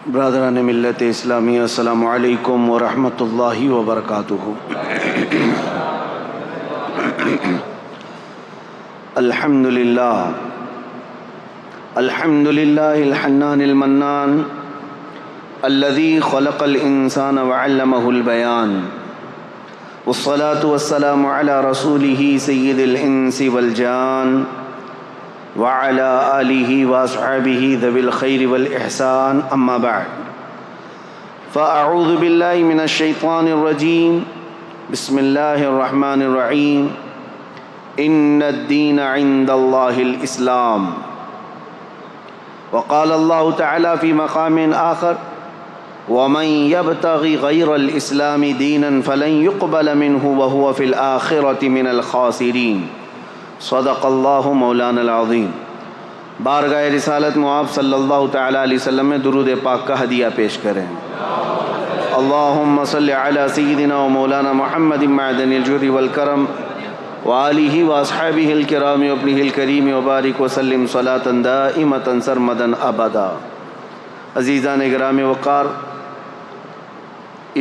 برادران ملت اسلامی، السلام علیکم ورحمۃ اللہ وبرکاتہ۔ الحمد للہ الحنان المنان الذي خلق الانسان وعلمه البيان، والصلاة والسلام على رسوله سید الانس والجان وعلى آلہ واصحابہ ذوی الخیر والإحسان، اما بعد فاعوذ باللہ من الشیطان الرجیم، بسم اللہ الرحمن الرحیم۔ ان الدین عند اللہ الاسلام، وقال اللہ تعالی فی مقام آخر، ومن یبتغ غیر الاسلام دینا فلن يقبل منہ وهو فی الآخرة من الخاسرین، صدق اللہ مولانا العظیم۔ بارگاہ رسالت مآب صلی اللہ تعالیٰ علیہ وسلم میں درود پاک کا ہدیہ پیش کریں۔ اللہم صلی علی سیدنا و مولانا محمد معدن الجود والکرم وآلہ واصحابہ الکرام وابنہ الکریم وبارک وسلم صلاة دائمة سرمدا ابدا۔ عزیزان گرامی وقار،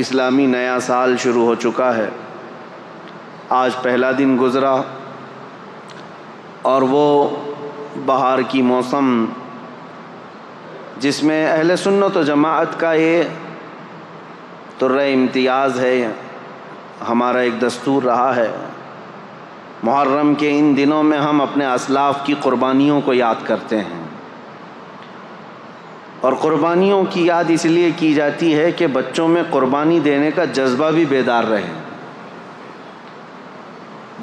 اسلامی نیا سال شروع ہو چکا ہے۔ آج پہلا دن گزرا اور وہ بہار کی موسم جس میں اہل سنت و جماعت کا یہ طرح امتیاز ہے، ہمارا ایک دستور رہا ہے، محرم کے ان دنوں میں ہم اپنے اسلاف کی قربانیوں کو یاد کرتے ہیں، اور قربانیوں کی یاد اس لیے کی جاتی ہے کہ بچوں میں قربانی دینے کا جذبہ بھی بیدار رہے۔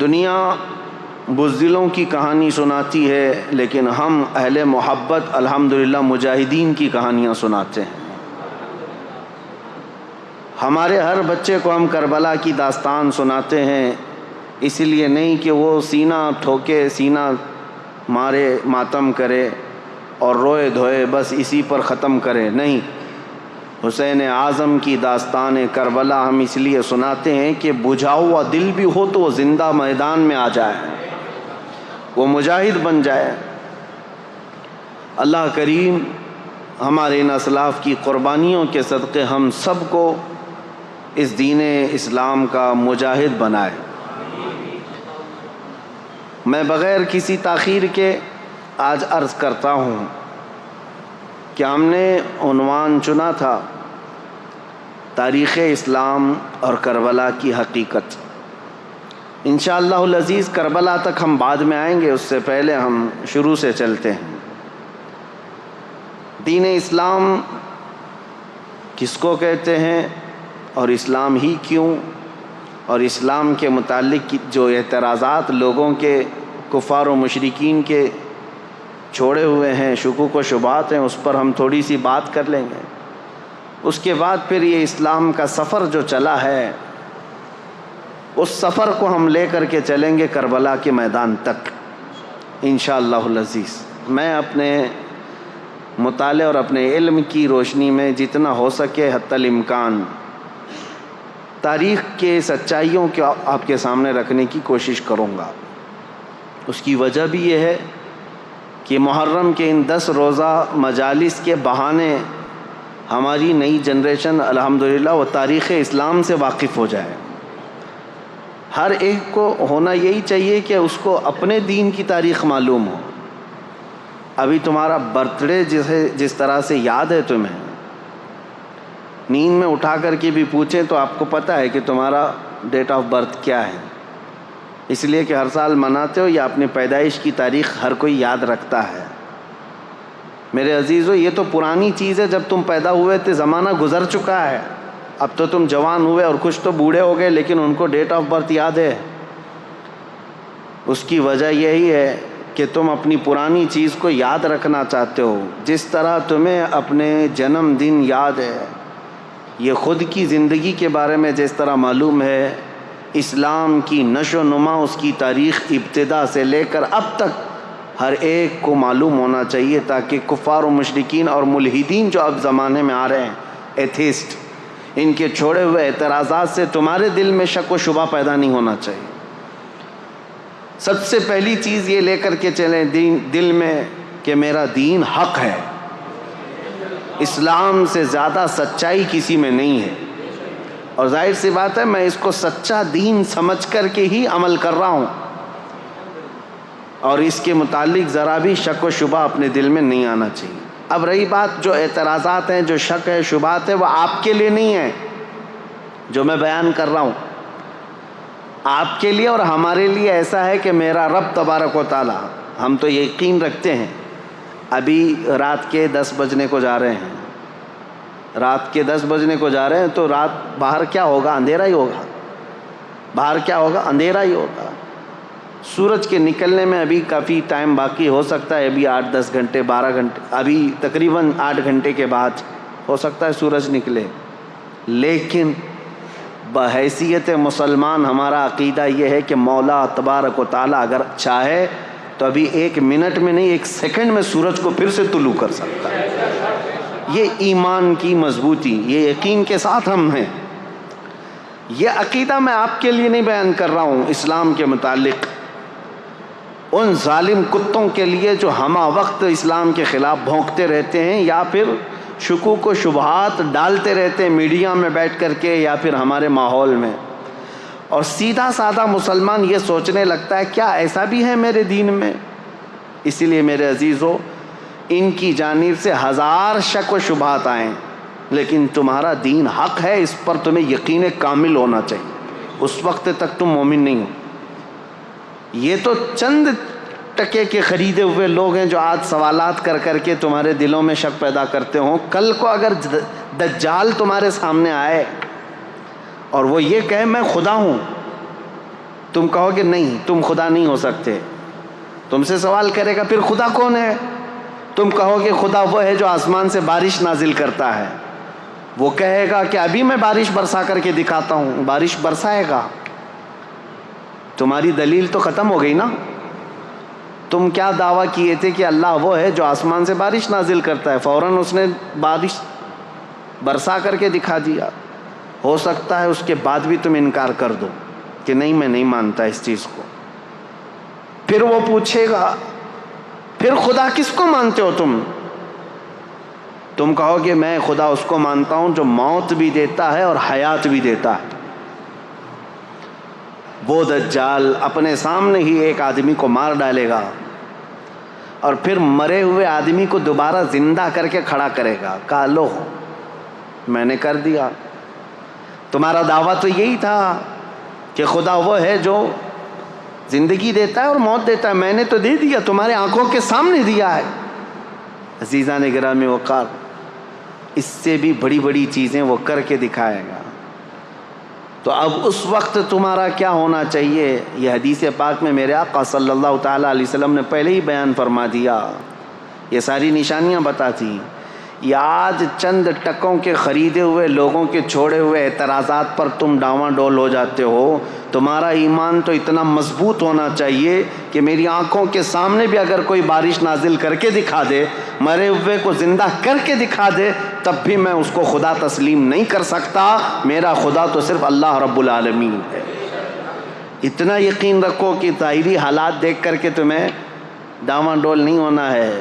دنیا بزدلوں کی کہانی سناتی ہے، لیکن ہم اہل محبت الحمدللہ مجاہدین کی کہانیاں سناتے ہیں۔ ہمارے ہر بچے کو ہم کربلا کی داستان سناتے ہیں، اس لیے نہیں کہ وہ سینہ ٹھوکے، سینہ مارے، ماتم کرے اور روئے دھوئے بس اسی پر ختم کرے، نہیں۔ حسین اعظم کی داستان کربلا ہم اس لیے سناتے ہیں کہ بجھا ہوا دل بھی ہو تو وہ زندہ میدان میں آ جائے، وہ مجاہد بن جائے۔ اللہ کریم ہمارے ان اسلاف کی قربانیوں کے صدقے ہم سب کو اس دین اسلام کا مجاہد بنائے۔ میں بغیر کسی تاخیر کے آج عرض کرتا ہوں کہ ہم نے عنوان چنا تھا تاریخ اسلام اور کربلا کی حقیقت۔ انشاءاللہ العزیز کربلا تک ہم بعد میں آئیں گے، اس سے پہلے ہم شروع سے چلتے ہیں۔ دین اسلام کس کو کہتے ہیں اور اسلام ہی کیوں، اور اسلام کے متعلق جو اعتراضات لوگوں کے، کفار و مشرکین کے چھوڑے ہوئے ہیں، شکوک و شبہات ہیں، اس پر ہم تھوڑی سی بات کر لیں گے۔ اس کے بعد پھر یہ اسلام کا سفر جو چلا ہے، اس سفر کو ہم لے کر کے چلیں گے کربلا کے میدان تک انشاءاللہ العزیز۔ میں اپنے مطالعے اور اپنے علم کی روشنی میں جتنا ہو سکے حتی الامکان تاریخ کے سچائیوں کو آپ کے سامنے رکھنے کی کوشش کروں گا۔ اس کی وجہ بھی یہ ہے کہ محرم کے ان 10 روزہ مجالس کے بہانے ہماری نئی جنریشن الحمدللہ وہ تاریخ اسلام سے واقف ہو جائے۔ ہر ایک کو ہونا یہی چاہیے کہ اس کو اپنے دین کی تاریخ معلوم ہو۔ ابھی تمہارا برتھ ڈے جس طرح سے یاد ہے، تمہیں نیند میں اٹھا کر کے بھی پوچھیں تو آپ کو پتہ ہے کہ تمہارا ڈیٹ آف برتھ کیا ہے، اس لیے کہ ہر سال مناتے ہو یا اپنی پیدائش کی تاریخ ہر کوئی یاد رکھتا ہے۔ میرے عزیزو، یہ تو پرانی چیز ہے، جب تم پیدا ہوئے تھے زمانہ گزر چکا ہے، اب تو تم جوان ہوئے اور کچھ تو بوڑھے ہو گئے، لیکن ان کو ڈیٹ آف برتھ یاد ہے۔ اس کی وجہ یہی ہے کہ تم اپنی پرانی چیز کو یاد رکھنا چاہتے ہو، جس طرح تمہیں اپنے جنم دن یاد ہے، یہ خود کی زندگی کے بارے میں جس طرح معلوم ہے، اسلام کی نشو و نما، اس کی تاریخ ابتدا سے لے کر اب تک ہر ایک کو معلوم ہونا چاہیے، تاکہ کفار و مشرکین اور ملحدین جو اب زمانے میں آ رہے ہیں، ایتھیسٹ، ان کے چھوڑے ہوئے اعتراضات سے تمہارے دل میں شک و شبہ پیدا نہیں ہونا چاہیے۔ سب سے پہلی چیز یہ لے کر کے چلیں دل میں کہ میرا دین حق ہے۔ اسلام سے زیادہ سچائی کسی میں نہیں ہے، اور ظاہر سی بات ہے میں اس کو سچا دین سمجھ کر کے ہی عمل کر رہا ہوں، اور اس کے متعلق ذرا بھی شک و شبہ اپنے دل میں نہیں آنا چاہیے۔ اب رہی بات جو اعتراضات ہیں، جو شک ہے، شبہات ہے، وہ آپ کے لیے نہیں ہے جو میں بیان کر رہا ہوں، آپ کے لیے اور ہمارے لیے ایسا ہے کہ میرا رب تبارک و تعالی، ہم تو یقین رکھتے ہیں، ابھی رات کے 10 بجنے کو جا رہے ہیں، رات کے 10 بجنے کو جا رہے ہیں، تو رات باہر کیا ہوگا؟ اندھیرا ہی ہوگا، باہر کیا ہوگا؟ اندھیرا ہی ہوگا۔ سورج کے نکلنے میں ابھی کافی ٹائم باقی ہو سکتا ہے، ابھی 8-10 گھنٹے 12 گھنٹے، ابھی تقریباً 8 گھنٹے کے بعد ہو سکتا ہے سورج نکلے، لیکن بحیثیت مسلمان ہمارا عقیدہ یہ ہے کہ مولا تبارک و تعالیٰ اگر چاہے تو ابھی 1 منٹ میں نہیں 1 سیکنڈ میں سورج کو پھر سے طلوع کر سکتا ہے۔ یہ ایمان کی مضبوطی، یہ یقین کے ساتھ ہم ہیں۔ یہ عقیدہ میں آپ کے لیے نہیں بیان کر رہا ہوں، اسلام کے متعلق ان ظالم کتوں کے لیے جو ہمہ وقت اسلام کے خلاف بھونکتے رہتے ہیں، یا پھر شکوک و شبہات ڈالتے رہتے ہیں میڈیا میں بیٹھ کر کے یا پھر ہمارے ماحول میں، اور سیدھا سادہ مسلمان یہ سوچنے لگتا ہے کیا ایسا بھی ہے میرے دین میں؟ اسی لیے میرے عزیزو، ان کی جانب سے 1000 شک و شبہات آئیں، لیکن تمہارا دین حق ہے، اس پر تمہیں یقین کامل ہونا چاہیے، اس وقت تک تم مومن نہیں ہو۔ یہ تو چند ٹکے کے خریدے ہوئے لوگ ہیں جو آج سوالات کر کر کے تمہارے دلوں میں شک پیدا کرتے ہوں۔ کل کو اگر دجال تمہارے سامنے آئے اور وہ یہ کہے میں خدا ہوں، تم کہو گے نہیں تم خدا نہیں ہو سکتے، تم سے سوال کرے گا پھر خدا کون ہے؟ تم کہو گے خدا وہ ہے جو آسمان سے بارش نازل کرتا ہے، وہ کہے گا کہ ابھی میں بارش برسا کر کے دکھاتا ہوں، بارش برسائے گا۔ تمہاری دلیل تو ختم ہو گئی نا۔ تم کیا دعویٰ کیے تھے کہ اللہ وہ ہے جو آسمان سے بارش نازل کرتا ہے، فوراً اس نے بارش برسا کر کے دکھا دیا۔ ہو سکتا ہے اس کے بعد بھی تم انکار کر دو کہ نہیں میں نہیں مانتا اس چیز کو۔ پھر وہ پوچھے گا پھر خدا کس کو مانتے ہو تم؟ تم کہو گے میں خدا اس کو مانتا ہوں جو موت بھی دیتا ہے اور حیات بھی دیتا ہے۔ وہ دجال اپنے سامنے ہی ایک آدمی کو مار ڈالے گا اور پھر مرے ہوئے آدمی کو دوبارہ زندہ کر کے کھڑا کرے گا، کہا لو میں نے کر دیا۔ تمہارا دعویٰ تو یہی تھا کہ خدا وہ ہے جو زندگی دیتا ہے اور موت دیتا ہے، میں نے تو دے دیا، تمہارے آنکھوں کے سامنے دیا ہے۔ عزیزان گرامی وقار، اس سے بھی بڑی بڑی چیزیں وہ کر کے دکھائے گا۔ تو اب اس وقت تمہارا کیا ہونا چاہیے؟ یہ حدیث پاک میں میرے آقا صلی اللہ تعالیٰ علیہ وسلم نے پہلے ہی بیان فرما دیا، یہ ساری نشانیاں بتاتی۔ یہ آج چند ٹکوں کے خریدے ہوئے لوگوں کے چھوڑے ہوئے اعتراضات پر تم ڈاواں ڈول ہو جاتے ہو۔ تمہارا ایمان تو اتنا مضبوط ہونا چاہیے کہ میری آنکھوں کے سامنے بھی اگر کوئی بارش نازل کر کے دکھا دے، مرے ہوئے کو زندہ کر کے دکھا دے، تب بھی میں اس کو خدا تسلیم نہیں کر سکتا، میرا خدا تو صرف اللہ رب العالمین ہے۔ اتنا یقین رکھو کہ ظاہری حالات دیکھ کر کے تمہیں ڈاواں ڈول نہیں ہونا ہے،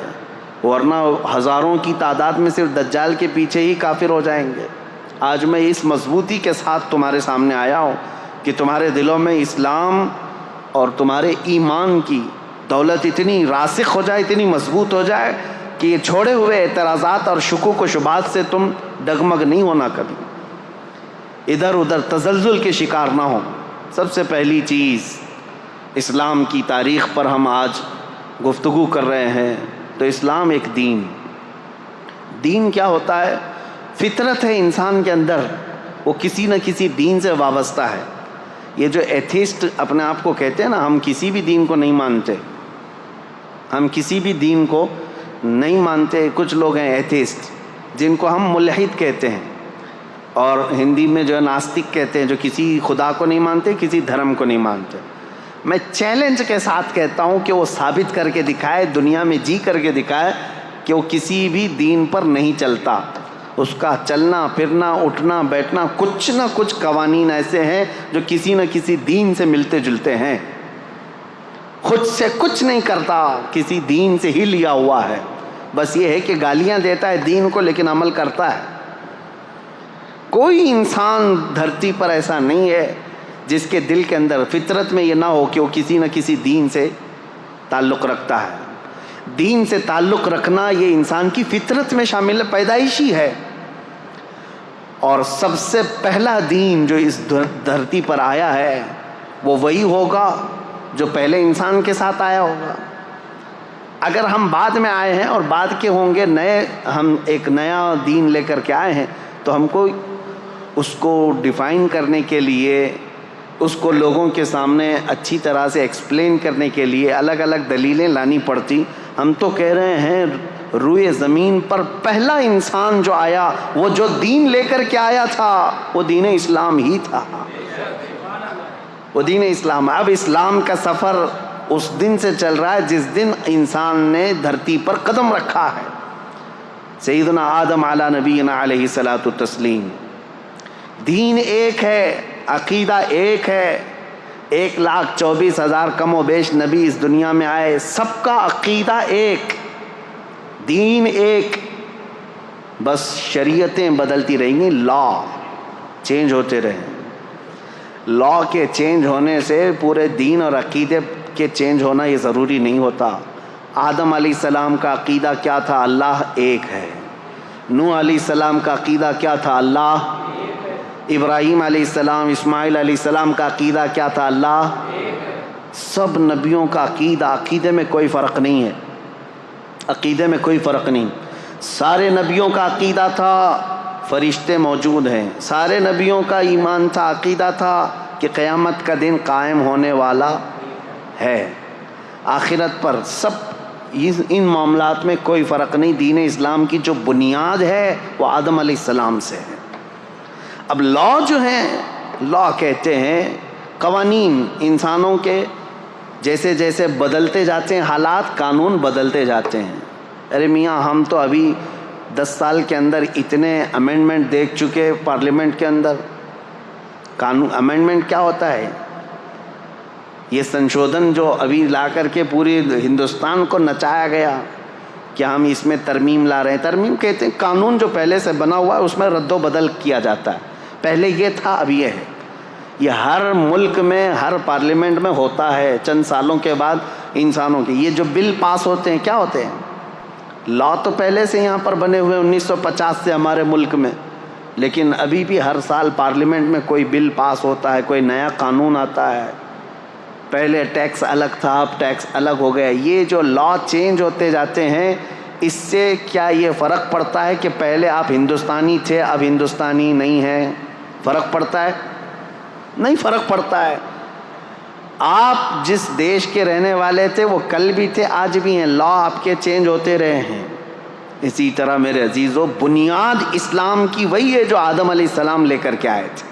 ورنہ ہزاروں کی تعداد میں صرف دجال کے پیچھے ہی کافر ہو جائیں گے۔ آج میں اس مضبوطی کے ساتھ تمہارے سامنے آیا ہوں کہ تمہارے دلوں میں اسلام اور تمہارے ایمان کی دولت اتنی راسخ ہو جائے، اتنی مضبوط ہو جائے کہ یہ چھوڑے ہوئے اعتراضات اور شکوک و شبہات سے تم ڈگمگ نہیں ہونا، کبھی ادھر ادھر تزلزل کے شکار نہ ہو۔ سب سے پہلی چیز، اسلام کی تاریخ پر ہم آج گفتگو کر رہے ہیں، تو اسلام ایک دین کیا ہوتا ہے؟ فطرت ہے انسان کے اندر، وہ کسی نہ کسی دین سے وابستہ ہے۔ یہ جو ایتھیسٹ اپنے آپ کو کہتے ہیں نا، ہم کسی بھی دین کو نہیں مانتے، ہم کسی بھی دین کو نہیں مانتے۔ کچھ لوگ ہیں ایتھیسٹ جن کو ہم ملحد کہتے ہیں، اور ہندی میں جو ہے ناستک کہتے ہیں، جو کسی خدا کو نہیں مانتے، کسی دھرم کو نہیں مانتے۔ میں چیلنج کے ساتھ کہتا ہوں کہ وہ ثابت کر کے دکھائے، دنیا میں جی کر کے دکھائے کہ وہ کسی بھی دین پر نہیں چلتا۔ اس کا چلنا پھرنا اٹھنا بیٹھنا کچھ نہ کچھ قوانین ایسے ہیں جو کسی نہ کسی دین سے ملتے جلتے ہیں، خود سے کچھ نہیں کرتا، کسی دین سے ہی لیا ہوا ہے۔ بس یہ ہے کہ گالیاں دیتا ہے دین کو لیکن عمل کرتا ہے۔ کوئی انسان دھرتی پر ایسا نہیں ہے جس کے دل کے اندر فطرت میں یہ نہ ہو کہ وہ کسی نہ کسی دین سے تعلق رکھتا ہے۔ دین سے تعلق رکھنا یہ انسان کی فطرت میں شامل ہے، پیدائشی ہے۔ اور سب سے پہلا دین جو اس دھرتی پر آیا ہے وہ وہی ہوگا جو پہلے انسان کے ساتھ آیا ہوگا۔ اگر ہم بعد میں آئے ہیں اور بعد کے ہوں گے ہم ایک نیا دین لے کر کے آئے ہیں تو ہم کو اس کو ڈیفائن کرنے کے لیے، اس کو لوگوں کے سامنے اچھی طرح سے ایکسپلین کرنے کے لیے الگ الگ دلیلیں لانی پڑتی۔ ہم تو کہہ رہے ہیں روئے زمین پر پہلا انسان جو آیا، وہ جو دین لے کر کے آیا تھا وہ دین اسلام ہی تھا، وہ دین اسلام۔ اب اسلام کا سفر اس دن سے چل رہا ہے جس دن انسان نے دھرتی پر قدم رکھا ہے۔ سیدنا آدم علی نبینا علیہ الصلاۃ والتسلیم۔ دین ایک ہے، عقیدہ ایک ہے۔ 1,24,000 کم و بیش نبی اس دنیا میں آئے، سب کا عقیدہ ایک، دین ایک، بس شریعتیں بدلتی رہیں گی، لا چینج ہوتے رہیں۔ لا کے چینج ہونے سے پورے دین اور عقیدے کے چینج ہونا یہ ضروری نہیں ہوتا۔ آدم علیہ السلام کا عقیدہ کیا تھا؟ اللہ ایک ہے۔ نوح علیہ السلام کا عقیدہ کیا تھا؟ اللہ۔ ابراہیم علیہ السلام، اسماعیل علیہ السلام کا عقیدہ کیا تھا؟ اللہ۔ سب نبیوں کا عقیدے میں کوئی فرق نہیں ہے، عقیدے میں کوئی فرق نہیں۔ سارے نبیوں کا عقیدہ تھا فرشتے موجود ہیں، سارے نبیوں کا ایمان تھا، عقیدہ تھا کہ قیامت کا دن قائم ہونے والا ہے، آخرت پر سب ان معاملات میں کوئی فرق نہیں۔ دین اسلام کی جو بنیاد ہے وہ آدم علیہ السلام سے ہے۔ اب لا جو ہیں، لا کہتے ہیں قوانین انسانوں کے جیسے جیسے بدلتے جاتے ہیں حالات، قانون بدلتے جاتے ہیں۔ ارے میاں ہم تو ابھی 10 سال کے اندر اتنے امینڈمنٹ دیکھ چکے پارلیمنٹ کے اندر۔ قانون امینڈمنٹ کیا ہوتا ہے؟ یہ سنشودھن جو ابھی لا کر کے پوری ہندوستان کو نچایا گیا کہ ہم اس میں ترمیم لا رہے ہیں۔ ترمیم کہتے ہیں قانون جو پہلے سے بنا ہوا ہے اس میں رد و بدل کیا جاتا ہے، پہلے یہ تھا اب یہ ہے۔ یہ ہر ملک میں ہر پارلیمنٹ میں ہوتا ہے، چند سالوں کے بعد انسانوں کے یہ جو بل پاس ہوتے ہیں کیا ہوتے ہیں؟ لا تو پہلے سے یہاں پر بنے ہوئے 1950 سے ہمارے ملک میں، لیکن ابھی بھی ہر سال پارلیمنٹ میں کوئی بل پاس ہوتا ہے، کوئی نیا قانون آتا ہے۔ پہلے ٹیکس الگ تھا، اب ٹیکس الگ ہو گیا۔ یہ جو لا چینج ہوتے جاتے ہیں، اس سے کیا یہ فرق پڑتا ہے کہ پہلے آپ ہندوستانی تھے اب ہندوستانی نہیں ہیں؟ فرق پڑتا ہے؟ نہیں فرق پڑتا ہے۔ آپ جس دیش کے رہنے والے تھے وہ کل بھی تھے آج بھی ہیں، لا آپ کے چینج ہوتے رہے ہیں۔ اسی طرح میرے عزیزو بنیاد اسلام کی وہی ہے جو آدم علیہ السلام لے کر کے آئے تھے،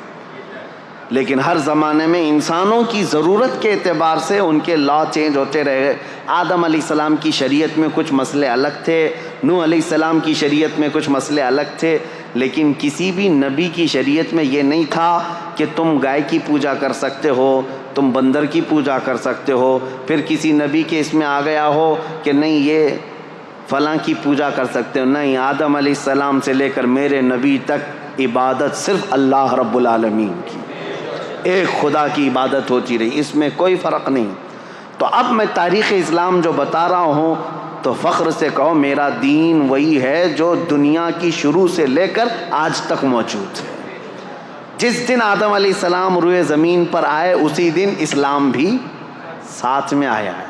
لیکن ہر زمانے میں انسانوں کی ضرورت کے اعتبار سے ان کے لا چینج ہوتے رہے۔ آدم علیہ السلام کی شریعت میں کچھ مسئلے الگ تھے، نوح علیہ السلام کی شریعت میں کچھ مسئلے الگ تھے، لیکن کسی بھی نبی کی شریعت میں یہ نہیں تھا کہ تم گائے کی پوجا کر سکتے ہو، تم بندر کی پوجا کر سکتے ہو۔ پھر کسی نبی کے اس میں آ گیا ہو کہ نہیں یہ فلاں کی پوجا کر سکتے ہو، نہیں، آدم علیہ السلام سے لے کر میرے نبی تک عبادت صرف اللہ رب العالمین کی، ایک خدا کی عبادت ہوتی رہی، اس میں کوئی فرق نہیں۔ تو اب میں تاریخ اسلام جو بتا رہا ہوں تو فخر سے کہو میرا دین وہی ہے جو دنیا کی شروع سے لے کر آج تک موجود ہے۔ جس دن آدم علیہ السلام روئے زمین پر آئے اسی دن اسلام بھی ساتھ میں آیا ہے،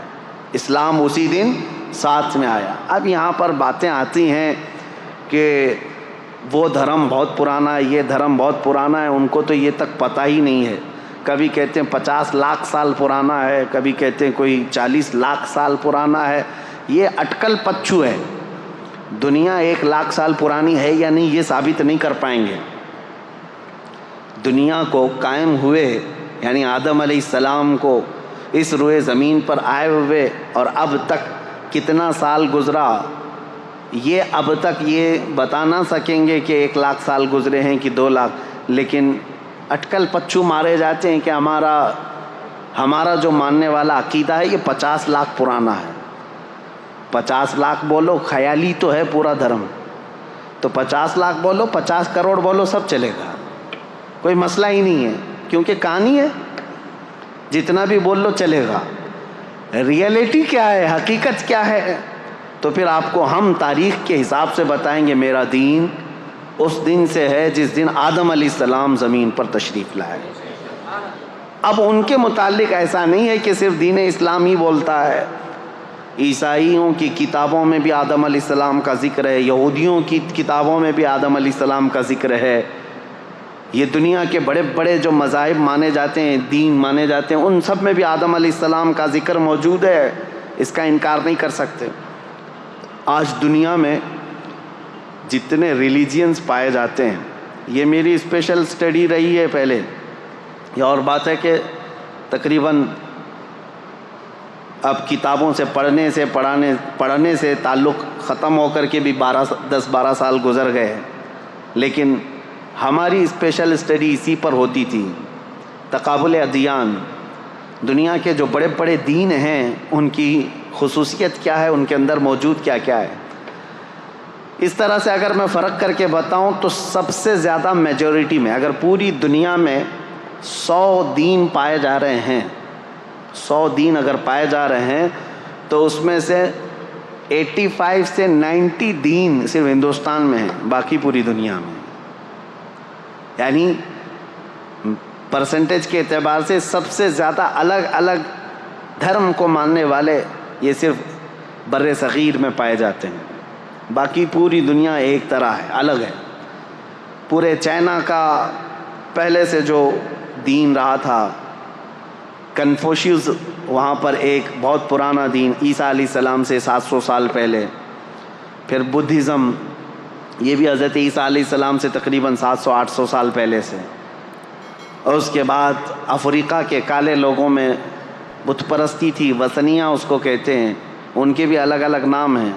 اسلام اسی دن ساتھ میں آیا۔ اب یہاں پر باتیں آتی ہیں کہ وہ دھرم بہت پرانا ہے، یہ دھرم بہت پرانا ہے، ان کو تو یہ تک پتہ ہی نہیں ہے۔ کبھی کہتے ہیں 50 لاکھ سال پرانا ہے، کبھی کہتے ہیں کوئی 40 لاکھ سال پرانا ہے۔ یہ اٹکل پچو ہے، دنیا 1 لاکھ سال پرانی ہے یا نہیں یہ ثابت نہیں کر پائیں گے۔ دنیا کو قائم ہوئے یعنی آدم علیہ السلام کو اس روئے زمین پر آئے ہوئے اور اب تک کتنا سال گزرا، یہ اب تک یہ بتا نہ سکیں گے کہ 1 لاکھ سال گزرے ہیں کہ 2 لاکھ، لیکن اٹکل پچو مارے جاتے ہیں کہ ہمارا جو ماننے والا عقیدہ ہے یہ 50 لاکھ پرانا ہے۔ 50 لاکھ بولو، خیالی تو ہے پورا دھرم، تو 50 لاکھ بولو، 50 کروڑ بولو، سب چلے گا، کوئی مسئلہ ہی نہیں ہے، کیونکہ کہانی ہے، جتنا بھی بول لو چلے گا۔ ریئلٹی کیا ہے، حقیقت کیا ہے، تو پھر آپ کو ہم تاریخ کے حساب سے بتائیں گے میرا دین اس دن سے ہے جس دن آدم علیہ السلام زمین پر تشریف لائے۔ اب ان کے متعلق ایسا نہیں ہے کہ صرف دین اسلام ہی بولتا ہے، عیسائیوں کی کتابوں میں بھی آدم علیہ السلام کا ذکر ہے، یہودیوں کی کتابوں میں بھی آدم علیہ السلام کا ذکر ہے، یہ دنیا کے بڑے بڑے جو مذاہب مانے جاتے ہیں، دین مانے جاتے ہیں، ان سب میں بھی آدم علیہ السلام کا ذکر موجود ہے، اس کا انکار نہیں کر سکتے۔ آج دنیا میں جتنے ریلیجینز پائے جاتے ہیں، یہ میری اسپیشل اسٹڈی رہی ہے پہلے، یہ اور بات ہے کہ تقریباً اب کتابوں سے پڑھنے سے تعلق ختم ہو کر کے بھی 10-12 سال گزر گئے ہیں، لیکن ہماری اسپیشل اسٹڈی اسی پر ہوتی تھی، تقابل ادیان، دنیا کے جو بڑے بڑے دین ہیں ان کی خصوصیت کیا ہے، ان کے اندر موجود کیا کیا ہے۔ اس طرح سے اگر میں فرق کر کے بتاؤں تو سب سے زیادہ میجورٹی میں، اگر پوری دنیا میں 100 دین پائے جا رہے ہیں، 100 دین اگر پائے جا رہے ہیں تو اس میں سے 85 سے 90 دین صرف ہندوستان میں ہیں، باقی پوری دنیا میں، یعنی پرسنٹیج کے اعتبار سے سب سے زیادہ الگ الگ دھرم کو ماننے والے یہ صرف بر صغیر میں پائے جاتے ہیں، باقی پوری دنیا ایک طرح ہے، الگ ہے۔ پورے چائنا کا پہلے سے جو دین رہا تھا، کنفوشیوس وہاں پر ایک بہت پرانا دین، عیسیٰ علیہ السلام سے 700 سال پہلے، پھر بدھزم، یہ بھی حضرت عیسیٰ علیہ السلام سے تقریباً 700-800 سال پہلے سے، اور اس کے بعد افریقہ کے کالے لوگوں میں بت پرستی تھی، وثنیہ اس کو کہتے ہیں، ان کے بھی الگ الگ نام ہیں،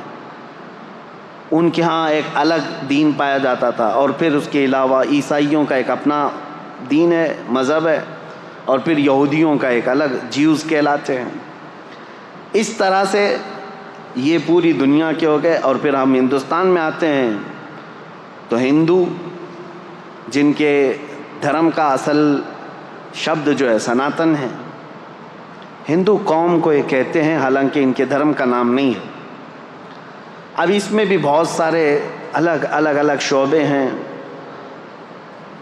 ان کے ہاں ایک الگ دین پایا جاتا تھا، اور پھر اس کے علاوہ عیسائیوں کا ایک اپنا دین ہے، مذہب ہے، اور پھر یہودیوں کا ایک الگ، جیوز کہلاتے ہیں۔ اس طرح سے یہ پوری دنیا کے ہو گئے، اور پھر ہم ہندوستان میں آتے ہیں تو ہندو، جن کے دھرم کا اصل شبد جو ہے سناتن ہے، ہندو قوم کو یہ کہتے ہیں، حالانکہ ان کے دھرم کا نام نہیں ہے۔ اب اس میں بھی بہت سارے الگ شعبے ہیں۔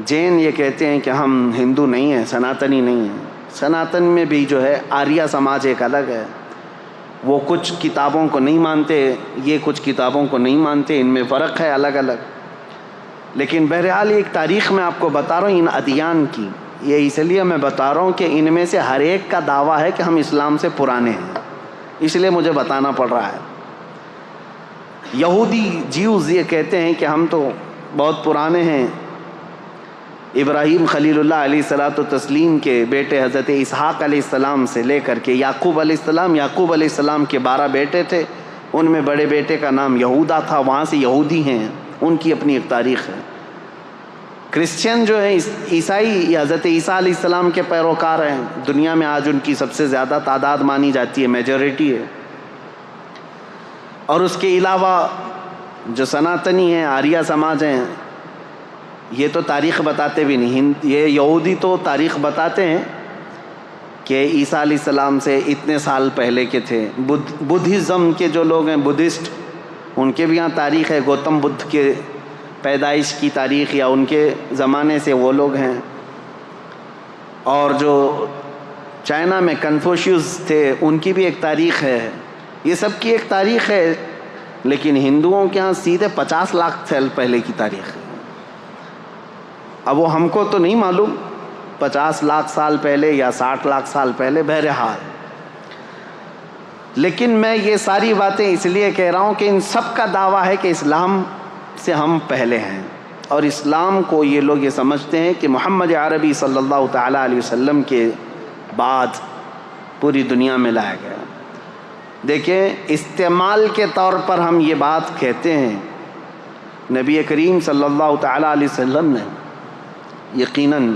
جین یہ کہتے ہیں کہ ہم ہندو نہیں ہیں، سناتنی نہیں ہیں۔ سناتن میں بھی جو ہے آریہ سماج ایک الگ ہے، وہ کچھ کتابوں کو نہیں مانتے، یہ کچھ کتابوں کو نہیں مانتے، ان میں فرق ہے الگ الگ۔ لیکن بہرحال ایک تاریخ میں آپ کو بتا رہا ہوں ان ادیان کی، یہ اس لیے میں بتا رہا ہوں کہ ان میں سے ہر ایک کا دعویٰ ہے کہ ہم اسلام سے پرانے ہیں، اس لیے مجھے بتانا پڑ رہا ہے۔ یہودی، جیوز یہ کہتے ہیں کہ ہم تو بہت پرانے ہیں، ابراہیم خلیل اللہ علیہ الصلوۃ والتسلیم کے بیٹے حضرت اسحاق علیہ السلام سے لے کر کے یعقوب علیہ السلام کے 12 بیٹے تھے، ان میں بڑے بیٹے کا نام یہودا تھا، وہاں سے یہودی ہیں، ان کی اپنی ایک تاریخ ہے۔ کرسچین جو ہیں، عیسائی، یہ حضرت عیسیٰ علیہ السلام کے پیروکار ہیں، دنیا میں آج ان کی سب سے زیادہ تعداد مانی جاتی ہے، میجورٹی ہے۔ اور اس کے علاوہ جو سناتنی ہیں، آریہ سماج ہیں، یہ تو تاریخ بتاتے بھی نہیں، یہ یہودی تو تاریخ بتاتے ہیں کہ عیسیٰ علیہ السلام سے اتنے سال پہلے کے تھے۔ بدھزم کے جو لوگ ہیں، بدھسٹ، ان کے بھی یہاں تاریخ ہے، گوتم بدھ کے پیدائش کی تاریخ یا ان کے زمانے سے وہ لوگ ہیں۔ اور جو چائنا میں کنفوشیوس تھے، ان کی بھی ایک تاریخ ہے، یہ سب کی ایک تاریخ ہے، لیکن ہندوؤں کے ہاں سیدھے 50 لاکھ سال پہلے کی تاریخ ہے۔ اب وہ ہم کو تو نہیں معلوم 50 لاکھ سال پہلے یا 60 لاکھ سال پہلے، بہرحال۔ لیکن میں یہ ساری باتیں اس لیے کہہ رہا ہوں کہ ان سب کا دعویٰ ہے کہ اسلام سے ہم پہلے ہیں، اور اسلام کو یہ لوگ یہ سمجھتے ہیں کہ محمد عربی صلی اللہ تعالیٰ علیہ وسلم کے بعد پوری دنیا میں لایا گیا۔ دیکھیں، استعمال کے طور پر ہم یہ بات کہتے ہیں، نبی کریم صلی اللہ تعالیٰ علیہ وسلم نے یقیناً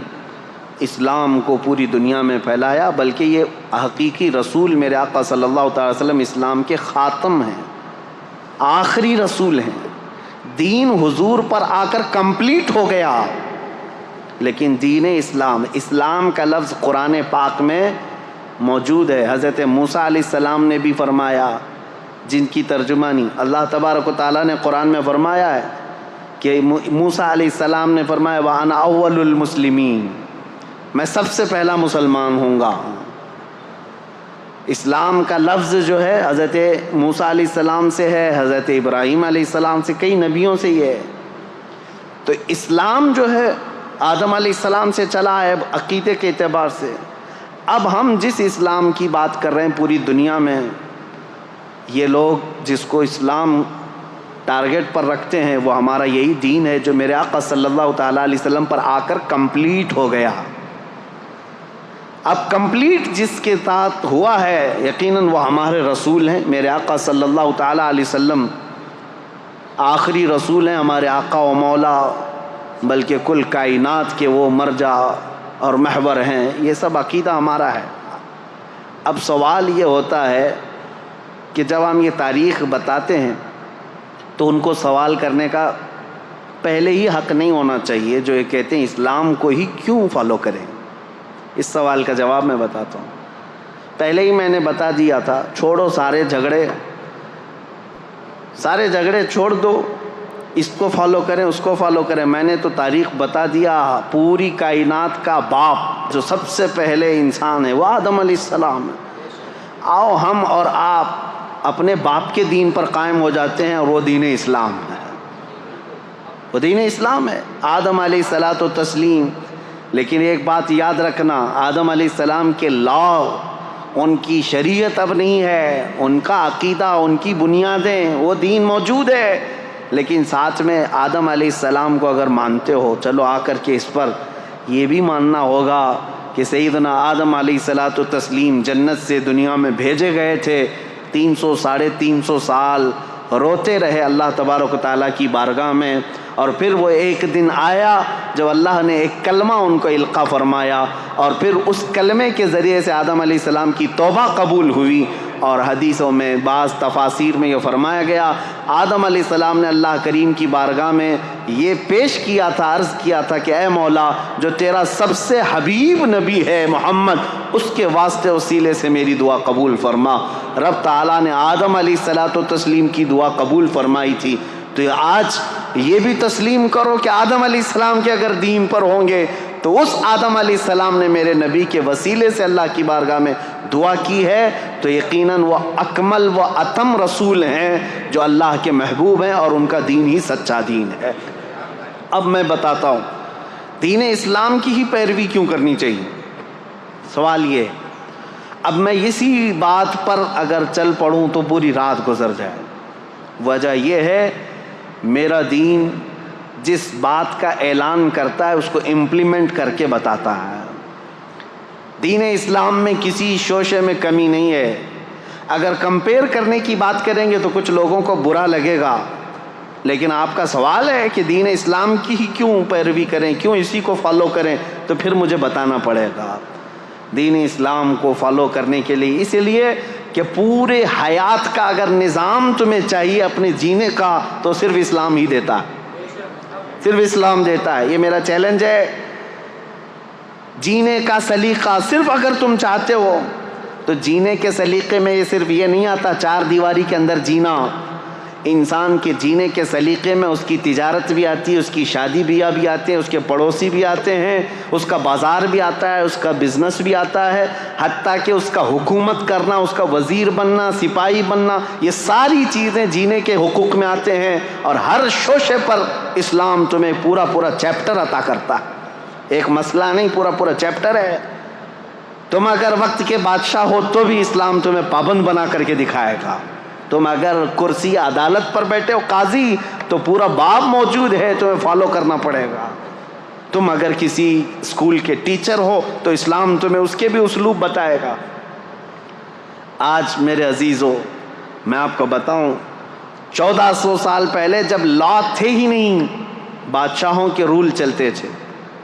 اسلام کو پوری دنیا میں پھیلایا، بلکہ یہ حقیقی رسول میرے آقا صلی اللہ تعالی وسلم اسلام کے خاتم ہیں، آخری رسول ہیں، دین حضور پر آ کر کمپلیٹ ہو گیا، لیکن دین اسلام کا لفظ قرآن پاک میں موجود ہے۔ حضرت موسیٰ علیہ السلام نے بھی فرمایا، جن کی ترجمانی اللہ تبارک و تعالیٰ نے قرآن میں فرمایا ہے کہ موسیٰ علیہ السلام نے فرمایا وَأَنَا أَوَّلُ الْمُسْلِمِينَ، میں سب سے پہلا مسلمان ہوں گا۔ اسلام کا لفظ جو ہے حضرت موسیٰ علیہ السلام سے ہے، حضرت ابراہیم علیہ السلام سے، کئی نبیوں سے یہ ہے۔ تو اسلام جو ہے آدم علیہ السلام سے چلا ہے عقیدے کے اعتبار سے۔ اب ہم جس اسلام کی بات کر رہے ہیں پوری دنیا میں، یہ لوگ جس کو اسلام ٹارگٹ پر رکھتے ہیں وہ ہمارا یہی دین ہے جو میرے آقا صلی اللہ تعالیٰ علیہ وسلم پر آ کر کمپلیٹ ہو گیا۔ اب کمپلیٹ جس کے ساتھ ہوا ہے یقیناً وہ ہمارے رسول ہیں، میرے آقا صلی اللہ تعالیٰ علیہ وسلم آخری رسول ہیں، ہمارے آقا و مولا، بلکہ کل کائنات کے وہ مرجع اور محور ہیں۔ یہ سب عقیدہ ہمارا ہے۔ اب سوال یہ ہوتا ہے کہ جب ہم یہ تاریخ بتاتے ہیں تو ان کو سوال کرنے کا پہلے ہی حق نہیں ہونا چاہیے جو یہ کہتے ہیں اسلام کو ہی کیوں فالو کریں۔ اس سوال کا جواب میں بتاتا ہوں۔ پہلے ہی میں نے بتا دیا تھا، چھوڑو سارے جھگڑے چھوڑ دو، اس کو فالو کریں اس کو فالو کریں۔ میں نے تو تاریخ بتا دیا، پوری کائنات کا باپ جو سب سے پہلے انسان ہے وہ آدم علیہ السلام ہے۔ آؤ ہم اور آپ اپنے باپ کے دین پر قائم ہو جاتے ہیں اور وہ دین اسلام ہے، وہ دین اسلام ہے، آدم علیہ الصلاۃ و تسلیم۔ لیکن ایک بات یاد رکھنا، آدم علیہ السلام کے لا، ان کی شریعت اب نہیں ہے، ان کا عقیدہ، ان کی بنیادیں، وہ دین موجود ہے، لیکن ساتھ میں آدم علیہ السلام کو اگر مانتے ہو، چلو آ کر کے اس پر یہ بھی ماننا ہوگا کہ سیدنا آدم علیہ الصلاۃ و تسلیم جنت سے دنیا میں بھیجے گئے تھے، 300 سال روتے رہے اللہ تبارک و تعالیٰ کی بارگاہ میں، اور پھر وہ ایک دن آیا جب اللہ نے ایک کلمہ ان کو القا فرمایا، اور پھر اس کلمے کے ذریعے سے آدم علیہ السلام کی توبہ قبول ہوئی۔ اور حدیثوں میں بعض تفاسیر میں یہ فرمایا گیا، آدم علیہ السلام نے اللہ کریم کی بارگاہ میں یہ پیش کیا تھا، عرض کیا تھا کہ اے مولا، جو تیرا سب سے حبیب نبی ہے محمد، اس کے واسطے وسیلے سے میری دعا قبول فرما۔ رب تعالیٰ نے آدم علیہ الصلاۃ و تسلیم کی دعا قبول فرمائی تھی۔ تو آج یہ بھی تسلیم کرو کہ آدم علیہ السلام کے اگر دین پر ہوں گے تو اس آدم علیہ السلام نے میرے نبی کے وسیلے سے اللہ کی بارگاہ میں دعا کی ہے، تو یقیناً وہ اکمل و اتم رسول ہیں جو اللہ کے محبوب ہیں، اور ان کا دین ہی سچا دین ہے۔ اب میں بتاتا ہوں دین اسلام کی ہی پیروی کیوں کرنی چاہیے۔ سوال یہ ہے، اب میں اسی بات پر اگر چل پڑوں تو پوری رات گزر جائے۔ وجہ یہ ہے، میرا دین جس بات کا اعلان کرتا ہے اس کو امپلیمنٹ کر کے بتاتا ہے۔ دین اسلام میں کسی شوشے میں کمی نہیں ہے۔ اگر کمپیئر کرنے کی بات کریں گے تو کچھ لوگوں کو برا لگے گا، لیکن آپ کا سوال ہے کہ دین اسلام کی ہی کیوں پیروی کریں، کیوں اسی کو فالو کریں، تو پھر مجھے بتانا پڑے گا۔ دین اسلام کو فالو کرنے کے لیے اس لیے کہ پورے حیات کا اگر نظام تمہیں چاہیے اپنے جینے کا تو صرف اسلام ہی دیتا ہے، صرف اسلام دیتا ہے۔ یہ میرا چیلنج ہے، جینے کا سلیقہ صرف اگر تم چاہتے ہو تو جینے کے سلیقے میں یہ صرف یہ نہیں آتا چار دیواری کے اندر جینا۔ انسان کے جینے کے سلیقے میں اس کی تجارت بھی آتی ہے، اس کی شادی بیاہ بھی آتے ہیں، اس کے پڑوسی بھی آتے ہیں، اس کا بازار بھی آتا ہے، اس کا بزنس بھی آتا ہے، حتیٰ کہ اس کا حکومت کرنا، اس کا وزیر بننا، سپاہی بننا، یہ ساری چیزیں جینے کے حقوق میں آتے ہیں۔ اور ہر شوشے پر اسلام تمہیں پورا چیپٹر عطا کرتا ہے، ایک مسئلہ نہیں، پورا چیپٹر ہے۔ تم اگر وقت کے بادشاہ ہو تو بھی اسلام تمہیں پابند بنا کر کے دکھائے گا۔ تم اگر کرسی عدالت پر بیٹھے ہو قاضی تو پورا باب موجود ہے، تمہیں فالو کرنا پڑے گا۔ تم اگر کسی اسکول کے ٹیچر ہو تو اسلام تمہیں اس کے بھی اسلوب بتائے گا۔ آج میرے عزیزو میں آپ کو بتاؤں، 1400 سال پہلے جب لا تھے ہی نہیں، بادشاہوں کے رول چلتے تھے،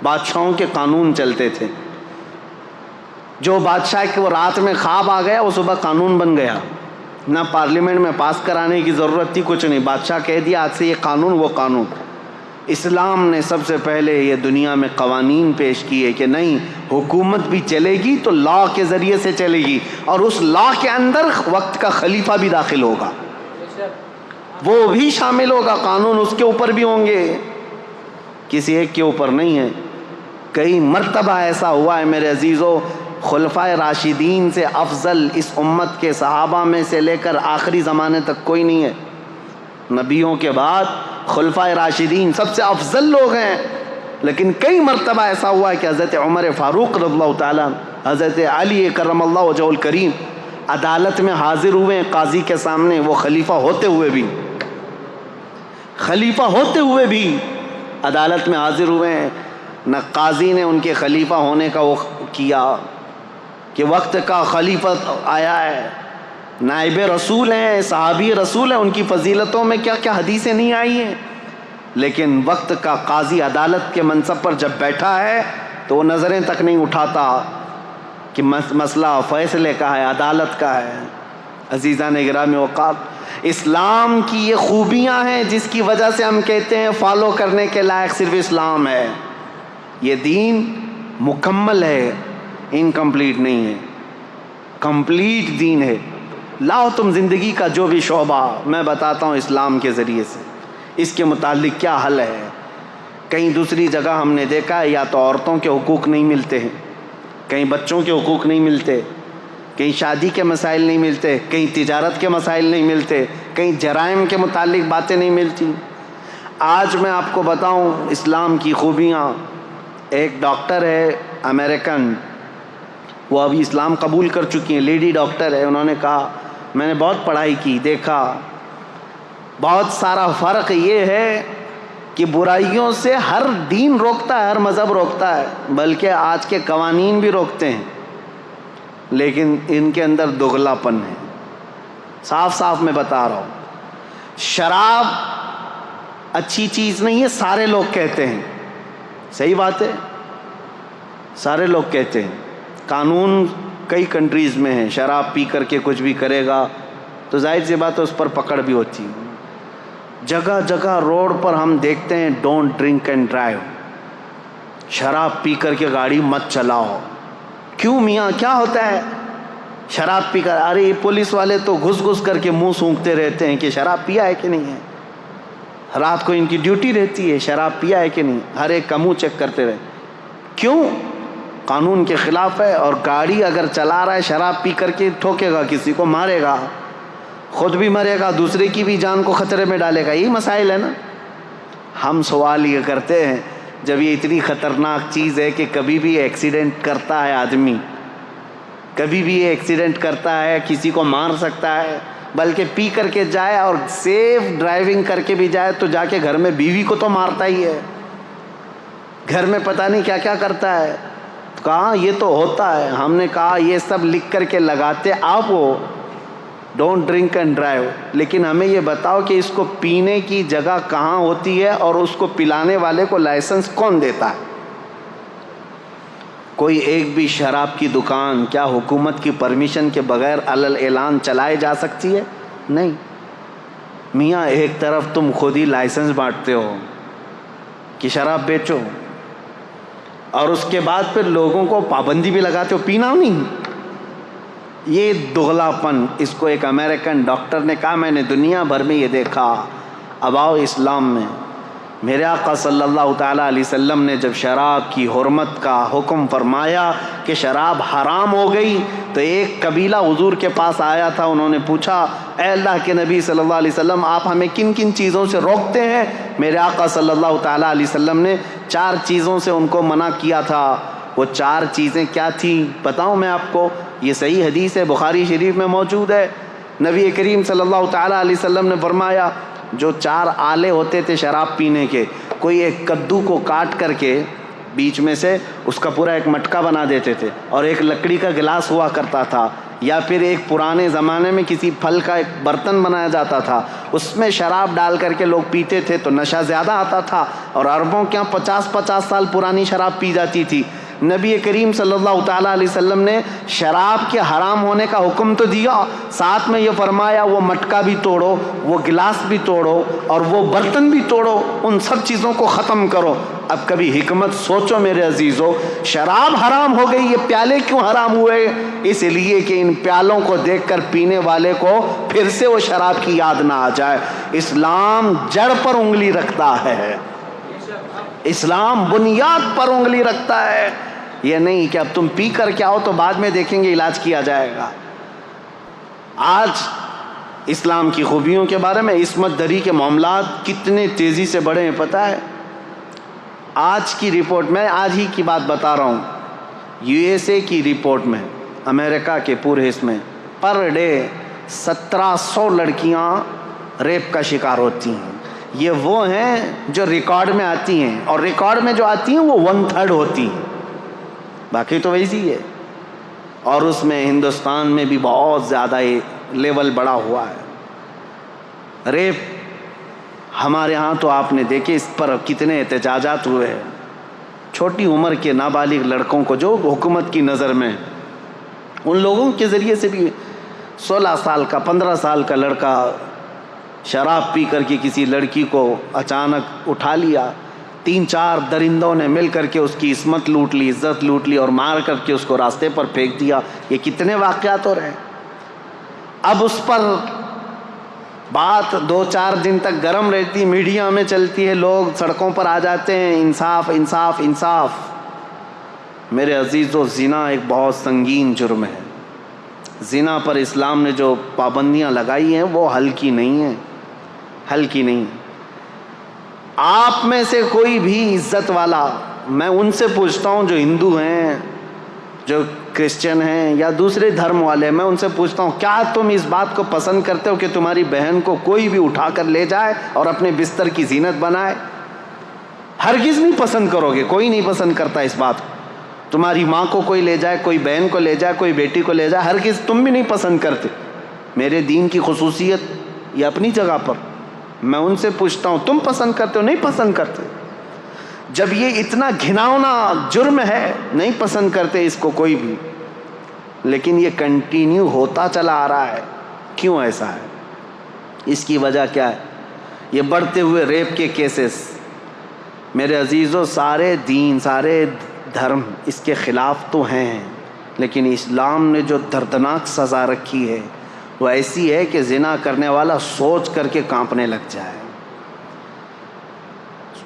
بادشاہوں کے قانون چلتے تھے۔ جو بادشاہ کو رات میں خواب آ گیا وہ صبح قانون بن گیا۔ نہ پارلیمنٹ میں پاس کرانے کی ضرورت تھی، کچھ نہیں، بادشاہ کہہ دیا آج سے یہ قانون وہ قانون۔ اسلام نے سب سے پہلے یہ دنیا میں قوانین پیش کیے کہ نہیں، حکومت بھی چلے گی تو لا کے ذریعے سے چلے گی، اور اس لا کے اندر وقت کا خلیفہ بھی داخل ہوگا، وہ بھی شامل ہوگا، قانون اس کے اوپر بھی ہوں گے، کسی ایک کے اوپر نہیں ہے۔ کئی مرتبہ ایسا ہوا ہے میرے عزیزو، خلفائے راشدین سے افضل اس امت کے صحابہ میں سے لے کر آخری زمانے تک کوئی نہیں ہے۔ نبیوں کے بعد خلفائے راشدین سب سے افضل لوگ ہیں، لیکن کئی مرتبہ ایسا ہوا ہے کہ حضرت عمر فاروق رضی اللہ تعالیٰ، حضرت علی کرم اللہ وجہہ الکریم عدالت میں حاضر ہوئے ہیں قاضی کے سامنے، وہ خلیفہ ہوتے ہوئے بھی عدالت میں حاضر ہوئے ہیں، نہ قاضی نے ان کے خلیفہ ہونے کا وہ کیا کہ وقت کا خلیفہ آیا ہے، نائب رسول ہیں، صحابی رسول ہیں، ان کی فضیلتوں میں کیا کیا حدیثیں نہیں آئی ہیں، لیکن وقت کا قاضی عدالت کے منصب پر جب بیٹھا ہے تو وہ نظریں تک نہیں اٹھاتا کہ مسئلہ فیصلے کا ہے، عدالت کا ہے۔ عزیزان گرامی اوقات، اسلام کی یہ خوبیاں ہیں جس کی وجہ سے ہم کہتے ہیں فالو کرنے کے لائق صرف اسلام ہے۔ یہ دین مکمل ہے، انکمپلیٹ نہیں ہے، کمپلیٹ دین ہے۔ لاؤ تم زندگی کا جو بھی شعبہ، میں بتاتا ہوں اسلام کے ذریعے سے اس کے متعلق کیا حل ہے۔ کہیں دوسری جگہ ہم نے دیکھا ہے یا تو عورتوں کے حقوق نہیں ملتے ہیں، کہیں بچوں کے حقوق نہیں ملتے، کہیں شادی کے مسائل نہیں ملتے، کہیں تجارت کے مسائل نہیں ملتے، کہیں جرائم کے متعلق باتیں نہیں ملتی۔ آج میں آپ کو بتاؤں اسلام کی خوبیاں۔ ایک ڈاکٹر ہے امریکن، وہ ابھی اسلام قبول کر چکی ہیں، لیڈی ڈاکٹر ہے، انہوں نے کہا میں نے بہت پڑھائی کی، دیکھا بہت سارا فرق یہ ہے کہ برائیوں سے ہر دین روکتا ہے، ہر مذہب روکتا ہے، بلکہ آج کے قوانین بھی روکتے ہیں، لیکن ان کے اندر دگلا پن ہے۔ صاف صاف میں بتا رہا ہوں، شراب اچھی چیز نہیں ہے، سارے لوگ کہتے ہیں، صحیح بات ہے، سارے لوگ کہتے ہیں، قانون کئی کنٹریز میں ہیں، شراب پی کر کے کچھ بھی کرے گا تو ظاہر سی بات ہے اس پر پکڑ بھی ہوتی ہے۔ جگہ جگہ روڈ پر ہم دیکھتے ہیں ڈونٹ ڈرنک اینڈ ڈرائیو، شراب پی کر کے گاڑی مت چلاؤ۔ کیوں میاں، کیا ہوتا ہے شراب پی کر؟ ارے یہ پولیس والے تو گھس گھس کر کے منہ سونکھتے رہتے ہیں کہ شراب پیا ہے کہ نہیں ہے، رات کو ان کی ڈیوٹی رہتی ہے شراب پیا ہے کہ نہیں، ہر ایک کا منہ چیک کرتے رہے۔ کیوں؟ قانون کے خلاف ہے، اور گاڑی اگر چلا رہا ہے شراب پی کر کے ٹھوکے گا، کسی کو مارے گا، خود بھی مرے گا، دوسرے کی بھی جان کو خطرے میں ڈالے گا۔ یہی مسائل ہے نا۔ ہم سوال یہ کرتے ہیں جب یہ اتنی خطرناک چیز ہے کہ کبھی بھی ایکسیڈنٹ کرتا ہے آدمی، کبھی بھی ایکسیڈنٹ کرتا ہے، کسی کو مار سکتا ہے، بلکہ پی کر کے جائے اور سیف ڈرائیونگ کر کے بھی جائے تو جا کے گھر میں بیوی کو تو مارتا ہی ہے، گھر میں پتہ نہیں کیا کیا کرتا ہے۔ کہاں یہ تو ہوتا ہے۔ ہم نے کہا یہ سب لکھ کر کے لگاتے آپ ہو، ڈونٹ ڈرنک اینڈ ڈرائیو، لیکن ہمیں یہ بتاؤ کہ اس کو پینے کی جگہ کہاں ہوتی ہے اور اس کو پلانے والے کو لائسنس کون دیتا ہے؟ کوئی ایک بھی شراب کی دکان کیا حکومت کی پرمیشن کے بغیر علل اعلان چلائے جا سکتی ہے؟ نہیں۔ میاں ایک طرف تم خود ہی لائسنس بانٹتے ہو کہ شراب بیچو، اور اس کے بعد پھر لوگوں کو پابندی بھی لگاتے ہو پینا نہیں۔ یہ دغلا پن، اس کو ایک امریکن ڈاکٹر نے کہا میں نے دنیا بھر میں یہ دیکھا، اب آؤ اسلام میں۔ میرے آقا صلی اللہ تعالیٰ علیہ وسلم نے جب شراب کی حرمت کا حکم فرمایا کہ شراب حرام ہو گئی تو ایک قبیلہ حضور کے پاس آیا تھا، انہوں نے پوچھا اے اللہ کے نبی صلی اللہ علیہ وسلم آپ ہمیں کن کن چیزوں سے روکتے ہیں؟ میرے آقا صلی اللہ تعالیٰ علیہ وسلم نے 4 چیزوں سے ان کو منع کیا تھا۔ وہ 4 چیزیں کیا تھیں بتاؤں میں آپ کو؟ یہ صحیح حدیث ہے، بخاری شریف میں موجود ہے۔ نبی کریم صلی اللہ تعالیٰ علیہ وسلم نے فرمایا جو 4 آلے ہوتے تھے شراب پینے کے، کوئی ایک کدو کو کاٹ کر کے بیچ میں سے اس کا پورا ایک مٹکا بنا دیتے تھے، اور ایک لکڑی کا گلاس ہوا کرتا تھا، یا پھر ایک پرانے زمانے میں کسی پھل کا ایک برتن بنایا جاتا تھا، اس میں شراب ڈال کر کے لوگ پیتے تھے تو نشہ زیادہ آتا تھا، اور عربوں کے یہاں 50-50 سال پرانی شراب پی جاتی تھی۔ نبی کریم صلی اللہ تعالیٰ علیہ وسلم نے شراب کے حرام ہونے کا حکم تو دیا، ساتھ میں یہ فرمایا وہ مٹکا بھی توڑو، وہ گلاس بھی توڑو اور وہ برتن بھی توڑو، ان سب چیزوں کو ختم کرو۔ اب کبھی حکمت سوچو میرے عزیزو، شراب حرام ہو گئی، یہ پیالے کیوں حرام ہوئے؟ اس لیے کہ ان پیالوں کو دیکھ کر پینے والے کو پھر سے وہ شراب کی یاد نہ آ جائے۔ اسلام جڑ پر انگلی رکھتا ہے، اسلام بنیاد پر انگلی رکھتا ہے، یہ نہیں کہ اب تم پی کر کے آؤ تو بعد میں دیکھیں گے علاج کیا جائے گا۔ آج اسلام کی خوبیوں کے بارے میں، عصمت دری کے معاملات کتنے تیزی سے بڑھے ہیں پتہ ہے؟ آج کی رپورٹ، میں آج ہی کی بات بتا رہا ہوں، USA کی رپورٹ میں، امریکہ کے پورے حصے میں پر ڈے 1700 لڑکیاں ریپ کا شکار ہوتی ہیں۔ یہ وہ ہیں جو ریکارڈ میں آتی ہیں، اور ریکارڈ میں جو آتی ہیں وہ 1/3 ہوتی ہیں، باقی تو ویسی ہے۔ اور اس میں ہندوستان میں بھی بہت زیادہ لیول بڑا ہوا ہے ریپ۔ ہمارے ہاں تو آپ نے دیکھے اس پر کتنے احتجاجات ہوئے ہیں، چھوٹی عمر کے نابالغ لڑکوں کو جو حکومت کی نظر میں، ان لوگوں کے ذریعے سے بھی 16 سال کا 15 سال کا لڑکا شراب پی کر کے کسی لڑکی کو اچانک اٹھا لیا، 3-4 درندوں نے مل کر کے اس کی عصمت لوٹ لی، عزت لوٹ لی اور مار کر کے اس کو راستے پر پھینک دیا۔ یہ کتنے واقعات ہو رہے ہیں۔ اب اس پر بات 2-4 دن تک گرم رہتی، میڈیا میں چلتی ہے، لوگ سڑکوں پر آ جاتے ہیں، انصاف انصاف انصاف۔ میرے عزیزو، زنا ایک بہت سنگین جرم ہے۔ زنا پر اسلام نے جو پابندیاں لگائی ہیں وہ ہلکی نہیں ہیں، ہلکی نہیں۔ آپ میں سے کوئی بھی عزت والا، میں ان سے پوچھتا ہوں جو ہندو ہیں، جو کرسچن ہیں یا دوسرے دھرم والے، میں ان سے پوچھتا ہوں کیا تم اس بات کو پسند کرتے ہو کہ تمہاری بہن کو کوئی بھی اٹھا کر لے جائے اور اپنے بستر کی زینت بنائے؟ ہرگز نہیں پسند کرو گے، کوئی نہیں پسند کرتا اس بات کو۔ تمہاری ماں کو کوئی لے جائے، کوئی بہن کو لے جائے، کوئی بیٹی کو لے جائے، ہرگز تم بھی نہیں پسند کرتے۔ میرے دین کی خصوصیت یہ اپنی جگہ پر، میں ان سے پوچھتا ہوں تم پسند کرتے ہو؟ نہیں پسند کرتے۔ جب یہ اتنا گھناؤنا جرم ہے، نہیں پسند کرتے اس کو کوئی بھی، لیکن یہ کنٹینیو ہوتا چلا آ رہا ہے۔ کیوں ایسا ہے؟ اس کی وجہ کیا ہے؟ یہ بڑھتے ہوئے ریپ کے کیسز۔ میرے عزیزو، سارے دین، سارے دھرم اس کے خلاف تو ہیں، لیکن اسلام نے جو دردناک سزا رکھی ہے وہ ایسی ہے کہ زنا کرنے والا سوچ کر کے کانپنے لگ جائے۔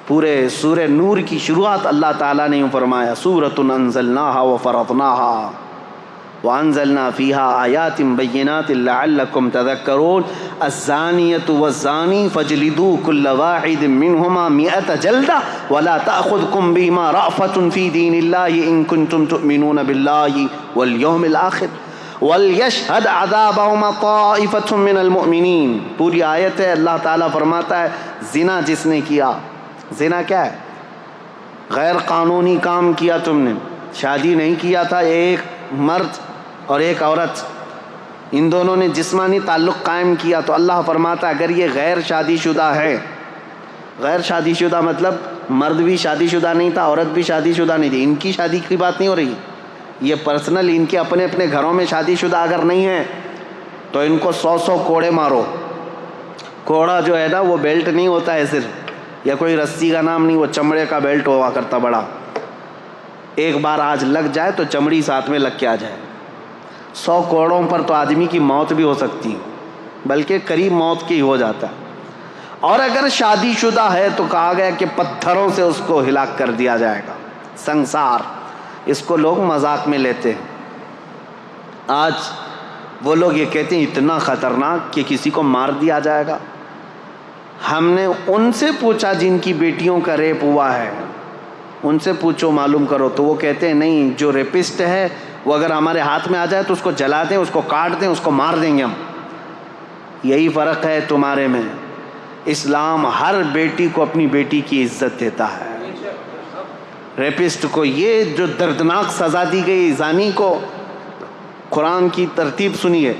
پورے سورہ نور کی شروعات اللہ تعالیٰ نے یوں فرمایا، سورۃ انزلناہا وفرضناہا وانزلنا فیہا آیات بینات لعلکم تذکرون الزانیۃ والزانی فاجلدوا کل واحد منہما 100 جلدہ ولا تأخذکم بہما رأفۃ فی دین اللہ ان کنتم تؤمنون باللہ والیوم الآخر وَلْيَشْهَدْ عَذَابَهُمَا طَائِفَةٌ مِّنَ الْمُؤْمِنِينَ۔ پوری آیت ہے، اللہ تعالیٰ فرماتا ہے زنا جس نے کیا، زنا کیا ہے؟ غیر قانونی کام کیا تم نے، شادی نہیں کیا تھا، ایک مرد اور ایک عورت، ان دونوں نے جسمانی تعلق قائم کیا، تو اللہ فرماتا ہے اگر یہ غیر شادی شدہ ہے، غیر شادی شدہ مطلب مرد بھی شادی شدہ نہیں تھا، عورت بھی شادی شدہ نہیں تھی، ان کی شادی کی بات نہیں ہو رہی، یہ پرسنل ان کے اپنے اپنے گھروں میں شادی شدہ اگر نہیں ہے تو ان کو 100 کوڑے مارو۔ کوڑا جو ہے نا وہ بیلٹ نہیں ہوتا ہے صرف، یا کوئی رسی کا نام نہیں، وہ چمڑے کا بیلٹ ہوا کرتا بڑا، ایک بار آج لگ جائے تو چمڑی ساتھ میں لگ کے آ جائے۔ 100 کوڑوں پر تو آدمی کی موت بھی ہو سکتی ہے، بلکہ قریب موت کی ہو جاتا ہے۔ اور اگر شادی شدہ ہے تو کہا گیا کہ پتھروں سے اس کو ہلاک کر دیا جائے گا، سنسار۔ اس کو لوگ مذاق میں لیتے ہیں۔ آج وہ لوگ یہ کہتے ہیں اتنا خطرناک کہ کسی کو مار دیا جائے گا۔ ہم نے ان سے پوچھا جن کی بیٹیوں کا ریپ ہوا ہے، ان سے پوچھو، معلوم کرو، تو وہ کہتے ہیں نہیں، جو ریپسٹ ہے وہ اگر ہمارے ہاتھ میں آ جائے تو اس کو جلا دیں، اس کو کاٹ دیں، اس کو مار دیں گے ہم۔ یہی فرق ہے تمہارے میں۔ اسلام ہر بیٹی کو اپنی بیٹی کی عزت دیتا ہے۔ ریپسٹ کو یہ جو دردناک سزا دی گئی، زانی کو، قرآن کی ترتیب سنیے،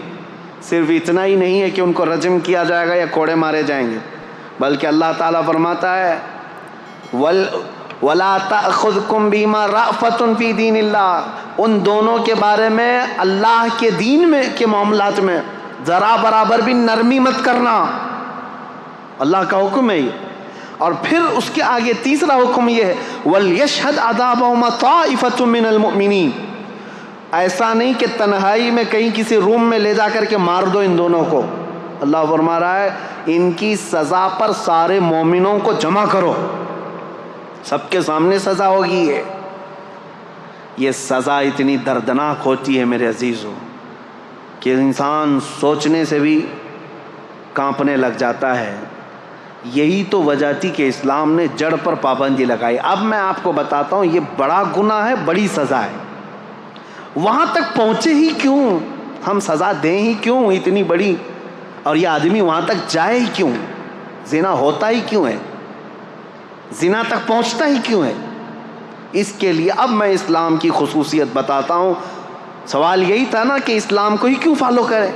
صرف اتنا ہی نہیں ہے کہ ان کو رجم کیا جائے گا یا کوڑے مارے جائیں گے، بلکہ اللہ تعالیٰ فرماتا ہے وَلَا تَأْخُذْكُمْ بِمَا رَأْفَةٌ فِي دِينِ اللَّهِ، ان دونوں کے بارے میں اللہ کے دین میں کے معاملات میں ذرا برابر بھی نرمی مت کرنا، اللہ کا حکم ہے یہ۔ اور پھر اس کے آگے تیسرا حکم یہ ہے وَلْيَشْهَدْ عَذَابَهُمَا طَائِفَةٌ مِّنَ الْمُؤْمِنِينَ، ایسا نہیں کہ تنہائی میں کہیں کسی روم میں لے جا کر کے مار دو ان دونوں کو، اللہ فرما رہا ہے ان کی سزا پر سارے مومنوں کو جمع کرو، سب کے سامنے سزا ہوگی۔ یہ سزا اتنی دردناک ہوتی ہے میرے عزیزوں کہ انسان سوچنے سے بھی کانپنے لگ جاتا ہے۔ یہی تو وجہ تھی کہ اسلام نے جڑ پر پابندی لگائی۔ اب میں آپ کو بتاتا ہوں یہ بڑا گناہ ہے، بڑی سزا ہے، وہاں تک پہنچے ہی کیوں، ہم سزا دیں ہی کیوں اتنی بڑی، اور یہ آدمی وہاں تک جائے ہی کیوں، زنا ہوتا ہی کیوں ہے، زنا تک پہنچتا ہی کیوں ہے؟ اس کے لیے اب میں اسلام کی خصوصیت بتاتا ہوں۔ سوال یہی تھا نا کہ اسلام کو ہی کیوں فالو کریں،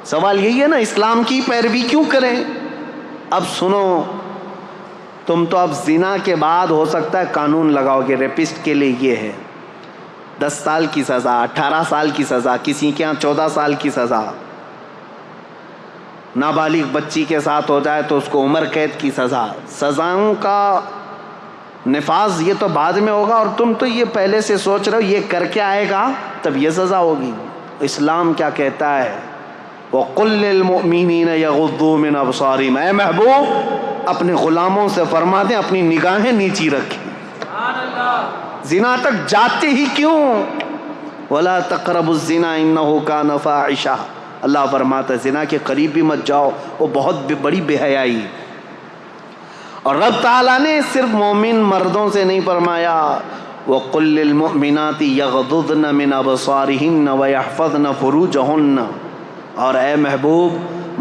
سوال یہی ہے نا اسلام کی پیروی کیوں کریں؟ اب سنو، تم تو اب زنا کے بعد ہو سکتا ہے قانون لگاؤ گے، ریپسٹ کے لیے یہ ہے 10 سال کی سزا، 18 سال کی سزا، کسی کے ہاں 14 سال کی سزا، نابالغ بچی کے ساتھ ہو جائے تو اس کو عمر قید کی سزا۔ سزاؤں کا نفاذ یہ تو بعد میں ہوگا، اور تم تو یہ پہلے سے سوچ رہے ہو یہ کر کے آئے گا تب یہ سزا ہوگی۔ اسلام کیا کہتا ہے وَقُلْ لِلْمُؤْمِنِينَ يَغُضُّوا مِنْ أَبْصَارِهِمْ، اے محبوب اپنے غلاموں سے فرما دیں اپنی نگاہیں نیچی رکھیں، زنا تک جاتے ہی کیوں؟ وَلَا تَقْرَبُوا الزِّنَا إِنَّهُ كَانَ فَاحِشَةً، اللہ فرماتا ہے زنا کے قریب بھی مت جاؤ، وہ بہت بڑی بے حیائی۔ اور رب تعالیٰ نے صرف مومن مردوں سے نہیں فرمایا وَقُلْ لِلْمُؤْمِنَاتِ يَغْضُضْنَ مِنْ أَبْصَارِهِنَّ وَيَحْفَظْنَ فُرُوجَهُنَّ، اور اے محبوب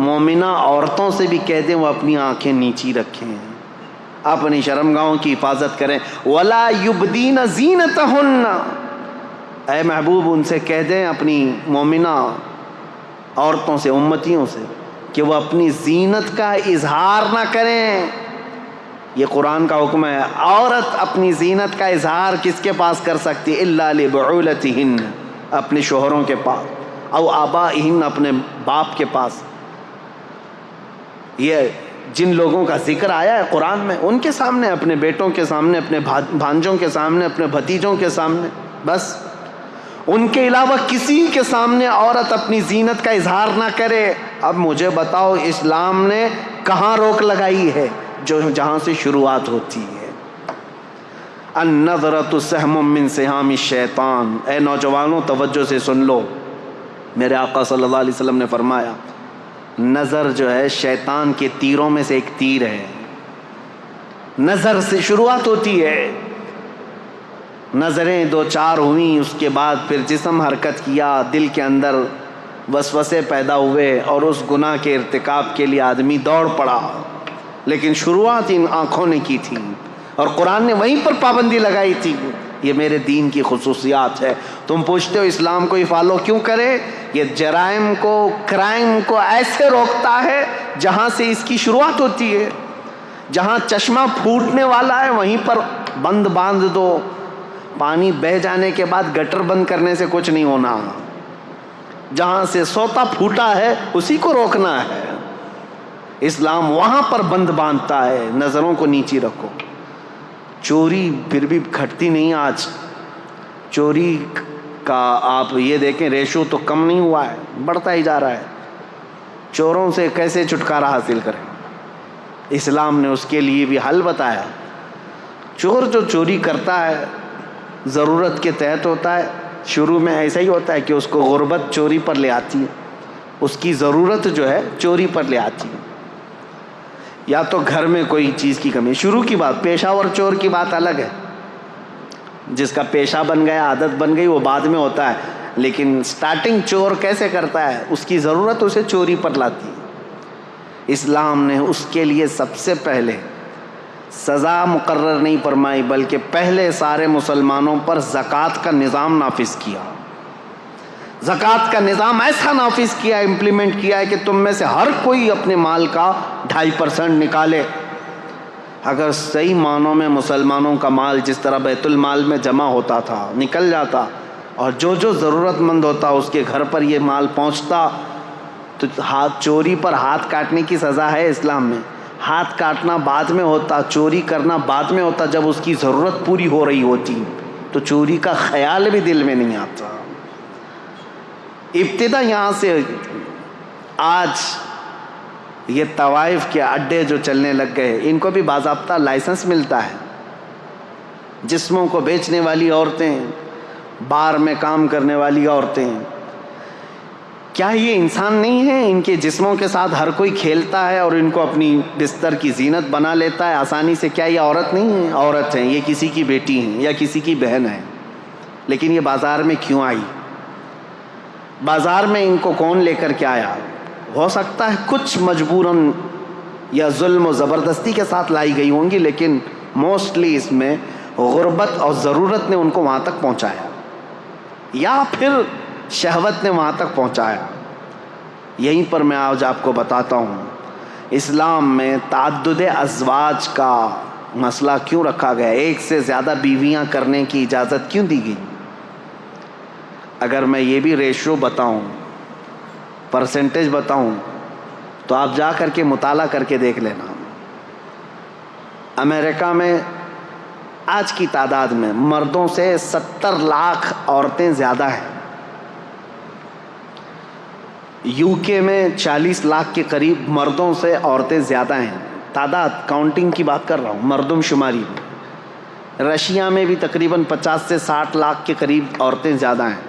مومنہ عورتوں سے بھی کہہ دیں وہ اپنی آنکھیں نیچی رکھیں، اپنی شرمگاہوں کی حفاظت کریں۔ وَلَا يُبْدِينَ زِينَتَهُنَّ، اے محبوب ان سے کہہ دیں اپنی مومنہ عورتوں سے، امتیوں سے، کہ وہ اپنی زینت کا اظہار نہ کریں۔ یہ قرآن کا حکم ہے۔ عورت اپنی زینت کا اظہار کس کے پاس کر سکتی؟ الا لبعولتہن، اپنے شوہروں کے پاس، او آبائہن، اپنے باپ کے پاس۔ یہ جن لوگوں کا ذکر آیا ہے قرآن میں ان کے سامنے، اپنے بیٹوں کے سامنے، اپنے بھانجوں کے سامنے، اپنے بھتیجوں کے سامنے، بس ان کے علاوہ کسی کے سامنے عورت اپنی زینت کا اظہار نہ کرے۔ اب مجھے بتاؤ اسلام نے کہاں روک لگائی ہے؟ جہاں سے شروعات ہوتی ہے، النظرۃ سہم من سہام الشیطان۔ اے نوجوانوں توجہ سے سن لو، میرے آقا صلی اللہ علیہ وسلم نے فرمایا نظر جو ہے شیطان کے تیروں میں سے ایک تیر ہے۔ نظر سے شروعات ہوتی ہے، نظریں دو چار ہوئیں، اس کے بعد پھر جسم حرکت کیا، دل کے اندر وسوسے پیدا ہوئے اور اس گناہ کے ارتکاب کے لیے آدمی دوڑ پڑا، لیکن شروعات ان آنکھوں نے کی تھی اور قرآن نے وہیں پر پابندی لگائی تھی۔ یہ میرے دین کی خصوصیات ہے۔ تم پوچھتے ہو اسلام کو ہی فالو کیوں کرے؟ یہ جرائم کو، کرائم کو ایسے روکتا ہے جہاں سے اس کی شروعات ہوتی ہے۔ جہاں چشمہ پھوٹنے والا ہے وہیں پر بند باندھ دو، پانی بہہ جانے کے بعد گٹر بند کرنے سے کچھ نہیں ہونا۔ جہاں سے سوتا پھوٹا ہے اسی کو روکنا ہے۔ اسلام وہاں پر بند باندھتا ہے، نظروں کو نیچی رکھو۔ چوری پھر بھی گھٹتی نہیں آج، چوری کا آپ یہ دیکھیں ریشو تو کم نہیں ہوا ہے، بڑھتا ہی جا رہا ہے۔ چوروں سے کیسے چھٹکارا حاصل کریں؟ اسلام نے اس کے لیے بھی حل بتایا۔ چور جو چوری کرتا ہے ضرورت کے تحت ہوتا ہے، شروع میں ایسا ہی ہوتا ہے کہ اس کو غربت چوری پر لے آتی ہے، اس کی ضرورت جو ہے چوری پر لے آتی ہے، یا تو گھر میں کوئی چیز کی کمی۔ شروع کی بات، پیشہ ور چور کی بات الگ ہے، جس کا پیشہ بن گیا، عادت بن گئی، وہ بعد میں ہوتا ہے، لیکن سٹارٹنگ چور کیسے کرتا ہے؟ اس کی ضرورت اسے چوری پر لاتی ہے۔ اسلام نے اس کے لیے سب سے پہلے سزا مقرر نہیں فرمائی، بلکہ پہلے سارے مسلمانوں پر زکوٰۃ کا نظام نافذ کیا۔ زکوٰۃ کا نظام ایسا نافذ کیا، امپلیمنٹ کیا ہے کہ تم میں سے ہر کوئی اپنے مال کا 2.5% نکالے۔ اگر صحیح معنوں میں مسلمانوں کا مال جس طرح بیت المال میں جمع ہوتا تھا نکل جاتا اور جو جو ضرورت مند ہوتا اس کے گھر پر یہ مال پہنچتا تو چوری پر ہاتھ کاٹنے کی سزا ہے اسلام میں. ہاتھ کاٹنا بعد میں ہوتا, چوری کرنا بعد میں ہوتا. جب اس کی ضرورت پوری ہو رہی ہوتی تو چوری کا خیال بھی دل میں نہیں آتا. ابتدا یہاں سے. آج یہ طوائف کے اڈے جو چلنے لگ گئے ان کو بھی باضابطہ لائسنس ملتا ہے. جسموں کو بیچنے والی عورتیں, بار میں کام کرنے والی عورتیں, کیا یہ انسان نہیں ہیں؟ ان کے جسموں کے ساتھ ہر کوئی کھیلتا ہے اور ان کو اپنی بستر کی زینت بنا لیتا ہے آسانی سے. کیا یہ عورت نہیں ہے؟ عورت ہیں. یہ کسی کی بیٹی ہیں یا کسی کی بہن ہے. لیکن یہ بازار میں کیوں آئی؟ بازار میں ان کو کون لے کر کے آیا؟ ہو سکتا ہے کچھ مجبوراً یا ظلم و زبردستی کے ساتھ لائی گئی ہوں گی, لیکن موسٹلی اس میں غربت اور ضرورت نے ان کو وہاں تک پہنچایا یا پھر شہوت نے وہاں تک پہنچایا. یہیں پر میں آج آپ کو بتاتا ہوں اسلام میں تعدد ازواج کا مسئلہ کیوں رکھا گیا, ایک سے زیادہ بیویاں کرنے کی اجازت کیوں دی گئی. اگر میں یہ بھی ریشو بتاؤں, پرسنٹیج بتاؤں, تو آپ جا کر کے مطالعہ کر کے دیکھ لینا. امریکہ میں آج کی تعداد میں مردوں سے 70 لاکھ عورتیں زیادہ ہیں. یو کے میں 40 لاکھ کے قریب مردوں سے عورتیں زیادہ ہیں. تعداد کاؤنٹنگ کی بات کر رہا ہوں, مردم شماری میں. رشیا میں بھی تقریباً 50 سے 60 لاکھ کے قریب عورتیں زیادہ ہیں.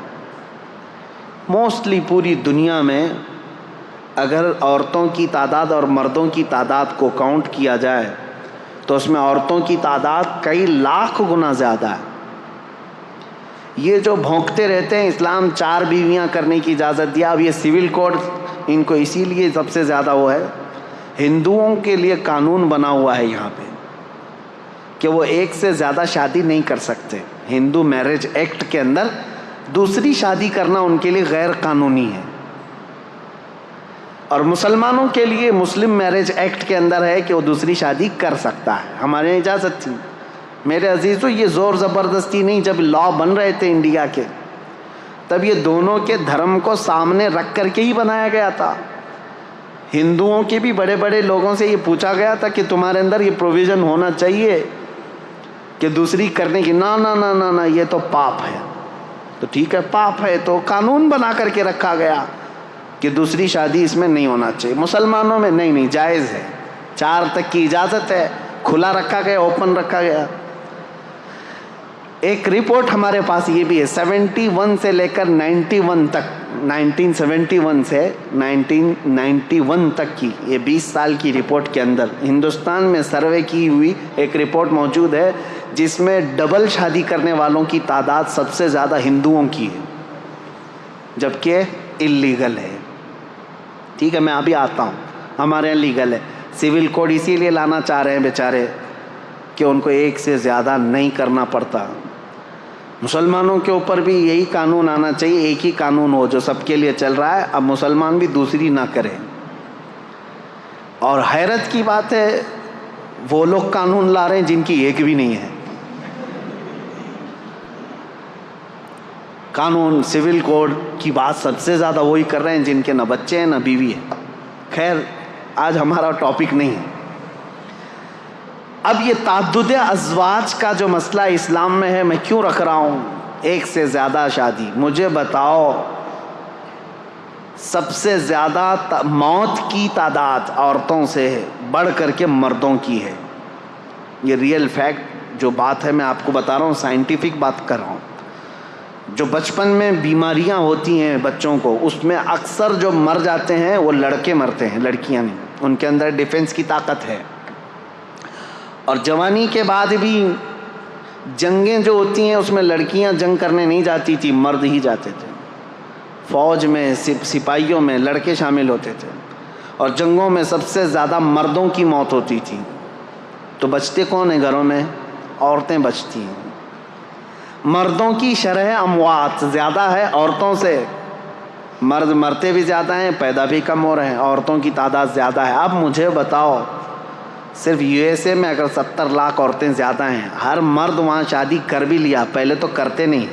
موسٹلی پوری دنیا میں اگر عورتوں کی تعداد اور مردوں کی تعداد کو کاؤنٹ کیا جائے تو اس میں عورتوں کی تعداد کئی لاکھ گنا زیادہ ہے. یہ جو بھونکتے رہتے ہیں اسلام 4 بیویاں کرنے کی اجازت دیا, اب یہ سول کوڈ ان کو اسی لیے سب سے زیادہ وہ ہے. ہندوؤں کے لیے قانون بنا ہوا ہے یہاں پہ کہ وہ ایک سے زیادہ شادی نہیں کر سکتے. ہندو میرج ایکٹ کے اندر دوسری شادی کرنا ان کے لیے غیر قانونی ہے. اور مسلمانوں کے لیے مسلم میرج ایکٹ کے اندر ہے کہ وہ دوسری شادی کر سکتا ہے. ہمارے یہاں اجازت تھی. میرے عزیزو, یہ زور زبردستی نہیں. جب لا بن رہے تھے انڈیا کے تب یہ دونوں کے دھرم کو سامنے رکھ کر کے ہی بنایا گیا تھا. ہندوؤں کے بھی بڑے بڑے لوگوں سے یہ پوچھا گیا تھا کہ تمہارے اندر یہ پروویژن ہونا چاہیے کہ دوسری کرنے کی. نہ نہ نہ نہ نہ, یہ تو پاپ ہے. تو ٹھیک ہے, پاپ ہے تو قانون بنا کر کے رکھا گیا کہ دوسری شادی اس میں نہیں ہونا چاہیے. مسلمانوں میں نہیں, جائز ہے. 4 تک کی اجازت ہے. کھلا رکھا گیا, اوپن رکھا گیا. ایک رپورٹ ہمارے پاس یہ بھی ہے 71 سے لے کر 91 تک, 1971 سے 1991 تک کی یہ 20 سال کی رپورٹ کے اندر ہندوستان میں سروے کی ہوئی ایک رپورٹ موجود ہے جس میں ڈبل شادی کرنے والوں کی تعداد سب سے زیادہ ہندوؤں کی ہے, جبکہ اللیگل ہے. ٹھیک ہے, میں ابھی آتا ہوں. ہمارے یہاں لیگل ہے. سول کوڈ اسی لیے لانا چاہ رہے ہیں بیچارے کہ ان کو ایک سے زیادہ نہیں کرنا پڑتا. مسلمانوں کے اوپر بھی یہی قانون آنا چاہیے, ایک ہی قانون ہو جو سب کے لیے چل رہا ہے. اب مسلمان بھی دوسری نہ کریں. اور حیرت کی بات ہے وہ لوگ قانون لا رہے ہیں جن کی ایک بھی نہیں ہے. قانون سول کوڈ کی بات سب سے زیادہ وہی کر رہے ہیں جن کے نہ بچے ہیں نہ بیوی ہے. خیر, آج ہمارا ٹاپک نہیں ہے. اب یہ تعدد ازواج کا جو مسئلہ اسلام میں ہے, میں کیوں رکھ رہا ہوں ایک سے زیادہ شادی. مجھے بتاؤ سب سے زیادہ موت کی تعداد عورتوں سے بڑھ کر کے مردوں کی ہے. یہ ریئل فیکٹ جو بات ہے میں آپ کو بتا رہا ہوں, سائنٹیفک بات کر رہا ہوں. جو بچپن میں بیماریاں ہوتی ہیں بچوں کو, اس میں اکثر جو مر جاتے ہیں وہ لڑکے مرتے ہیں, لڑکیاں نہیں. ان کے اندر ڈیفنس کی طاقت ہے. اور جوانی کے بعد بھی جنگیں جو ہوتی ہیں اس میں لڑکیاں جنگ کرنے نہیں جاتی تھی, مرد ہی جاتے تھے. فوج میں سپاہیوں میں لڑکے شامل ہوتے تھے. اور جنگوں میں سب سے زیادہ مردوں کی موت ہوتی تھی. تو بچتے کون ہیں گھروں میں؟ عورتیں بچتی ہیں. مردوں کی شرح اموات زیادہ ہے عورتوں سے. مرد مرتے بھی زیادہ ہیں, پیدا بھی کم ہو رہے ہیں, عورتوں کی تعداد زیادہ ہے. اب مجھے بتاؤ صرف USA میں اگر 70 لاکھ عورتیں زیادہ ہیں، ہر مرد وہاں شادی کر بھی لیا، پہلے تو کرتے نہیں،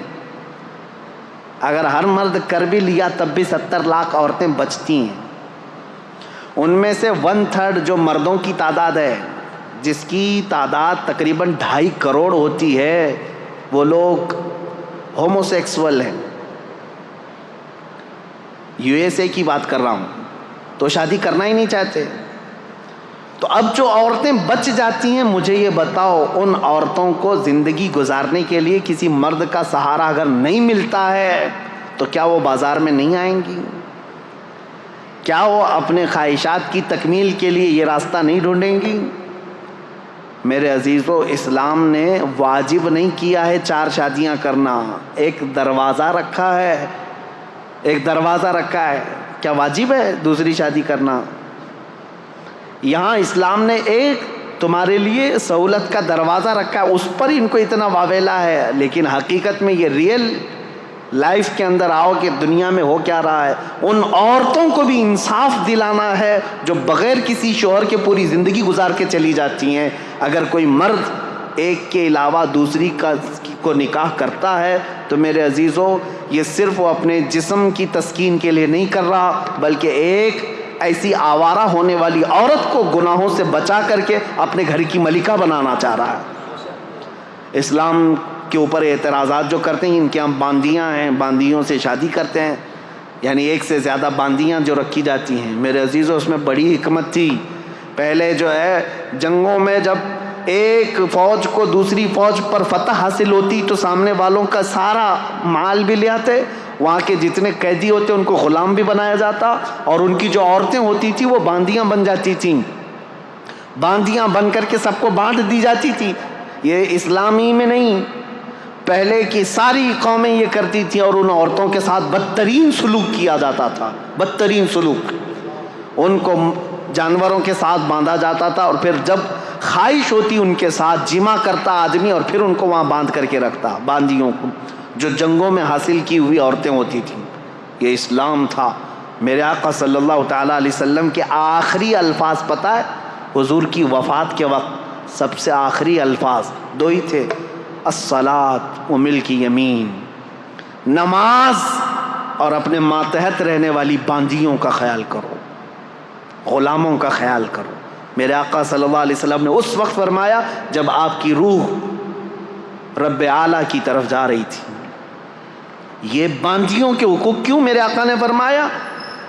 اگر ہر مرد کر بھی لیا تب بھی 70 لاکھ عورتیں بچتی ہیں۔ ان میں سے 1/3 جو مردوں کی تعداد ہے، جس کی تعداد تقریباً 2.5 کروڑ ہوتی ہے، وہ لوگ ہومو سیکسول ہیں۔ USA کی بات کر رہا ہوں، تو شادی کرنا ہی نہیں چاہتے۔ تو اب جو عورتیں بچ جاتی ہیں، مجھے یہ بتاؤ، ان عورتوں کو زندگی گزارنے کے لیے کسی مرد کا سہارا اگر نہیں ملتا ہے تو کیا وہ بازار میں نہیں آئیں گی؟ کیا وہ اپنے خواہشات کی تکمیل کے لیے یہ راستہ نہیں ڈھونڈیں گی؟ میرے عزیزو، اسلام نے واجب نہیں کیا ہے 4 شادیاں کرنا، ایک دروازہ رکھا ہے، ایک دروازہ رکھا ہے۔ کیا واجب ہے دوسری شادی کرنا؟ یہاں اسلام نے ایک تمہارے لیے سہولت کا دروازہ رکھا ہے، اس پر ان کو اتنا واویلا ہے، لیکن حقیقت میں یہ ریئل لائف کے اندر آؤ کہ دنیا میں ہو کیا رہا ہے۔ ان عورتوں کو بھی انصاف دلانا ہے جو بغیر کسی شوہر کے پوری زندگی گزار کے چلی جاتی ہیں۔ اگر کوئی مرد ایک کے علاوہ دوسری کو نکاح کرتا ہے تو میرے عزیزو، یہ صرف وہ اپنے جسم کی تسکین کے لیے نہیں کر رہا، بلکہ ایک ایسی آوارہ ہونے والی عورت کو گناہوں سے بچا کر کے اپنے گھر کی ملکہ بنانا چاہ رہا ہے۔ اسلام کے اوپر اعتراضات جو کرتے ہیں، ان کے ہم باندیاں ہیں، باندیوں سے شادی کرتے ہیں، یعنی ایک سے زیادہ باندیاں جو رکھی جاتی ہیں۔ میرے عزیزو، اس میں بڑی حکمت تھی۔ پہلے جو ہے جنگوں میں جب ایک فوج کو دوسری فوج پر فتح حاصل ہوتی تو سامنے والوں کا سارا مال بھی لے آتے، وہاں کے جتنے قیدی ہوتے ان کو غلام بھی بنایا جاتا، اور ان کی جو عورتیں ہوتی تھیں وہ باندیاں بن جاتی تھیں، باندیاں بن کر کے سب کو بانٹ دی جاتی تھی۔ یہ اسلامی میں نہیں، پہلے کی ساری قومیں یہ کرتی تھیں، اور ان عورتوں کے ساتھ بدترین سلوک کیا جاتا تھا، بدترین سلوک۔ ان کو جانوروں کے ساتھ باندھا جاتا تھا، اور پھر جب خواہش ہوتی ان کے ساتھ جمع کرتا آدمی، اور پھر ان کو وہاں باندھ کر کے رکھتا، باندیوں کو، جو جنگوں میں حاصل کی ہوئی عورتیں ہوتی تھیں۔ یہ اسلام تھا۔ میرے آقا صلی اللہ تعالیٰ علیہ وسلم کے آخری الفاظ پتہ ہے؟ حضور کی وفات کے وقت سب سے آخری الفاظ 2 ہی تھے، الصلاۃ و ملک یمین، نماز اور اپنے ماتحت رہنے والی باندیوں کا خیال کرو، غلاموں کا خیال کرو۔ میرے آقا صلی اللہ علیہ وسلم نے اس وقت فرمایا جب آپ کی روح رب اعلیٰ کی طرف جا رہی تھی۔ یہ باندیوں کے حقوق کیوں میرے آقا نے فرمایا؟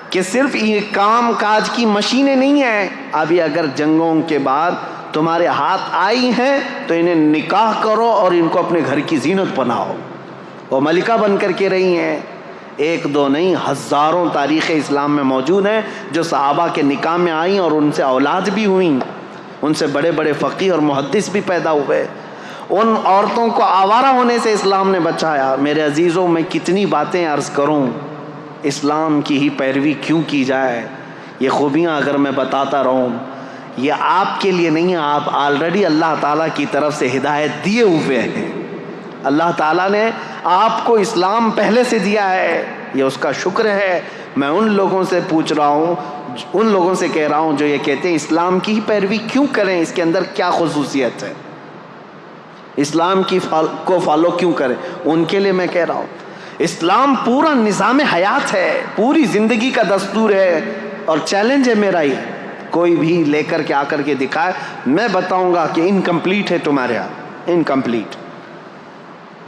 کہ صرف یہ کام کاج کی مشینیں نہیں ہیں، ابھی اگر جنگوں کے بعد تمہارے ہاتھ آئی ہیں تو انہیں نکاح کرو اور ان کو اپنے گھر کی زینت بناؤ۔ وہ ملکہ بن کر کے رہی ہیں، 1 2 نہیں، ہزاروں تاریخ اسلام میں موجود ہیں جو صحابہ کے نکاح میں آئیں اور ان سے اولاد بھی ہوئیں، ان سے بڑے بڑے فقیہ اور محدث بھی پیدا ہوئے۔ ان عورتوں کو آوارہ ہونے سے اسلام نے بچایا۔ میرے عزیزوں، میں کتنی باتیں عرض کروں، اسلام کی ہی پیروی کیوں کی جائے؟ یہ خوبیاں اگر میں بتاتا رہوں، یہ آپ کے لیے نہیں ہے، آپ آلریڈی اللہ تعالیٰ کی طرف سے ہدایت دیے ہوئے ہیں۔ اللہ تعالیٰ نے آپ کو اسلام پہلے سے دیا ہے، یہ اس کا شکر ہے۔ میں ان لوگوں سے پوچھ رہا ہوں، ان لوگوں سے کہہ رہا ہوں جو یہ کہتے ہیں اسلام کی ہی پیروی کیوں کریں، اس کے اندر کیا خصوصیت ہے، اسلام کو فالو کیوں کریں؟ ان کے لیے میں کہہ رہا ہوں، اسلام پورا نظام حیات ہے، پوری زندگی کا دستور ہے، اور چیلنج ہے میرا ہی، کوئی بھی لے کر کے آ کر کے دکھائے، میں بتاؤں گا کہ انکمپلیٹ ہے تمہارے یہاں، انکمپلیٹ۔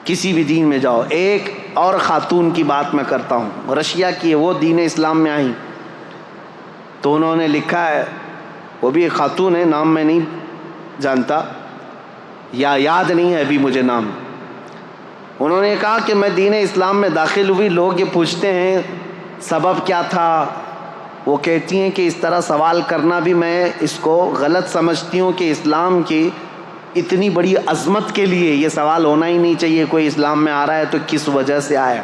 کسی بھی دین میں جاؤ۔ ایک اور خاتون کی بات میں کرتا ہوں، رشیا کی ہے، وہ دین اسلام میں آئیں تو انہوں نے لکھا ہے، وہ بھی ایک خاتون ہے، نام میں نہیں جانتا یا یاد نہیں ہے ابھی مجھے نام۔ انہوں نے کہا کہ میں دین اسلام میں داخل ہوئی، لوگ یہ پوچھتے ہیں سبب کیا تھا، وہ کہتی ہیں کہ اس طرح سوال کرنا بھی میں اس کو غلط سمجھتی ہوں کہ اسلام کی اتنی بڑی عظمت کے لیے یہ سوال ہونا ہی نہیں چاہیے، کوئی اسلام میں آ رہا ہے تو کس وجہ سے آیا۔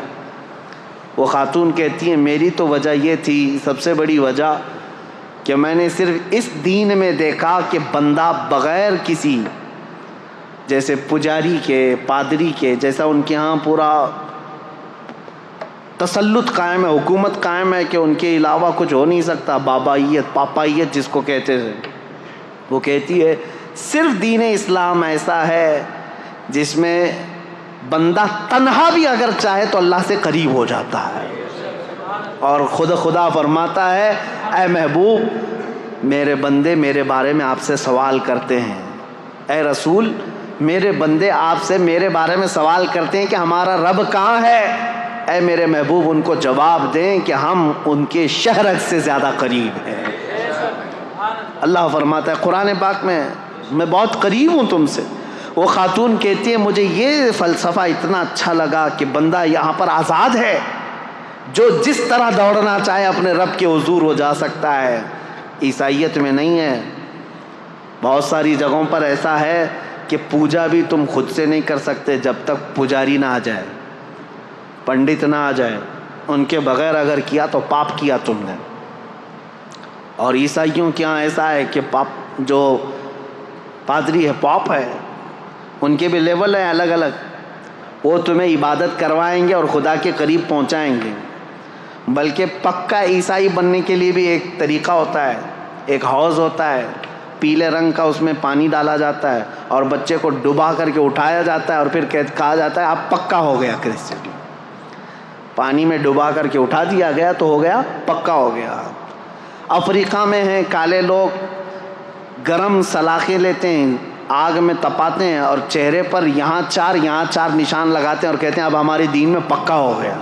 وہ خاتون کہتی ہیں میری تو وجہ یہ تھی، سب سے بڑی وجہ کہ میں نے صرف اس دین میں دیکھا کہ بندہ بغیر کسی، جیسے پجاری کے، پادری کے، جیسا ان کے ہاں پورا تسلط قائم ہے، حکومت قائم ہے کہ ان کے علاوہ کچھ ہو نہیں سکتا، بابائیت، پاپائیت جس کو کہتے ہیں، وہ کہتی ہے صرف دین اسلام ایسا ہے جس میں بندہ تنہا بھی اگر چاہے تو اللہ سے قریب ہو جاتا ہے. اور خدا فرماتا ہے اے محبوب میرے بندے میرے بارے میں آپ سے سوال کرتے ہیں، اے رسول میرے بندے آپ سے میرے بارے میں سوال کرتے ہیں کہ ہمارا رب کہاں ہے. اے میرے محبوب ان کو جواب دیں کہ ہم ان کے شہرک سے زیادہ قریب ہیں. اللہ فرماتا ہے قرآن پاک میں بہت قریب ہوں تم سے. وہ خاتون کہتی ہے مجھے یہ فلسفہ اتنا اچھا لگا کہ بندہ یہاں پر آزاد ہے، جو جس طرح دوڑنا چاہے اپنے رب کے حضور ہو جا سکتا ہے. عیسائیت میں نہیں ہے. بہت ساری جگہوں پر ایسا ہے کہ پوجا بھی تم خود سے نہیں کر سکتے جب تک پجاری نہ آ جائے، پنڈت نہ آ جائے. ان کے بغیر اگر کیا تو پاپ کیا تم نے. اور عیسائیوں کے یہاں ایسا ہے کہ پاپ جو پادری ہے پاپ ہے، ان کے بھی لیول ہیں الگ الگ. وہ تمہیں عبادت کروائیں گے اور خدا کے قریب پہنچائیں گے. بلکہ پکا عیسائی بننے کے لیے بھی ایک طریقہ ہوتا ہے. ایک حوض ہوتا ہے پیلے رنگ کا، اس میں پانی ڈالا جاتا ہے اور بچے کو ڈبا کر کے اٹھایا جاتا ہے اور پھر کہا جاتا ہے آپ پکا ہو گیا کرسچن. پانی میں ڈبا کر کے اٹھا دیا گیا تو ہو گیا پکا ہو گیا. افریقہ میں ہیں کالے لوگ گرم سلاخیں لیتے ہیں، آگ میں تپاتے ہیں اور چہرے پر یہاں چار نشان لگاتے ہیں اور کہتے ہیں اب ہمارے دین میں پکا ہو گیا.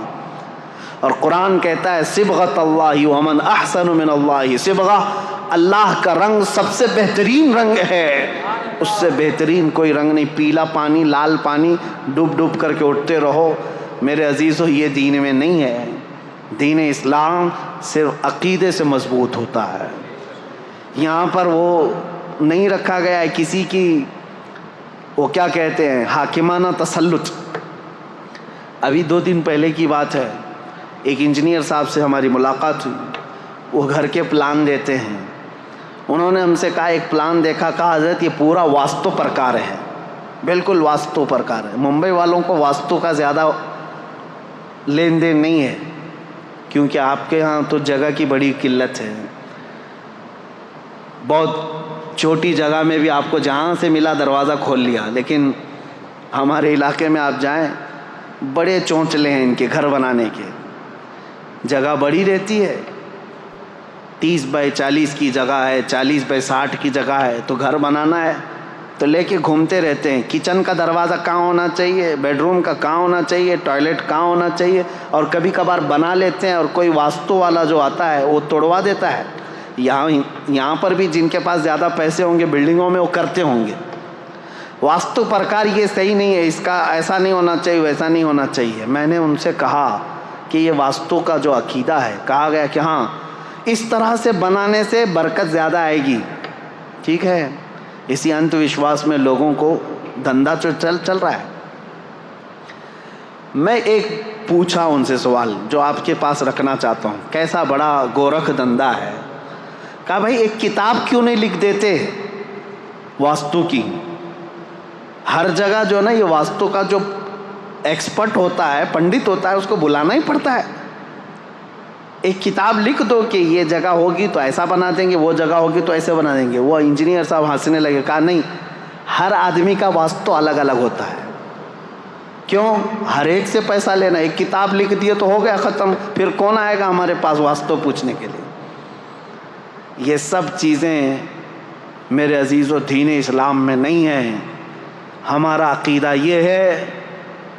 اور قرآن کہتا ہے صبغۃ اللہ ومن احسن من اللہ صبغہ، اللہ کا رنگ سب سے بہترین رنگ ہے، اس سے بہترین کوئی رنگ نہیں. پیلا پانی لال پانی ڈوب کر کے اٹھتے رہو. میرے عزیزو یہ دین میں نہیں ہے. دین اسلام صرف عقیدے سے مضبوط ہوتا ہے. یہاں پر وہ نہیں رکھا گیا ہے کسی کی وہ کیا کہتے ہیں حاکمانہ تسلط. ابھی 2 دن پہلے کی بات ہے، ایک انجینئر صاحب سے ہماری ملاقات ہوئی. وہ گھر کے پلان دیتے ہیں. انہوں نے ہم سے کہا ایک پلان دیکھا، کہا حضرت یہ پورا واستو پرکار ہے، بالکل واستو پرکار ہے. ممبئی والوں کو واستو کا زیادہ لین دین نہیں ہے کیونکہ آپ کے ہاں تو جگہ کی بڑی قلت ہے. بہت چھوٹی جگہ میں بھی آپ کو جہاں سے ملا دروازہ کھول لیا. لیکن ہمارے علاقے میں آپ جائیں بڑے چونچلے ہیں ان کے گھر بنانے کے. جگہ بڑی رہتی ہے، 30 بائی 40 کی جگہ ہے، 40 بائی 60 کی جگہ ہے، تو گھر بنانا ہے تو لے کے گھومتے رہتے ہیں. کچن کا دروازہ کہاں ہونا چاہیے، بیڈ روم کا کہاں ہونا چاہیے، ٹوائلٹ کہاں ہونا چاہیے. اور کبھی کبھار بنا لیتے ہیں اور کوئی واسطو والا جو آتا ہے وہ توڑوا دیتا ہے. یہاں پر بھی جن کے پاس زیادہ پیسے ہوں گے بلڈنگوں میں وہ کرتے ہوں گے. واستو پرکار یہ صحیح نہیں ہے، اس کا ایسا نہیں ہونا چاہیے ویسا نہیں ہونا چاہیے. میں نے ان سے کہا کہ یہ واستو کا جو عقیدہ ہے، کہا گیا کہ ہاں اس طرح سے بنانے سے برکت زیادہ آئے گی. ٹھیک ہے، اسی انت وشواس میں لوگوں کو دھندا چل رہا ہے. میں ایک پوچھا ان سے سوال جو آپ کے پاس رکھنا چاہتا ہوں، کیسا بڑا گورکھ دھندا ہے. کہا بھائی ایک کتاب کیوں نہیں لکھ دیتے واستو کی. ہر جگہ جو نا یہ واستو کا جو ایکسپرٹ ہوتا ہے پنڈت ہوتا ہے اس کو بلانا ہی پڑتا ہے. ایک کتاب لکھ دو کہ یہ جگہ ہوگی تو ایسا بنا دیں گے، وہ جگہ ہوگی تو ایسے بنا دیں گے. وہ انجینئر صاحب ہنسنے لگے. کہا نہیں، ہر آدمی کا واستو الگ الگ ہوتا ہے. کیوں ہر ایک سے پیسہ لینا؟ ایک کتاب لکھ دیے تو ہو گیا ختم. پھر کون آئے گا ہمارے پاس واسطو پوچھنے کے لیے؟ یہ سب چیزیں میرے عزیزو دین اسلام میں نہیں ہیں. ہمارا عقیدہ یہ ہے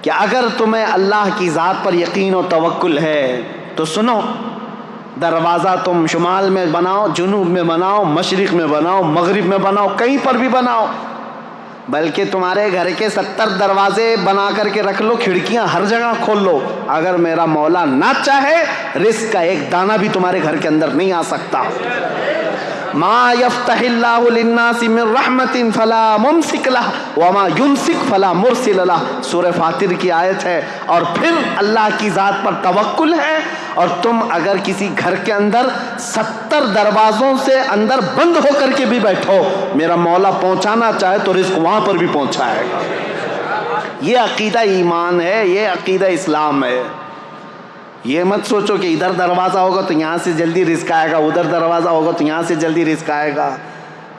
کہ اگر تمہیں اللہ کی ذات پر یقین و توکل ہے تو سنو، دروازہ تم شمال میں بناؤ، جنوب میں بناؤ، مشرق میں بناؤ، مغرب میں بناؤ، کہیں پر بھی بناؤ. بلکہ تمہارے گھر کے 70 دروازے بنا کر کے رکھ لو، کھڑکیاں ہر جگہ کھول لو. اگر میرا مولا نہ چاہے رزق کا ایک دانہ بھی تمہارے گھر کے اندر نہیں آ سکتا. ما یفتح اللہ للناس من رحمت فلا ممسک لہ وما یمسک فلا مرسل لہ. سورہ فاطر کی آیت ہے. اور پھر اللہ کی ذات پر توکل ہے. اور تم اگر کسی گھر کے اندر 70 دروازوں سے اندر بند ہو کر کے بھی بیٹھو، میرا مولا پہنچانا چاہے تو رزق وہاں پر بھی پہنچائے گا. یہ عقیدہ ایمان ہے، یہ عقیدہ اسلام ہے. یہ مت سوچو کہ ادھر دروازہ ہوگا تو یہاں سے جلدی رزق آئے گا، ادھر دروازہ ہوگا تو یہاں سے جلدی رزق آئے گا.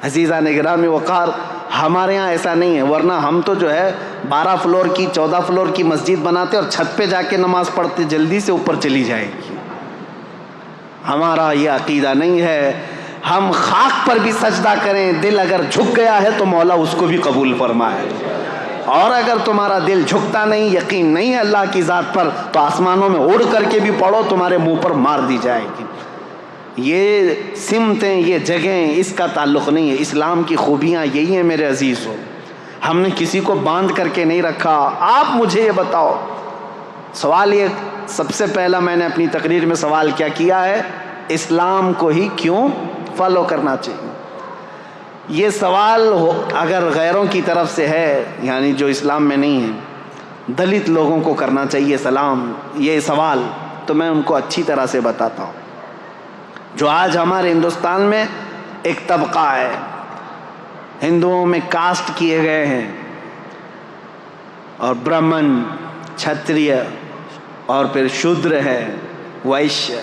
عزیزان گرامی وقار، ہمارے ہاں ایسا نہیں ہے، ورنہ ہم تو جو ہے 12 فلور کی 14 فلور کی مسجد بناتے اور چھت پہ جا کے نماز پڑھتے، جلدی سے اوپر چلی جائے گی۔ ہمارا یہ عقیدہ نہیں ہے۔ ہم خاک پر بھی سجدہ کریں، دل اگر جھک گیا ہے تو مولا اس کو بھی قبول فرمائے، اور اگر تمہارا دل جھکتا نہیں، یقین نہیں ہے اللہ کی ذات پر، تو آسمانوں میں اڑ کر کے بھی پڑھو، تمہارے منہ پر مار دی جائے گی۔ یہ سمتیں، یہ جگہیں، اس کا تعلق نہیں ہے۔ اسلام کی خوبیاں یہی ہیں میرے عزیزو، ہم نے کسی کو باندھ کر کے نہیں رکھا۔ آپ مجھے یہ بتاؤ، سوال یہ سب سے پہلا میں نے اپنی تقریر میں سوال کیا کیا ہے، اسلام کو ہی کیوں فالو کرنا چاہیے؟ یہ سوال اگر غیروں کی طرف سے ہے، یعنی جو اسلام میں نہیں ہے، دلت لوگوں کو کرنا چاہیے سلام، یہ سوال، تو میں ان کو اچھی طرح سے بتاتا ہوں۔ جو آج ہمارے ہندوستان میں ایک طبقہ ہے، ہندوؤں میں کاسٹ کیے گئے ہیں، اور برہمن، چھتریہ، اور پھر شودر ہے، ویشیہ،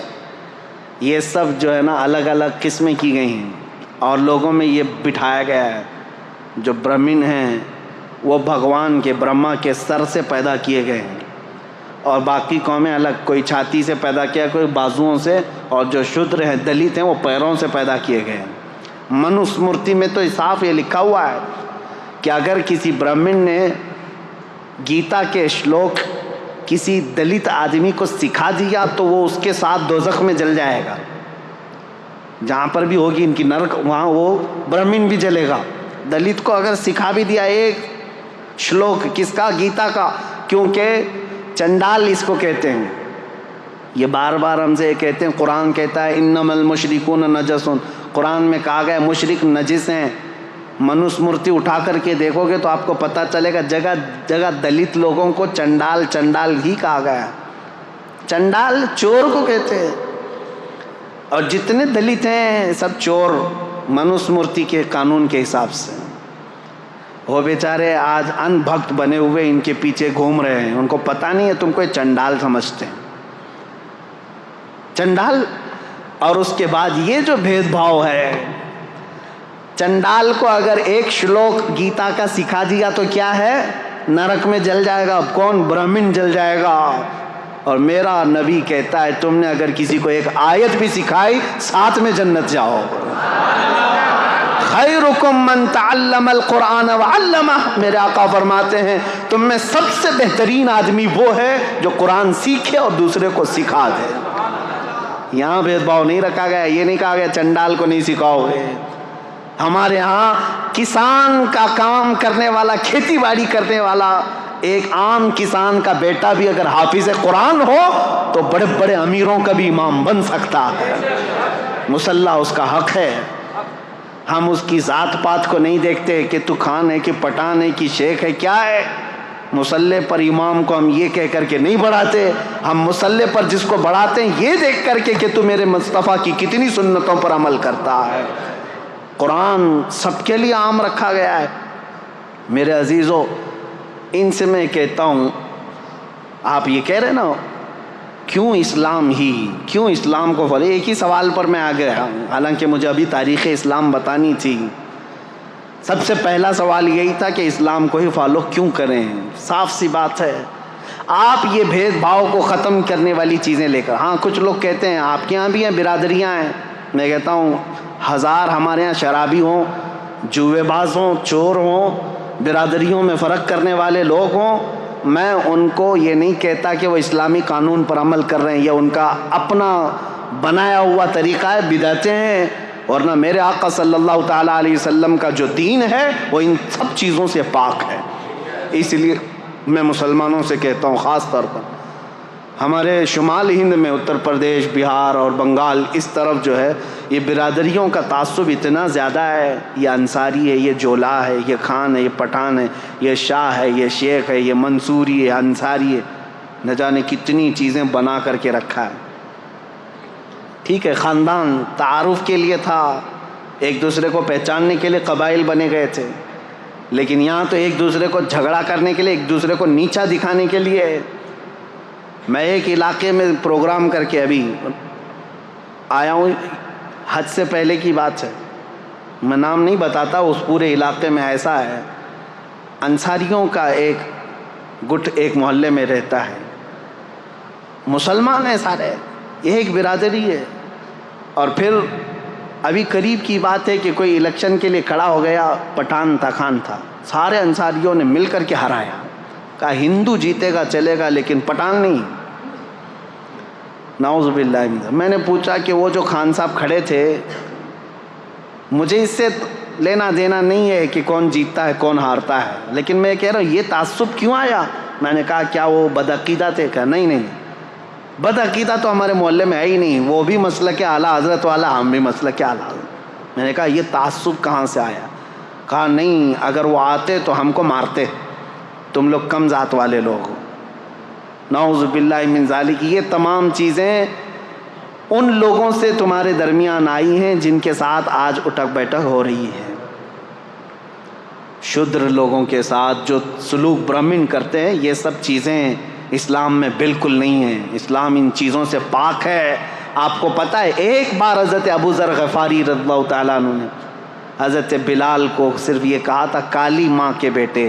یہ سب جو ہے نا الگ الگ قسمیں کی گئی ہیں، اور لوگوں میں یہ بٹھایا گیا ہے جو برہمن ہیں وہ بھگوان کے، برہما کے سر سے پیدا کیے گئے ہیں، اور باقی قومیں الگ، کوئی چھاتی سے پیدا کیا، کوئی بازوؤں سے، اور جو شودر ہیں، دلت ہیں، وہ پیروں سے پیدا کیے گئے ہیں۔ منوسمرتی میں تو صاف یہ لکھا ہوا ہے کہ اگر کسی برہمن نے گیتا کے شلوک کسی دلت آدمی کو سکھا دیا تو وہ اس کے ساتھ دوزخ میں جل جائے گا، جہاں پر بھی ہوگی ان کی نرک، وہاں وہ برہمن بھی جلے گا۔ دلت کو اگر سکھا بھی دیا ایک شلوک، کس کا؟ گیتا کا، کیونکہ چنڈال اس کو کہتے ہیں، یہ بار بار ہم سے کہتے ہیں، قرآن کہتا ہے انما المشرکون نجس، قرآن میں کہا گیا مشرک نجس ہیں۔ منوسمرتی اٹھا کر کے دیکھو گے تو آپ کو پتہ چلے گا جگہ جگہ دلت لوگوں کو چنڈال چنڈال ہی کہا گیا۔ چنڈال چور کو کہتے ہیں، اور جتنے دلت ہیں سب چور، منوسمرتی کے قانون کے حساب سے۔ وہ بیچارے آج ان بھکت بنے ہوئے ان کے پیچھے گھوم رہے ہیں، ان کو پتہ نہیں ہے تم کو یہ چنڈال سمجھتے ہیں، چنڈال۔ اور اس کے بعد یہ جو بھید بھاؤ ہے، چنڈال کو اگر ایک شلوک گیتا کا سکھا دیا تو کیا ہے؟ نرک میں جل جائے گا۔ کون؟ برہمن جل جائے گا۔ اور میرا نبی کہتا ہے تم نے اگر کسی کو ایک آیت بھی سکھائی، ساتھ میں جنت جاؤ۔ خیرکم من تعلم القرآن وعلمہ، میرے آقا فرماتے ہیں تم میں سب سے بہترین آدمی وہ ہے جو قرآن سیکھے اور دوسرے کو سکھا دے۔ یہاں بھید بھاؤ نہیں رکھا گیا، یہ نہیں کہا گیا چنڈال کو نہیں سکھاؤ گے۔ ہمارے ہاں کسان کا کام کرنے والا، کھیتی باڑی کرنے والا ایک عام کسان کا بیٹا بھی اگر حافظ قرآن ہو تو بڑے بڑے امیروں کا بھی امام بن سکتا ہے، مسلح اس کا حق ہے۔ ہم اس کی ذات پات کو نہیں دیکھتے کہ تو خان ہے کہ پٹھان ہے کہ شیخ ہے، کیا ہے۔ مسلح پر امام کو ہم یہ کہہ کر کے نہیں بڑھاتے، ہم مسلح پر جس کو بڑھاتے ہیں یہ دیکھ کر کے کہ تو میرے مصطفیٰ کی کتنی سنتوں پر عمل کرتا ہے۔ قرآن سب کے لیے عام رکھا گیا ہے۔ میرے عزیزو، ان سے میں کہتا ہوں، آپ یہ کہہ رہے نا کیوں اسلام ہی، کیوں اسلام کو فالو، ایک ہی سوال پر میں آ گیا ہوں، حالانکہ مجھے ابھی تاریخ اسلام بتانی تھی۔ سب سے پہلا سوال یہی تھا کہ اسلام کو ہی فالو کیوں کریں۔ صاف سی بات ہے، آپ یہ بھید بھاؤ کو ختم کرنے والی چیزیں لے کر، ہاں کچھ لوگ کہتے ہیں آپ کے یہاں بھی ہیں برادریاں ہیں، میں کہتا ہوں ہزار ہمارے یہاں شرابی ہوں، جوے باز ہوں، چور ہوں، برادریوں میں فرق کرنے والے لوگ ہوں، میں ان کو یہ نہیں کہتا کہ وہ اسلامی قانون پر عمل کر رہے ہیں، یا ان کا اپنا بنایا ہوا طریقہ ہے، بدعتیں ہیں، ورنہ میرے آقا صلی اللہ تعالیٰ علیہ وسلم کا جو دین ہے وہ ان سب چیزوں سے پاک ہے۔ اس لیے میں مسلمانوں سے کہتا ہوں، خاص طور پر ہمارے شمال ہند میں اتر پردیش، بہار اور بنگال، اس طرف جو ہے یہ برادریوں کا تعصب اتنا زیادہ ہے، یہ انصاری ہے، یہ جولا ہے، یہ خان ہے، یہ پٹھان ہے، یہ شاہ ہے، یہ شیخ ہے، یہ منصوری ہے، انصاری ہے، نہ جانے کتنی چیزیں بنا کر کے رکھا ہے۔ ٹھیک ہے، خاندان تعارف کے لیے تھا، ایک دوسرے کو پہچاننے کے لیے قبائل بنے گئے تھے، لیکن یہاں تو ایک دوسرے کو جھگڑا کرنے کے لیے، ایک دوسرے کو نیچا دکھانے کے لیے۔ میں ایک علاقے میں پروگرام کر کے ابھی آیا ہوں، حج سے پہلے کی بات ہے، میں نام نہیں بتاتا، اس پورے علاقے میں ایسا ہے، انصاریوں کا ایک گٹ ایک محلے میں رہتا ہے، مسلمان ہیں سارے، یہ ایک برادری ہے. اور پھر ابھی قریب کی بات ہے کہ کوئی الیکشن کے لیے کھڑا ہو گیا، پٹھان تھا، خان تھا، سارے انصاریوں نے مل کر کے ہرایا، کہا ہندو جیتے گا چلے گا لیکن پٹھان نہیں. نعوذ باللہ من ذالک. میں نے پوچھا کہ وہ جو خان صاحب کھڑے تھے، مجھے اس سے لینا دینا نہیں ہے کہ کون جیتتا ہے کون ہارتا ہے، لیکن میں کہہ رہا ہوں یہ تعصب کیوں آیا؟ میں نے کہا کیا وہ بدعقیدہ تھے؟ کہا نہیں نہیں، بدعقیدہ تو ہمارے محلے میں ہے ہی نہیں، وہ بھی مسلک اعلیٰ حضرت والا، ہم بھی مسلک اعلیٰ حضرت. میں نے کہا یہ تعصب کہاں سے آیا؟ کہا نہیں، اگر وہ آتے تو ہم کو مارتے، تم لوگ کم ذات والے لوگ ہو. نعوذ باللہ من ذالک. یہ تمام چیزیں ان لوگوں سے تمہارے درمیان آئی ہیں جن کے ساتھ آج اٹھک بیٹھک ہو رہی ہے. شودر لوگوں کے ساتھ جو سلوک برہمن کرتے ہیں، یہ سب چیزیں اسلام میں بالکل نہیں ہیں. اسلام ان چیزوں سے پاک ہے. آپ کو پتہ ہے ایک بار حضرت ابو ذر غفاری رضی اللہ تعالیٰ عنہ نے حضرت بلال کو صرف یہ کہا تھا، کالی ماں کے بیٹے،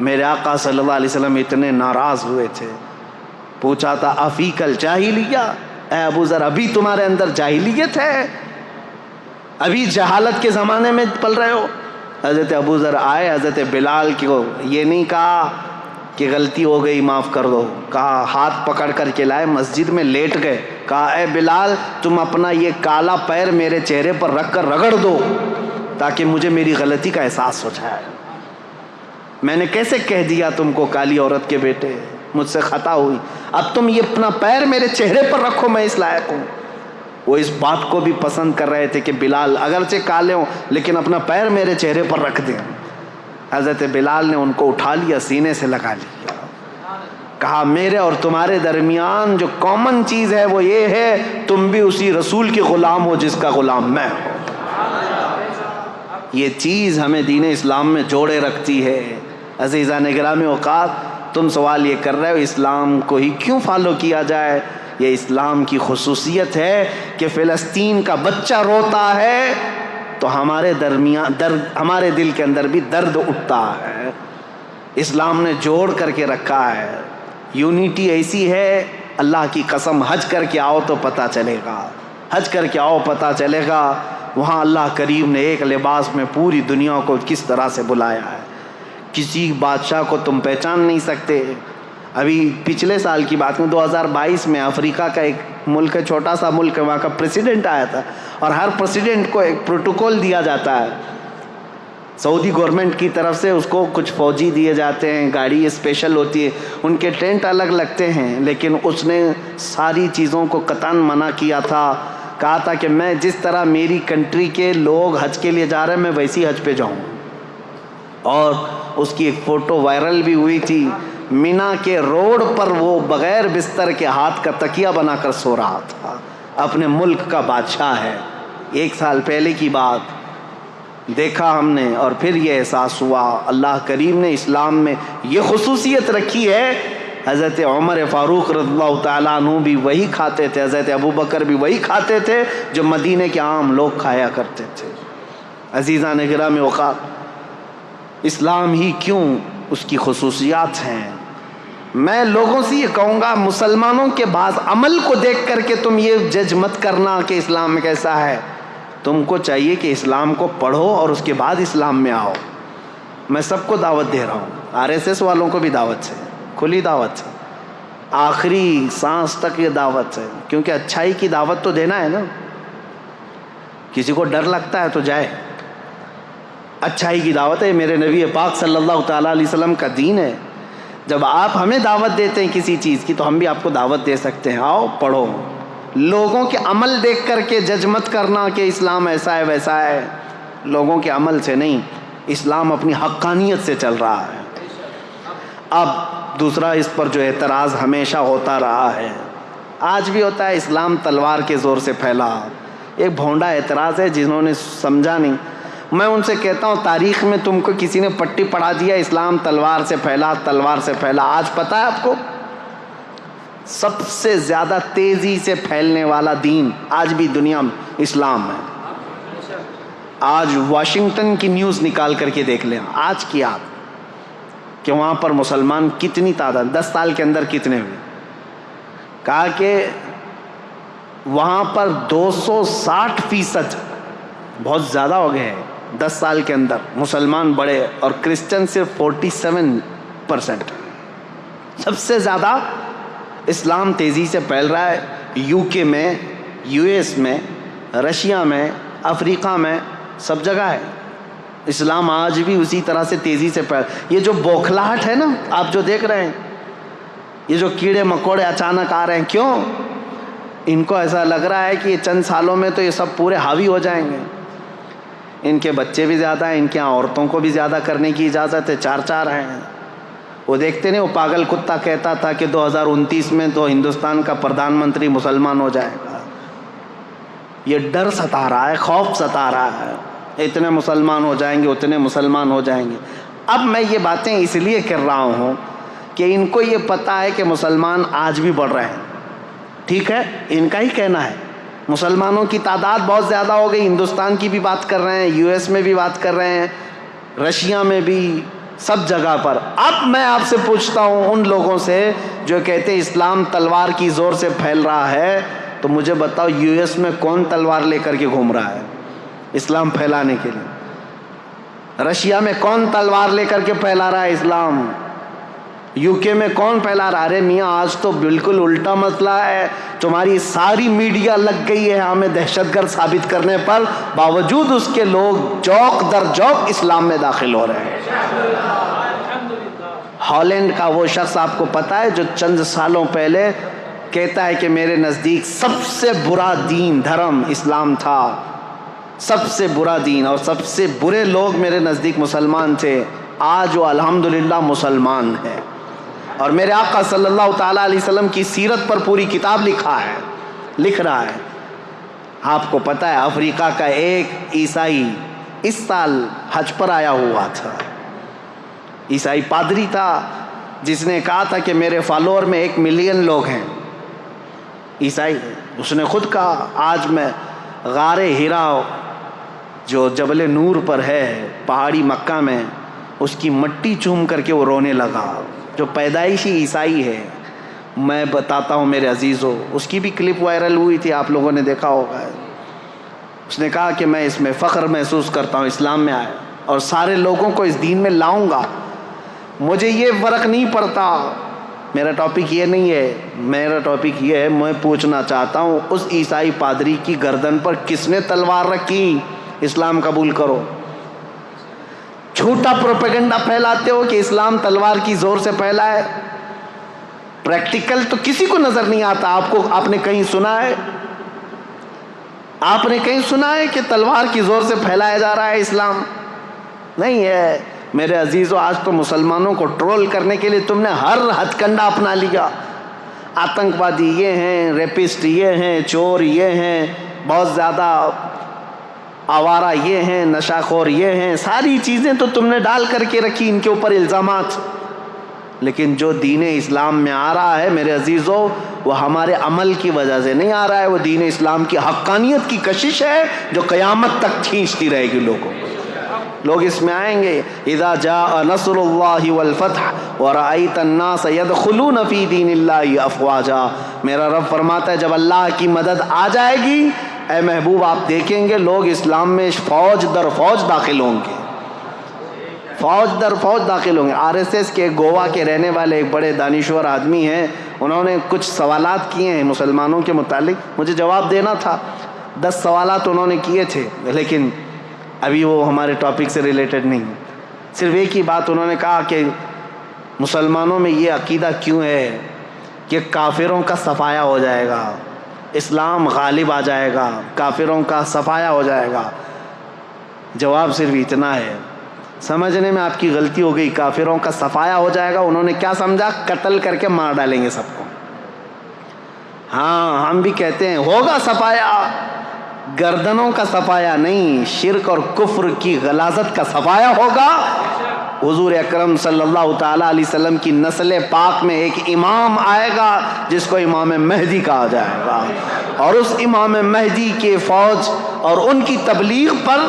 میرے آقا صلی اللہ علیہ وسلم اتنے ناراض ہوئے تھے. پوچھا تھا افیک الجاہلیہ، اے ابو ذر ابھی تمہارے اندر جاہلیت ہے، ابھی جہالت کے زمانے میں پل رہے ہو؟ حضرت ابو ذر آئے، حضرت بلال کو یہ نہیں کہا کہ غلطی ہو گئی معاف کر دو، کہا ہاتھ پکڑ کر کے لائے، مسجد میں لیٹ گئے، کہا اے بلال تم اپنا یہ کالا پیر میرے چہرے پر رکھ کر رگڑ دو تاکہ مجھے میری غلطی کا احساس ہو جائے. میں نے کیسے کہہ دیا تم کو کالی عورت کے بیٹے، مجھ سے خطا ہوئی، اب تم یہ اپنا پیر میرے چہرے پر رکھو، میں اس لائق ہوں. وہ اس بات کو بھی پسند کر رہے تھے کہ بلال اگرچہ کالے ہوں لیکن اپنا پیر میرے چہرے پر رکھ دیں. حضرت بلال نے ان کو اٹھا لیا، سینے سے لگا لیا، کہا میرے اور تمہارے درمیان جو کامن چیز ہے وہ یہ ہے، تم بھی اسی رسول کے غلام ہو جس کا غلام میں ہوں. یہ چیز ہمیں دین اسلام میں جوڑے رکھتی ہے. عزیزان گرامی اوقات، تم سوال یہ کر رہے ہو اسلام کو ہی کیوں فالو کیا جائے؟ یہ اسلام کی خصوصیت ہے کہ فلسطین کا بچہ روتا ہے تو ہمارے درمیان ہمارے دل کے اندر بھی درد اٹھتا ہے. اسلام نے جوڑ کر کے رکھا ہے. یونیٹی ایسی ہے، اللہ کی قسم حج کر کے آؤ تو پتہ چلے گا، حج کر کے آؤ پتہ چلے گا وہاں اللہ کریم نے ایک لباس میں پوری دنیا کو کس طرح سے بلایا ہے. کسی بادشاہ کو تم پہچان نہیں سکتے. ابھی پچھلے سال کی بات میں 2022 میں افریقہ کا ایک ملک ہے، چھوٹا سا ملک ہے، وہاں کا پریسیڈنٹ آیا تھا اور ہر پریسیڈنٹ کو ایک پروٹوکول دیا جاتا ہے سعودی گورنمنٹ کی طرف سے. اس کو کچھ فوجی دیے جاتے ہیں، گاڑی اسپیشل ہوتی ہے، ان کے ٹینٹ الگ لگتے ہیں، لیکن اس نے ساری چیزوں کو قطعاً منع کیا تھا. کہا تھا کہ میں جس طرح میری کنٹری کے لوگ حج کے لیے جا رہے ہیں میں ویسی حج پہ جاؤں. اور اس کی ایک فوٹو وائرل بھی ہوئی تھی، مینا کے روڈ پر وہ بغیر بستر کے ہاتھ کا تکیہ بنا کر سو رہا تھا. اپنے ملک کا بادشاہ ہے. 1 سال پہلے کی بات دیکھا ہم نے اور پھر یہ احساس ہوا اللہ کریم نے اسلام میں یہ خصوصیت رکھی ہے. حضرت عمر فاروق رضی اللہ تعالیٰ عنہ بھی وہی کھاتے تھے، حضرت ابو بکر بھی وہی کھاتے تھے جو مدینے کے عام لوگ کھایا کرتے تھے. عزیزان گرامی اوقات، اسلام ہی کیوں، اس کی خصوصیات ہیں. میں لوگوں سے یہ کہوں گا مسلمانوں کے بعض عمل کو دیکھ کر کے تم یہ جج مت کرنا کہ اسلام میں کیسا ہے. تم کو چاہیے کہ اسلام کو پڑھو اور اس کے بعد اسلام میں آؤ. میں سب کو دعوت دے رہا ہوں، RSS والوں کو بھی دعوت ہے، کھلی دعوت ہے، آخری سانس تک یہ دعوت ہے، کیونکہ اچھائی کی دعوت تو دینا ہے نا. کسی کو ڈر لگتا ہے تو جائے، اچھائی کی دعوت ہے. میرے نبی پاک صلی اللہ تعالیٰ علیہ وسلم کا دین ہے. جب آپ ہمیں دعوت دیتے ہیں کسی چیز کی تو ہم بھی آپ کو دعوت دے سکتے ہیں، آؤ پڑھو. لوگوں کے عمل دیکھ کر کے جج مت کرنا کہ اسلام ایسا ہے ویسا ہے. لوگوں کے عمل سے نہیں، اسلام اپنی حقانیت سے چل رہا ہے. اب دوسرا اس پر جو اعتراض ہمیشہ ہوتا رہا ہے، آج بھی ہوتا ہے، اسلام تلوار کے زور سے پھیلا. ایک بھونڈا اعتراض ہے جنہوں نے سمجھا نہیں. میں ان سے کہتا ہوں تاریخ میں تم کو کسی نے پٹی پڑھا دیا اسلام تلوار سے پھیلا، تلوار سے پھیلا. آج پتہ ہے آپ کو سب سے زیادہ تیزی سے پھیلنے والا دین آج بھی دنیا میں اسلام ہے. آج واشنگٹن کی نیوز نکال کر کے دیکھ لیں آج کی آپ کہ وہاں پر مسلمان کتنی تعداد 10 سال کے اندر کتنے ہوئے. کہا کہ وہاں پر 260% بہت زیادہ ہو گئے ہیں 10 سال کے اندر مسلمان بڑے, اور کرسچن صرف 47%. سب سے زیادہ اسلام تیزی سے پھیل رہا ہے یو کے میں, یو ایس میں, رشیا میں, افریقہ میں, سب جگہ ہے. اسلام آج بھی اسی طرح سے تیزی سے پھیل. یہ جو بوکھلاہٹ ہے نا آپ جو دیکھ رہے ہیں, یہ جو کیڑے مکوڑے اچانک آ رہے ہیں, کیوں؟ ان کو ایسا لگ رہا ہے کہ یہ چند سالوں میں تو یہ سب پورے حاوی ہو جائیں گے. ان کے بچے بھی زیادہ ہیں, ان کے عورتوں کو بھی زیادہ کرنے کی اجازت ہے, 4 ہیں. وہ دیکھتے نہیں, وہ پاگل کتا کہتا تھا کہ 2029 میں تو ہندوستان کا پردھان منتری مسلمان ہو جائے گا. یہ ڈر ستا رہا ہے, خوف ستا رہا ہے, اتنے مسلمان ہو جائیں گے, اتنے مسلمان ہو جائیں گے. اب میں یہ باتیں اس لیے کر رہا ہوں کہ ان کو یہ پتہ ہے کہ مسلمان آج بھی بڑھ رہے ہیں. ٹھیک ہے, ان کا ہی کہنا ہے. مسلمانوں کی تعداد بہت زیادہ ہو گئی, ہندوستان کی بھی بات کر رہے ہیں, یو ایس میں بھی بات کر رہے ہیں, رشیا میں بھی, سب جگہ پر. اب میں آپ سے پوچھتا ہوں ان لوگوں سے جو کہتے ہیں اسلام تلوار کی زور سے پھیل رہا ہے, تو مجھے بتاؤ یو ایس میں کون تلوار لے کر کے گھوم رہا ہے اسلام پھیلانے کے لیے؟ رشیا میں کون تلوار لے کر کے پھیلا رہا ہے اسلام؟ یو کے میں کون پھیلا رہا ہے؟ ارے میاں آج تو بالکل الٹا مسئلہ ہے. تمہاری ساری میڈیا لگ گئی ہے ہمیں دہشت گرد ثابت کرنے پر, باوجود اس کے لوگ جوک در جوک اسلام میں داخل ہو رہے ہیں. ہالینڈ کا وہ شخص آپ کو پتا ہے جو چند سالوں پہلے کہتا ہے کہ میرے نزدیک سب سے برا دین دھرم اسلام تھا, سب سے برا دین, اور سب سے برے لوگ میرے نزدیک مسلمان تھے. آج وہ الحمدللہ مسلمان ہے, اور میرے آقا صلی اللہ تعالیٰ علیہ وسلم کی سیرت پر پوری کتاب لکھ رہا ہے. آپ کو پتہ ہے افریقہ کا ایک عیسائی اس سال حج پر آیا ہوا تھا, عیسائی پادری تھا, جس نے کہا تھا کہ میرے فالوور میں 1 ملین لوگ ہیں عیسائی. اس نے خود کہا آج میں غار ہیرا جو جبل نور پر ہے پہاڑی مکہ میں, اس کی مٹی چوم کر کے وہ رونے لگا, جو پیدائشی عیسائی ہے. میں بتاتا ہوں میرے عزیزو, اس کی بھی کلپ وائرل ہوئی تھی, آپ لوگوں نے دیکھا ہوگا. اس نے کہا کہ میں اس میں فخر محسوس کرتا ہوں, اسلام میں آیا اور سارے لوگوں کو اس دین میں لاؤں گا. مجھے یہ فرق نہیں پڑتا, میرا ٹاپک یہ نہیں ہے. میرا ٹاپک یہ ہے, میں پوچھنا چاہتا ہوں اس عیسائی پادری کی گردن پر کس نے تلوار رکھی؟ اسلام قبول کرو. جھوٹا پروپیگنڈا پھیلاتے ہو کہ اسلام تلوار کی زور سے پھیلا ہے. پریکٹیکل تو کسی کو نظر نہیں آتا. آپ نے کہیں سنا ہے؟ آپ نے کہیں سنا ہے کہ تلوار کی زور سے پھیلایا جا رہا ہے اسلام؟ نہیں ہے. میرے عزیزو, آج تو مسلمانوں کو ٹرول کرنے کے لیے تم نے ہر ہتھ کنڈا اپنا لیا. آتنکوادی یہ ہیں, ریپسٹ یہ ہیں, چور یہ ہیں, بہت زیادہ آوارہ یہ ہیں, نشہ خور یہ ہیں, ساری چیزیں تو تم نے ڈال کر کے رکھی ان کے اوپر الزامات. لیکن جو دین اسلام میں آ رہا ہے میرے عزیزو, وہ ہمارے عمل کی وجہ سے نہیں آ رہا ہے, وہ دین اسلام کی حقانیت کی کشش ہے جو قیامت تک کھینچتی رہے گی لوگوں کو. لوگ اس میں آئیں گے. اذا جاء نصر اللہ والفتح ورأیت الناس يدخلون فی دین اللہ افواجا. میرا رب فرماتا ہے جب اللہ کی مدد آ جائے گی, اے محبوب آپ دیکھیں گے لوگ اسلام میں فوج در فوج داخل ہوں گے, فوج در فوج داخل ہوں گے. RSS کے گوا کے رہنے والے ایک بڑے دانشور آدمی ہیں, انہوں نے کچھ سوالات کیے ہیں مسلمانوں کے متعلق, مجھے جواب دینا تھا. 10 سوالات انہوں نے کیے تھے, لیکن ابھی وہ ہمارے ٹاپک سے ریلیٹڈ نہیں. صرف ایک ہی بات انہوں نے کہا کہ مسلمانوں میں یہ عقیدہ کیوں ہے کہ کافروں کا صفایہ ہو جائے گا, اسلام غالب آ جائے گا, کافروں کا صفایہ ہو جائے گا. جواب صرف اتنا ہے, سمجھنے میں آپ کی غلطی ہو گئی. کافروں کا صفایہ ہو جائے گا, انہوں نے کیا سمجھا؟ قتل کر کے مار ڈالیں گے سب کو. ہاں, ہم بھی کہتے ہیں ہوگا صفایہ, گردنوں کا صفایہ نہیں, شرک اور کفر کی غلاظت کا صفایہ ہوگا. حضور اکرم صلی اللہ تعالیٰ علیہ وسلم کی نسل پاک میں ایک امام آئے گا جس کو امام مہدی کہا جائے گا, اور اس امام مہدی کے فوج اور ان کی تبلیغ پر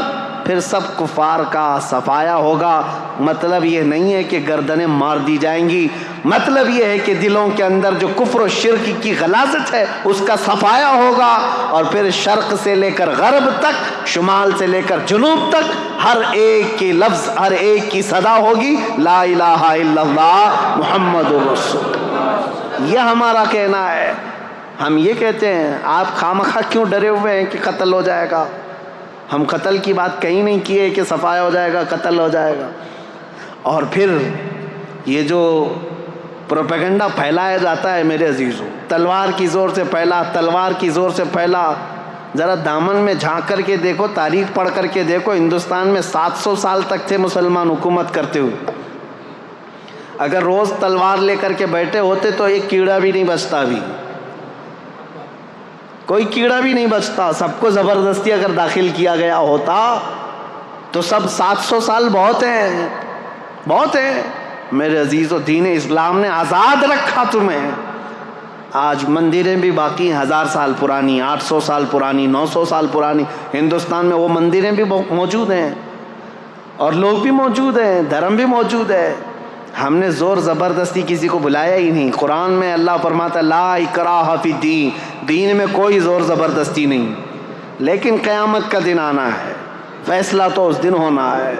پھر سب کفار کا صفایا ہوگا۔ مطلب یہ نہیں ہے کہ گردنیں مار دی جائیں گی، مطلب یہ ہے کہ دلوں کے اندر جو کفر و شرک کی غلاظت ہے اس کا صفایا ہوگا، اور پھر شرق سے لے کر غرب تک، شمال سے لے کر جنوب تک، ہر ایک کی لفظ، ہر ایک کی صدا ہوگی لا الہ الا اللہ محمد رسول اللہ۔ یہ ہمارا کہنا ہے۔ ہم یہ کہتے ہیں آپ خامخواہ کیوں ڈرے ہوئے ہیں کہ قتل ہو جائے گا؟ ہم قتل کی بات کہیں نہیں کیے کہ صفایا ہو جائے گا، قتل ہو جائے گا۔ اور پھر یہ جو پروپیگنڈا پھیلایا جاتا ہے میرے عزیزوں، تلوار کی زور سے پھیلا، تلوار کی زور سے پھیلا۔ ذرا دامن میں جھانک کر کے دیکھو، تاریخ پڑھ کر کے دیکھو، ہندوستان میں 700 سال تک تھے مسلمان حکومت کرتے ہوئے۔ اگر روز تلوار لے کر کے بیٹھے ہوتے تو ایک کیڑا بھی نہیں بچتا، بھی کوئی کیڑا بھی نہیں بچتا۔ سب کو زبردستی اگر داخل کیا گیا ہوتا تو سب 700 سال بہت ہیں، بہت ہیں میرے عزیزو۔ دین اسلام نے آزاد رکھا تمہیں۔ آج مندریں بھی باقی ہیں، 1000 سال پرانی، 800 سال پرانی، 900 سال پرانی۔ ہندوستان میں وہ مندریں بھی موجود ہیں اور لوگ بھی موجود ہیں، دھرم بھی موجود ہے۔ ہم نے زور زبردستی کسی کو بلایا ہی نہیں۔ قرآن میں اللہ فرماتا ہے لا اکراہ فی الدین، دین میں کوئی زور زبردستی نہیں، لیکن قیامت کا دن آنا ہے، فیصلہ تو اس دن ہونا ہے۔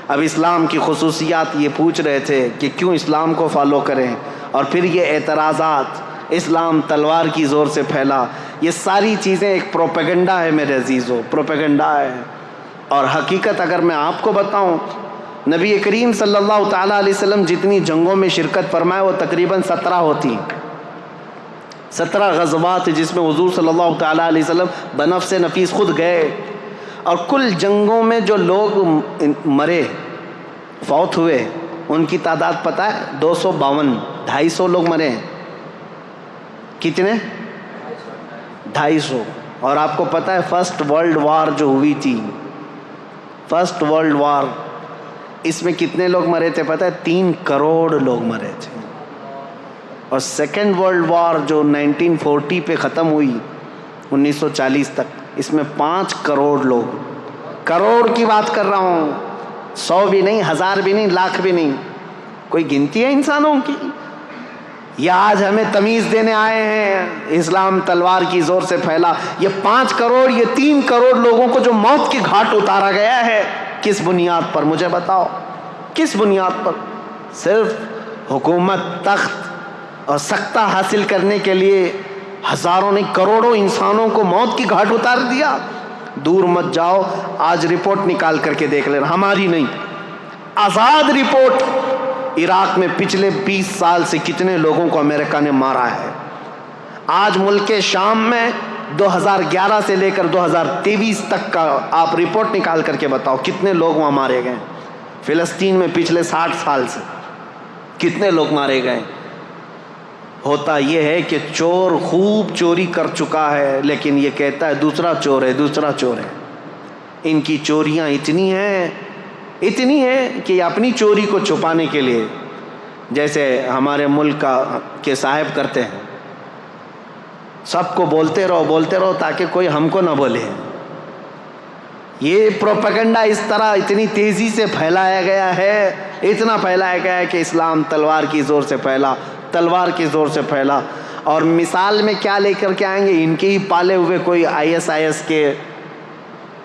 اب اسلام کی خصوصیات یہ پوچھ رہے تھے کہ کیوں اسلام کو فالو کریں، اور پھر یہ اعتراضات، اسلام تلوار کی زور سے پھیلا، یہ ساری چیزیں ایک پروپیگنڈا ہے میرے عزیزو، پروپیگنڈا ہے۔ اور حقیقت اگر میں آپ کو بتاؤں، نبی کریم صلی اللہ تعالیٰ علیہ وسلم جتنی جنگوں میں شرکت فرمائے وہ تقریباً 17 ہوتی، 17 غزوات جس میں حضور صلی اللہ تعالیٰ علیہ وسلم بنفس نفیس خود گئے، اور کل جنگوں میں جو لوگ مرے، فوت ہوئے، ان کی تعداد پتہ ہے 252، 250 لوگ مرے ہیں۔ کتنے؟ 250۔ اور آپ کو پتہ ہے فرسٹ ورلڈ وار جو ہوئی تھی، فرسٹ ورلڈ وار، اس میں کتنے لوگ مرے تھے پتہ ہے؟ 3 کروڑ لوگ مرے تھے۔ اور سیکنڈ ورلڈ وار جو 1940 پہ ختم ہوئی، 1940 تک، اس میں 5 کروڑ لوگ، کروڑ کی بات کر رہا ہوں، 100 بھی نہیں، 1000 بھی نہیں، لاکھ بھی نہیں، کوئی گنتی ہے انسانوں کی؟ یہ آج ہمیں تمیز دینے آئے ہیں اسلام تلوار کی زور سے پھیلا۔ یہ 5 کروڑ، یہ 3 کروڑ لوگوں کو جو موت کی گھاٹ اتارا گیا ہے، کس بنیاد پر؟ مجھے بتاؤ کس بنیاد پر؟ صرف حکومت، تخت اور سکتہ حاصل کرنے کے لیے ہزاروں نہیں کروڑوں انسانوں کو موت کی گھاٹ اتار دیا۔ دور مت جاؤ، آج رپورٹ نکال کر کے دیکھ لینا، ہماری نہیں، آزاد رپورٹ، عراق میں پچھلے 20 سال سے کتنے لوگوں کو امریکہ نے مارا ہے۔ آج ملک شام میں 2011 سے لے کر 2023 تک کا آپ رپورٹ نکال کر کے بتاؤ کتنے لوگ وہاں مارے گئے۔ فلسطین میں پچھلے 60 سال سے کتنے لوگ مارے گئے۔ ہوتا یہ ہے کہ چور خوب چوری کر چکا ہے، لیکن یہ کہتا ہے دوسرا چور ہے، دوسرا چور ہے۔ ان کی چوریاں اتنی ہیں کہ یہ اپنی چوری کو چھپانے کے لیے، جیسے ہمارے ملک کے صاحب کرتے ہیں، سب کو بولتے رہو تاکہ کوئی ہم کو نہ بولے۔ یہ پروپیگنڈا اس طرح اتنی تیزی سے پھیلایا گیا ہے، اتنا پھیلایا گیا ہے کہ اسلام تلوار کی زور سے پھیلا، تلوار کی زور سے پھیلا۔ اور مثال میں کیا لے کر کے آئیں گے؟ ان کے ہی پالے ہوئے کوئی ISIS کے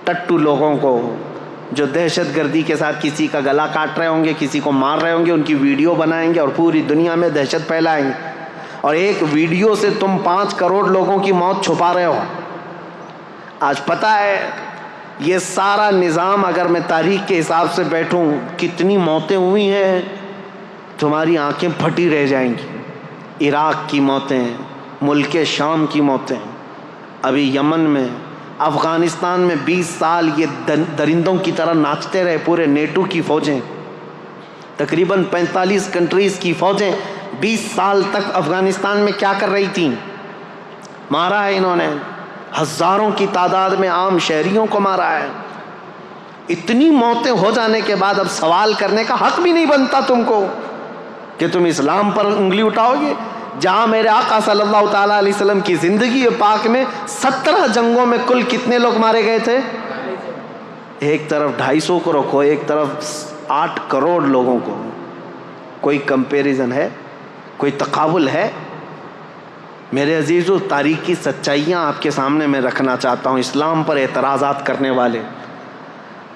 ٹٹو لوگوں کو جو دہشت گردی کے ساتھ کسی کا گلا کاٹ رہے ہوں گے، کسی کو مار رہے ہوں گے، ان کی ویڈیو بنائیں گے اور پوری دنیا میں دہشت پھیلائیں گے، اور ایک ویڈیو سے تم 5 کروڑ لوگوں کی موت چھپا رہے ہو۔ آج پتہ ہے یہ سارا نظام، اگر میں تاریخ کے حساب سے بیٹھوں، کتنی موتیں ہوئی ہیں، تمہاری آنکھیں پھٹی رہ جائیں گی۔ عراق کی موتیں، ملک شام کی موتیں، ابھی یمن میں، افغانستان میں 20 سال یہ درندوں کی طرح ناچتے رہے پورے نیٹو کی فوجیں، تقریباً 45 کنٹریز کی فوجیں 20 سال تک افغانستان میں کیا کر رہی تھیں؟ مارا ہے انہوں نے، ہزاروں کی تعداد میں عام شہریوں کو مارا ہے۔ اتنی موتیں ہو جانے کے بعد اب سوال کرنے کا حق بھی نہیں بنتا تم کو کہ تم اسلام پر انگلی اٹھاؤ گے، جہاں میرے آقا صلی اللہ تعالیٰ علیہ وسلم کی زندگی پاک میں 17 جنگوں میں کل کتنے لوگ مارے گئے تھے؟ ایک طرف 250 کو رکھو، ایک طرف 8 کروڑ لوگوں کو، کوئی کمپیریزن ہے؟ کوئی تقابل ہے؟ میرے عزیزو، تاریخ کی سچائیاں آپ کے سامنے میں رکھنا چاہتا ہوں۔ اسلام پر اعتراضات کرنے والے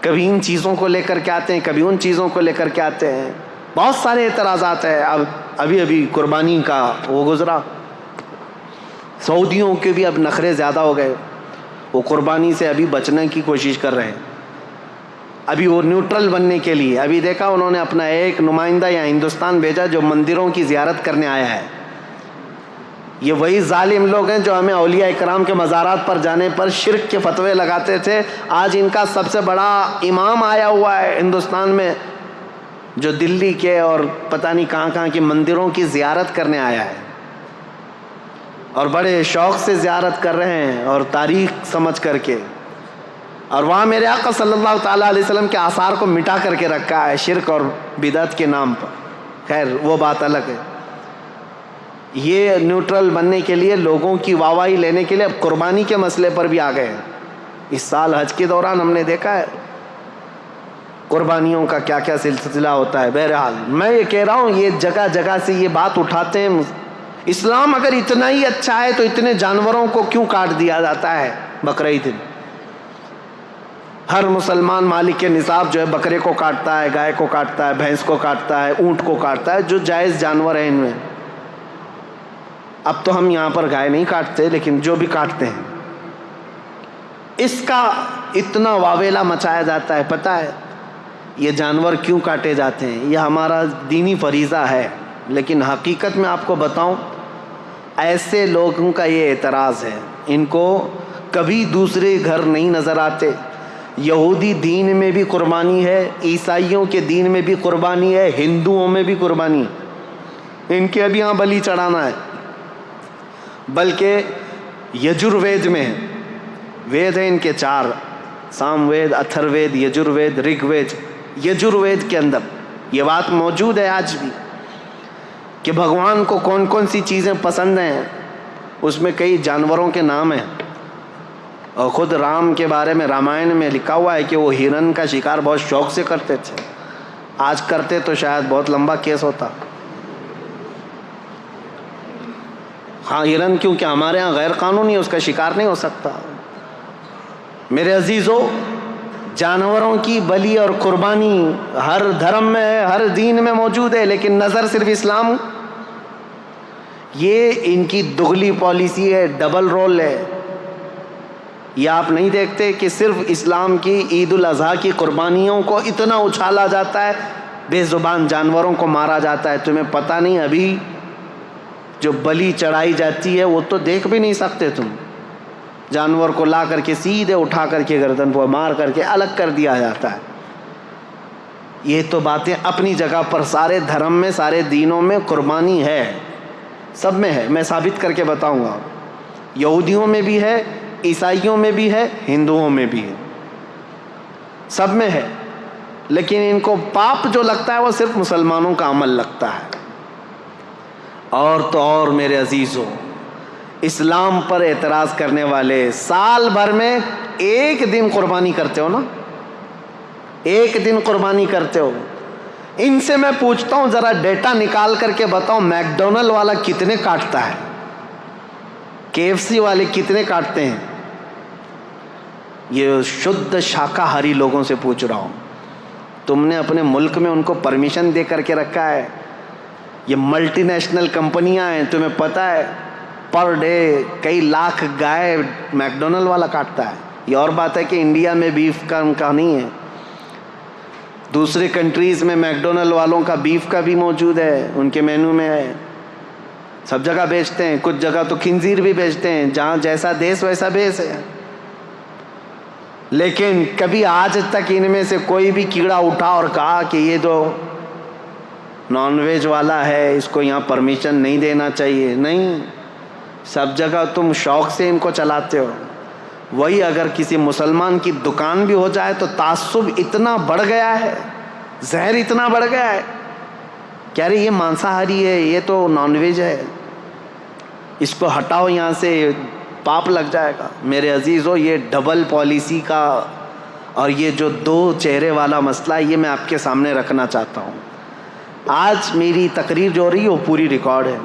کبھی ان چیزوں کو لے کر کے آتے ہیں، کبھی ان چیزوں کو لے کر کے آتے ہیں، بہت سارے اعتراضات ہیں۔ ابھی قربانی کا وہ گزرا، سعودیوں کے بھی اب نخرے زیادہ ہو گئے، وہ قربانی سے ابھی بچنے کی کوشش کر رہے ہیں، ابھی وہ نیوٹرل بننے کے لیے۔ ابھی دیکھا انہوں نے اپنا ایک نمائندہ یا ہندوستان بھیجا جو مندروں کی زیارت کرنے آیا ہے۔ یہ وہی ظالم لوگ ہیں جو ہمیں اولیاء اکرام کے مزارات پر جانے پر شرک کے فتوے لگاتے تھے۔ آج ان کا سب سے بڑا امام آیا ہوا ہے ہندوستان میں، جو دلی کے اور پتہ نہیں کہاں کہاں کی مندروں کی زیارت کرنے آیا ہے، اور بڑے شوق سے زیارت کر رہے ہیں اور تاریخ سمجھ کر کے، اور وہاں میرے آقا صلی اللہ تعالیٰ علیہ وسلم کے آثار کو مٹا کر کے رکھا ہے شرک اور بدعت کے نام پر۔ خیر وہ بات الگ ہے۔ یہ نیوٹرل بننے کے لیے، لوگوں کی واہواہی لینے کے لیے اب قربانی کے مسئلے پر بھی آ گئے ہیں۔ اس سال حج کے دوران ہم نے دیکھا ہے قربانیوں کا کیا کیا سلسلہ ہوتا ہے۔ بہرحال میں یہ کہہ رہا ہوں، یہ جگہ جگہ سے یہ بات اٹھاتے ہیں۔ اسلام اگر اتنا ہی اچھا ہے تو اتنے جانوروں کو کیوں کاٹ دیا جاتا ہے بقرعید دن؟ ہر مسلمان مالک کے نصاب جو ہے بکرے کو کاٹتا ہے، گائے کو کاٹتا ہے، بھینس کو کاٹتا ہے، اونٹ کو کاٹتا ہے، جو جائز جانور ہیں ان میں۔ اب تو ہم یہاں پر گائے نہیں کاٹتے، لیکن جو بھی کاٹتے ہیں اس کا اتنا واویلا مچایا جاتا ہے۔ پتہ ہے یہ جانور کیوں کاٹے جاتے ہیں؟ یہ ہمارا دینی فریضہ ہے، لیکن حقیقت میں آپ کو بتاؤں، ایسے لوگوں کا یہ اعتراض ہے، ان کو کبھی دوسرے گھر نہیں نظر آتے۔ یہودی دین میں بھی قربانی ہے، عیسائیوں کے دین میں بھی قربانی ہے، ہندوؤں میں بھی قربانی ہے۔ ان کے ابھی یہاں بلی چڑھانا ہے، بلکہ یجروید میں ہے، وید ہیں ان کے 4، سام وید، اتھر وید، یجروید، رگ وید۔ یجروید کے اندر یہ بات موجود ہے آج بھی کہ بھگوان کو کون کون سی چیزیں پسند ہیں، اس میں کئی جانوروں کے نام ہیں۔ اور خود رام کے بارے میں رامائن میں لکھا ہوا ہے کہ وہ ہرن کا شکار بہت شوق سے کرتے تھے۔ آج کرتے تو شاید بہت لمبا کیس ہوتا۔ ہاں ہرن کیونکہ ہمارے ہاں غیر قانونی ہے، اس کا شکار نہیں ہو سکتا۔ میرے عزیزو، جانوروں کی بلی اور قربانی ہر دھرم میں ہے، ہر دین میں موجود ہے، لیکن نظر صرف اسلام۔ یہ ان کی دگلی پالیسی ہے، ڈبل رول ہے۔ یہ آپ نہیں دیکھتے کہ صرف اسلام کی عید الاضحیٰ کی قربانیوں کو اتنا اچھالا جاتا ہے، بے زبان جانوروں کو مارا جاتا ہے۔ تمہیں پتہ نہیں ابھی جو بلی چڑھائی جاتی ہے وہ تو دیکھ بھی نہیں سکتے تم، جانور کو لا کر کے سیدھے اٹھا کر کے گردن پر مار کر کے الگ کر دیا جاتا ہے۔ یہ تو باتیں اپنی جگہ پر سارے دھرم میں، سارے دینوں میں قربانی ہے، سب میں ہے۔ میں ثابت کر کے بتاؤں گا، یہودیوں میں بھی ہے، عیسائیوں میں بھی ہے، ہندوؤں میں بھی ہے، سب میں ہے۔ لیکن ان کو پاپ جو لگتا ہے وہ صرف مسلمانوں کا عمل لگتا ہے۔ اور تو اور میرے عزیزوں، اسلام پر اعتراض کرنے والے سال بھر میں ایک دن قربانی کرتے ہو نا، ایک دن قربانی کرتے ہو۔ ان سے میں پوچھتا ہوں ذرا ڈیٹا نکال کر کے بتاؤ، میک ڈونلڈ والا کتنے کاٹتا ہے، KFC والے کتنے کاٹتے ہیں؟ یہ شدھ شاکاہاری لوگوں سے پوچھ رہا ہوں۔ تم نے اپنے ملک میں ان کو پرمیشن دے کر کے رکھا ہے۔ یہ ملٹی نیشنل کمپنیاں ہیں، تمہیں پتہ ہے پر ڈے کئی لاکھ گائے میک ڈونلڈ والا کاٹتا ہے۔ یہ اور بات ہے کہ انڈیا میں بیف کا ان کا نہیں ہے، دوسرے کنٹریز میں میک ڈونلڈ والوں کا بیف کا بھی موجود ہے، ان کے مینو میں ہے، سب جگہ بیچتے ہیں۔ کچھ جگہ تو خنزیر بھی بیچتے ہیں، جہاں جیسا دیس ویسا بیس ہے۔ لیکن کبھی آج تک ان میں سے کوئی بھی کیڑا اٹھا اور کہا کہ یہ تو نان ویج والا ہے، اس کو یہاں پرمیشن نہیں دینا چاہیے؟ نہیں، سب جگہ تم شوق سے ان کو چلاتے ہو۔ وہی اگر کسی مسلمان کی دکان بھی ہو جائے تو تعصب اتنا بڑھ گیا ہے، زہر اتنا بڑھ گیا ہے، کہہ رہے یہ مانساہاری ہے، یہ تو نان ویج ہے، اس کو ہٹاؤ یہاں سے، پاپ لگ جائے گا۔ میرے عزیزو، یہ ڈبل پالیسی کا اور یہ جو دو چہرے والا مسئلہ ہے یہ میں آپ کے سامنے رکھنا چاہتا ہوں. آج میری تقریر جو ہو رہی ہے وہ پوری ریکارڈ ہے،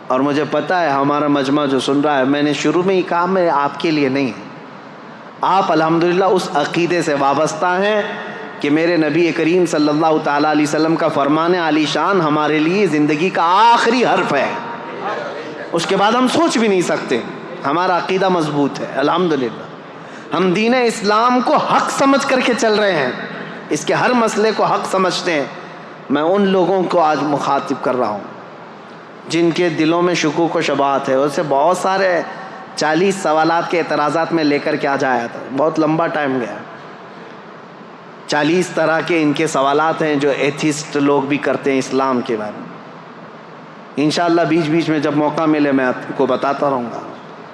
اور مجھے پتہ ہے ہمارا مجمع جو سن رہا ہے، میں نے شروع میں ہی کہا میں آپ کے لیے نہیں ہے. آپ الحمدللہ اس عقیدے سے وابستہ ہیں کہ میرے نبی کریم صلی اللہ تعالیٰ علیہ وسلم کا فرمان عالی شان ہمارے لیے زندگی کا آخری حرف ہے، اس کے بعد ہم سوچ بھی نہیں سکتے. ہمارا عقیدہ مضبوط ہے الحمدللہ. ہم دین اسلام کو حق سمجھ کر کے چل رہے ہیں، اس کے ہر مسئلے کو حق سمجھتے ہیں. میں ان لوگوں کو آج مخاطب کر رہا ہوں جن کے دلوں میں شکوک و شبہات ہے. اسے بہت سارے 40 سوالات کے اعتراضات میں لے کر کے آج آیا تھا، بہت لمبا ٹائم گیا. 40 طرح کے ان کے سوالات ہیں جو ایتھیسٹ لوگ بھی کرتے ہیں اسلام کے بارے میں. انشاءاللہ بیچ بیچ میں جب موقع ملے میں آپ کو بتاتا رہوں گا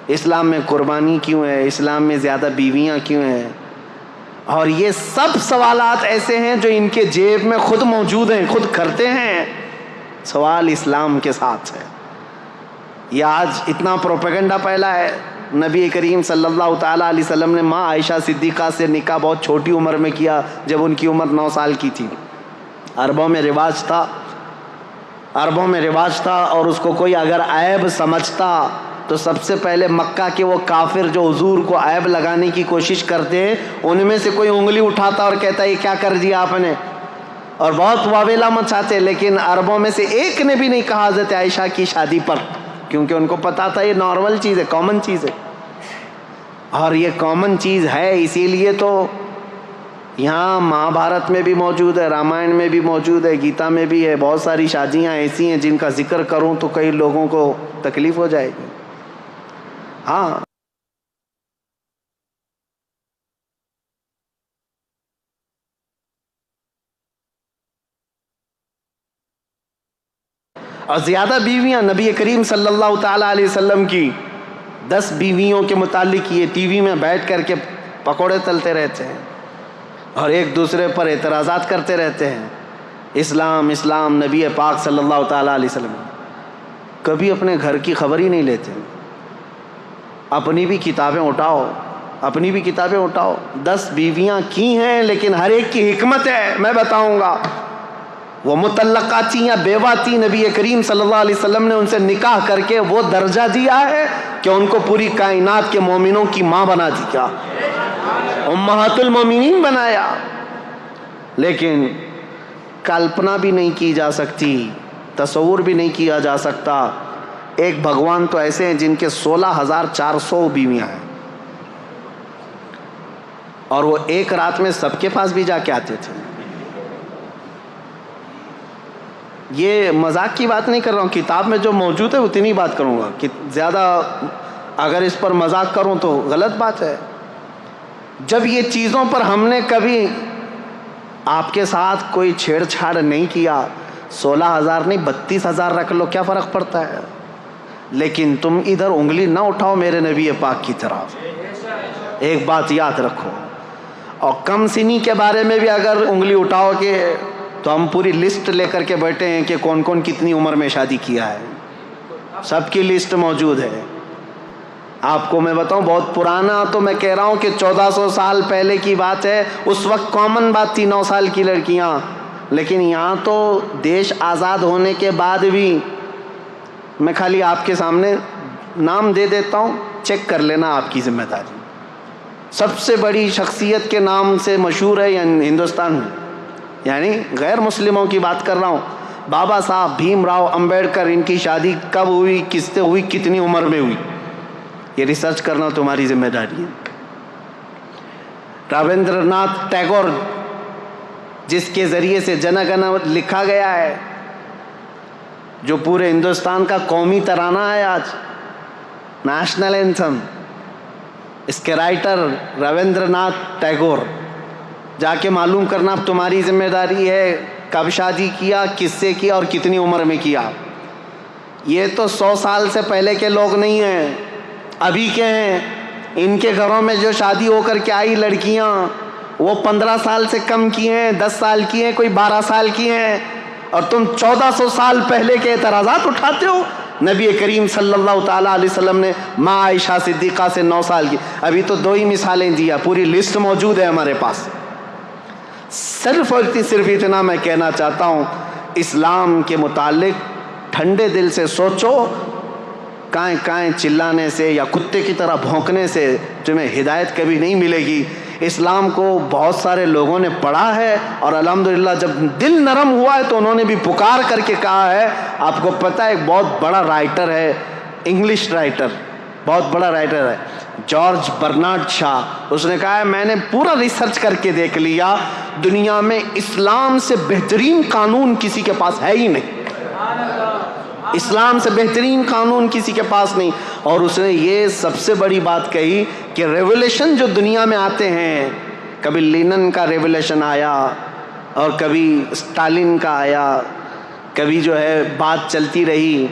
اسلام میں قربانی کیوں ہے، اسلام میں زیادہ بیویاں کیوں ہیں. اور یہ سب سوالات ایسے ہیں جو ان کے جیب میں خود موجود ہیں، خود کرتے ہیں. سوال اسلام کے ساتھ ہے. یہ آج اتنا پروپیگنڈا پھیلا ہے. نبی کریم صلی اللہ تعالیٰ علیہ وسلم نے ماں عائشہ صدیقہ سے نکاح بہت چھوٹی عمر میں کیا، جب ان کی عمر 9 سال کی تھی. عربوں میں رواج تھا اور اس کو کوئی اگر عیب سمجھتا تو سب سے پہلے مکہ کے وہ کافر جو حضور کو عیب لگانے کی کوشش کرتے ہیں ان میں سے کوئی انگلی اٹھاتا اور کہتا یہ کیا کر دیا آپ نے، اور بہت واویلا مچاتے. لیکن عربوں میں سے ایک نے بھی نہیں کہا حضرت عائشہ کی شادی پر، کیونکہ ان کو پتا تھا یہ نارمل چیز ہے، کامن چیز ہے. اور یہ کامن چیز ہے، اسی لیے تو یہاں مہا بھارت میں بھی موجود ہے، رامائن میں بھی موجود ہے، گیتا میں بھی ہے. بہت ساری شادیاں ایسی ہیں جن کا ذکر کروں تو کئی لوگوں کو تکلیف ہو جائے گی. ہاں اور زیادہ بیویاں نبی کریم صلی اللہ تعالیٰ علیہ وسلم کی 10 بیویوں کے متعلق یہ ٹی وی میں بیٹھ کر کے پکوڑے تلتے رہتے ہیں اور ایک دوسرے پر اعتراضات کرتے رہتے ہیں. اسلام اسلام نبی پاک صلی اللہ تعالیٰ علیہ وسلم کبھی اپنے گھر کی خبر ہی نہیں لیتے. اپنی بھی کتابیں اٹھاؤ. 10 بیویاں کی ہیں لیکن ہر ایک کی حکمت ہے، میں بتاؤں گا. وہ مطلقہ تھیں یا بیوہ تھیں، نبی کریم صلی اللہ علیہ وسلم نے ان سے نکاح کر کے وہ درجہ دیا ہے کہ ان کو پوری کائنات کے مومنوں کی ماں بنا دیا، امہات المومنین بنایا. لیکن کلپنا بھی نہیں کی جا سکتی، تصور بھی نہیں کیا جا سکتا. ایک بھگوان تو ایسے ہیں جن کے 16,400 بیویاں ہیں، اور وہ ایک رات میں سب کے پاس بھی جا کے آتے تھے. یہ مذاق کی بات نہیں کر رہا ہوں، کتاب میں جو موجود ہے اتنی بات کروں گا. کہ زیادہ اگر اس پر مذاق کروں تو غلط بات ہے. جب یہ چیزوں پر ہم نے کبھی آپ کے ساتھ کوئی چھیڑ چھاڑ نہیں کیا، 16,000 نہیں 32,000 رکھ لو، کیا فرق پڑتا ہے. لیکن تم ادھر انگلی نہ اٹھاؤ میرے نبی پاک کی طرف. ایک بات یاد رکھو. اور کم سنی کے بارے میں بھی اگر انگلی اٹھاؤ گے تو ہم پوری لسٹ لے کر کے بیٹھے ہیں کہ کون کون کتنی عمر میں شادی کیا ہے، سب کی لسٹ موجود ہے. آپ کو میں بتاؤں بہت پرانا تو میں کہہ رہا ہوں کہ 1400 سال پہلے کی بات ہے. اس وقت کامن بات تھی 9 سال کی لڑکیاں. لیکن یہاں تو دیش آزاد ہونے کے بعد بھی، میں خالی آپ کے سامنے نام دے دیتا ہوں، چیک کر لینا آپ کی ذمہ داری. سب سے بڑی شخصیت کے نام سے مشہور ہے ہندوستان میں، یعنی غیر مسلموں کی بات کر رہا ہوں. بابا صاحب بھیم راؤ امبیڈکر، ان کی شادی کب ہوئی، کس سے ہوئی، کتنی عمر میں ہوئی، یہ ریسرچ کرنا تمہاری ذمہ داری ہے. رویندر ناتھ ٹیگور، جس کے ذریعے سے جن گن لکھا گیا ہے، جو پورے ہندوستان کا قومی ترانہ ہے آج، نیشنل اینتھم، اس کے رائٹر رویندر ناتھ ٹیگور. جا کے معلوم کرنا اب تمہاری ذمہ داری ہے کب شادی کیا، کس سے کیا اور کتنی عمر میں کیا. یہ تو 100 سال سے پہلے کے لوگ نہیں ہیں، ابھی کے ہیں. ان کے گھروں میں جو شادی ہو کر کے آئی لڑکیاں، وہ 15 سال سے کم کی ہیں، 10 سال کی ہیں، کوئی 12 سال کی ہیں. اور تم 1400 سال پہلے کے اعتراضات اٹھاتے ہو. نبی کریم صلی اللہ تعالیٰ علیہ وسلم نے ماں عائشہ صدیقہ سے 9 سال کی، ابھی تو 2 ہی مثالیں دیا، پوری لسٹ موجود ہے ہمارے پاس۔ صرف اتنا میں کہنا چاہتا ہوں، اسلام کے متعلق ٹھنڈے دل سے سوچو، کائیں کائیں چلانے سے یا کتے کی طرح بھونکنے سے تمہیں ہدایت کبھی نہیں ملے گی۔ اسلام کو بہت سارے لوگوں نے پڑھا ہے اور الحمدللہ جب دل نرم ہوا ہے تو انہوں نے بھی پکار کر کے کہا ہے۔ آپ کو پتہ ہے ایک بہت بڑا رائٹر ہے، انگلش رائٹر، بہت بڑا رائٹر ہے، جارج برنارڈ شاہ، اس نے کہا ہے میں نے پورا ریسرچ کر کے دیکھ لیا، دنیا میں اسلام سے بہترین قانون کسی کے پاس ہے ہی نہیں، اسلام سے بہترین قانون کسی کے پاس نہیں۔ اور اس نے یہ سب سے بڑی بات کہی کہ ریولیشن جو دنیا میں آتے ہیں، کبھی لینن کا ریولیشن آیا اور کبھی اسٹالن کا آیا، کبھی جو ہے بات چلتی رہی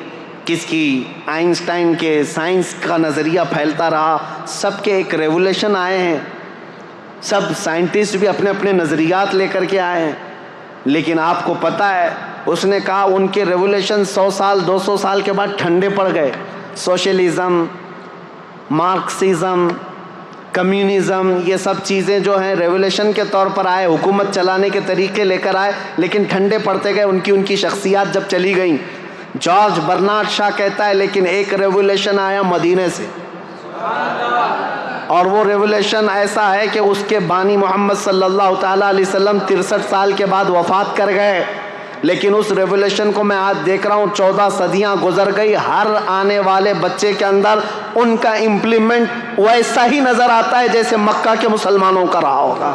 کس کی، آئنسٹائن کے سائنس کا نظریہ پھیلتا رہا، سب کے ایک ریولیشن آئے ہیں، سب سائنٹسٹ بھی اپنے اپنے نظریات لے کر کے آئے ہیں، لیکن آپ کو پتہ ہے اس نے کہا ان کے ریولیشن 100 سال 200 سال کے بعد ٹھنڈے پڑ گئے۔ سوشلزم، مارکسزم، کمیونزم، یہ سب چیزیں جو ہیں ریولیشن کے طور پر آئے، حکومت چلانے کے طریقے لے کر آئے، لیکن ٹھنڈے پڑتے گئے، ان کی شخصیات جب چلی گئیں۔ جارج برنارڈ شاہ کہتا ہے لیکن ایک ریولیشن آیا مدینے سے، اور وہ ریولیشن ایسا ہے کہ اس کے بانی محمد صلی اللہ تعالیٰ علیہ وسلم 63 سال کے بعد وفات کر گئے، لیکن اس ریولیشن کو میں آج دیکھ رہا ہوں 14 صدیاں گزر گئی، ہر آنے والے بچے کے اندر ان کا امپلیمنٹ ویسا ہی نظر آتا ہے جیسے مکہ کے مسلمانوں کا رہا ہوگا۔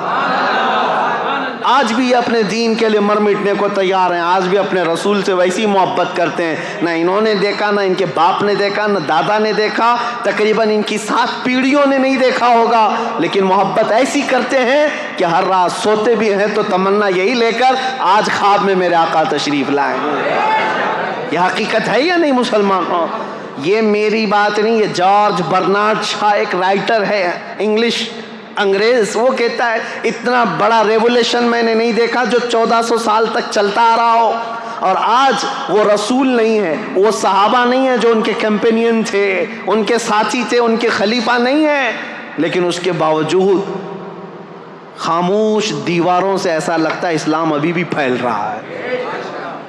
آج بھی یہ اپنے دین کے لیے مر مٹنے کو تیار ہیں، آج بھی اپنے رسول سے ویسی محبت کرتے ہیں، نہ انہوں نے دیکھا، نہ ان کے باپ نے دیکھا، نہ دادا نے دیکھا، تقریباً ان کی 7 پیڑھیوں نے نہیں دیکھا ہوگا، لیکن محبت ایسی کرتے ہیں کہ ہر رات سوتے بھی ہیں تو تمنا یہی لے کر آج خواب میں میرے آقا تشریف لائیں۔ یہ حقیقت ہے یا نہیں مسلمانوں؟ یہ میری بات نہیں، یہ جارج برنارڈ شاہ ایک رائٹر ہے انگلش انگریز، وہ کہتا ہے اتنا بڑا ریولیشن میں نے نہیں دیکھا جو 1400 سال تک چلتا آ رہا ہو، اور آج وہ رسول نہیں ہے، وہ صحابہ نہیں ہیں جو ان کے کیمپینین تھے، ان کے ساتھی تھے، ان کے خلیفہ نہیں ہیں، لیکن اس کے باوجود خاموش دیواروں سے ایسا لگتا ہے اسلام ابھی بھی پھیل رہا ہے۔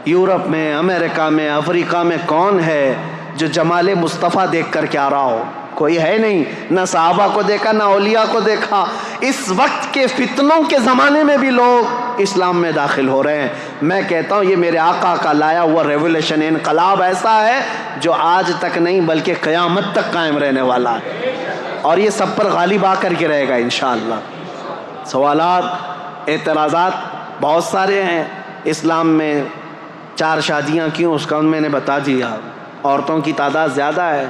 یورپ میں، امریکہ میں، افریقہ میں کون ہے جو جمال مصطفیٰ دیکھ کر کے آ رہا ہو؟ کوئی ہے نہیں، نہ صحابہ کو دیکھا، نہ اولیاء کو دیکھا۔ اس وقت کے فتنوں کے زمانے میں بھی لوگ اسلام میں داخل ہو رہے ہیں۔ میں کہتا ہوں یہ میرے آقا کا لایا ہوا ریولیشن، انقلاب ایسا ہے جو آج تک نہیں بلکہ قیامت تک قائم رہنے والا ہے، اور یہ سب پر غالب آ کر کے رہے گا انشاءاللہ۔ سوالات، اعتراضات بہت سارے ہیں۔ اسلام میں 4 شادیاں کیوں، اس کا میں نے بتا دیا۔ عورتوں کی تعداد زیادہ ہے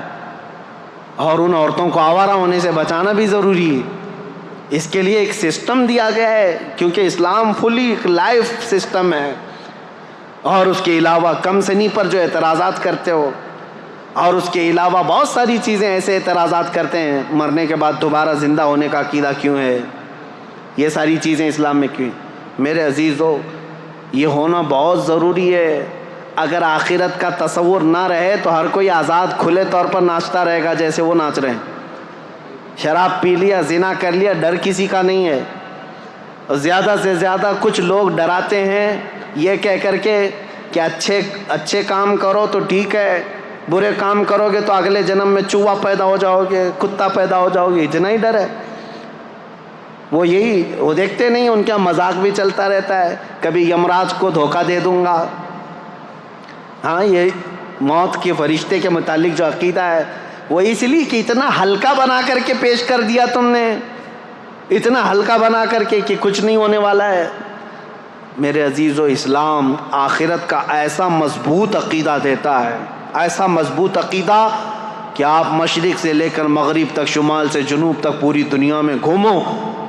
اور ان عورتوں کو آوارہ ہونے سے بچانا بھی ضروری ہے، اس کے لیے ایک سسٹم دیا گیا ہے، کیونکہ اسلام فلی لائف سسٹم ہے۔ اور اس کے علاوہ کم سنی پر جو اعتراضات کرتے ہو، اور اس کے علاوہ بہت ساری چیزیں ایسے اعتراضات کرتے ہیں، مرنے کے بعد دوبارہ زندہ ہونے کا عقیدہ کیوں ہے، یہ ساری چیزیں اسلام میں کیوں؟ میرے عزیزو، یہ ہونا بہت ضروری ہے۔ اگر آخرت کا تصور نہ رہے تو ہر کوئی آزاد کھلے طور پر ناچتا رہے گا جیسے وہ ناچ رہے ہیں۔ شراب پی لیا، زنا کر لیا، ڈر کسی کا نہیں ہے۔ اور زیادہ سے زیادہ کچھ لوگ ڈراتے ہیں یہ کہہ کر کے کہ اچھے کام کرو تو ٹھیک ہے، برے کام کرو گے تو اگلے جنم میں چوہا پیدا ہو جاؤ گے، کتا پیدا ہو جاؤ گے، اتنا ہی ڈر ہے۔ وہ دیکھتے نہیں، ان کا مذاق بھی چلتا رہتا ہے، کبھی یمراج کو دھوکہ دے دوں گا۔ ہاں، یہ موت کے فرشتے کے متعلق جو عقیدہ ہے وہ اس لیے کہ اتنا ہلکا بنا کر کے پیش کر دیا تم نے، اتنا ہلکا بنا کر کے کہ کچھ نہیں ہونے والا ہے۔ میرے عزیزو، اسلام آخرت کا ایسا مضبوط عقیدہ دیتا ہے، ایسا مضبوط عقیدہ کہ آپ مشرق سے لے کر مغرب تک، شمال سے جنوب تک پوری دنیا میں گھومو،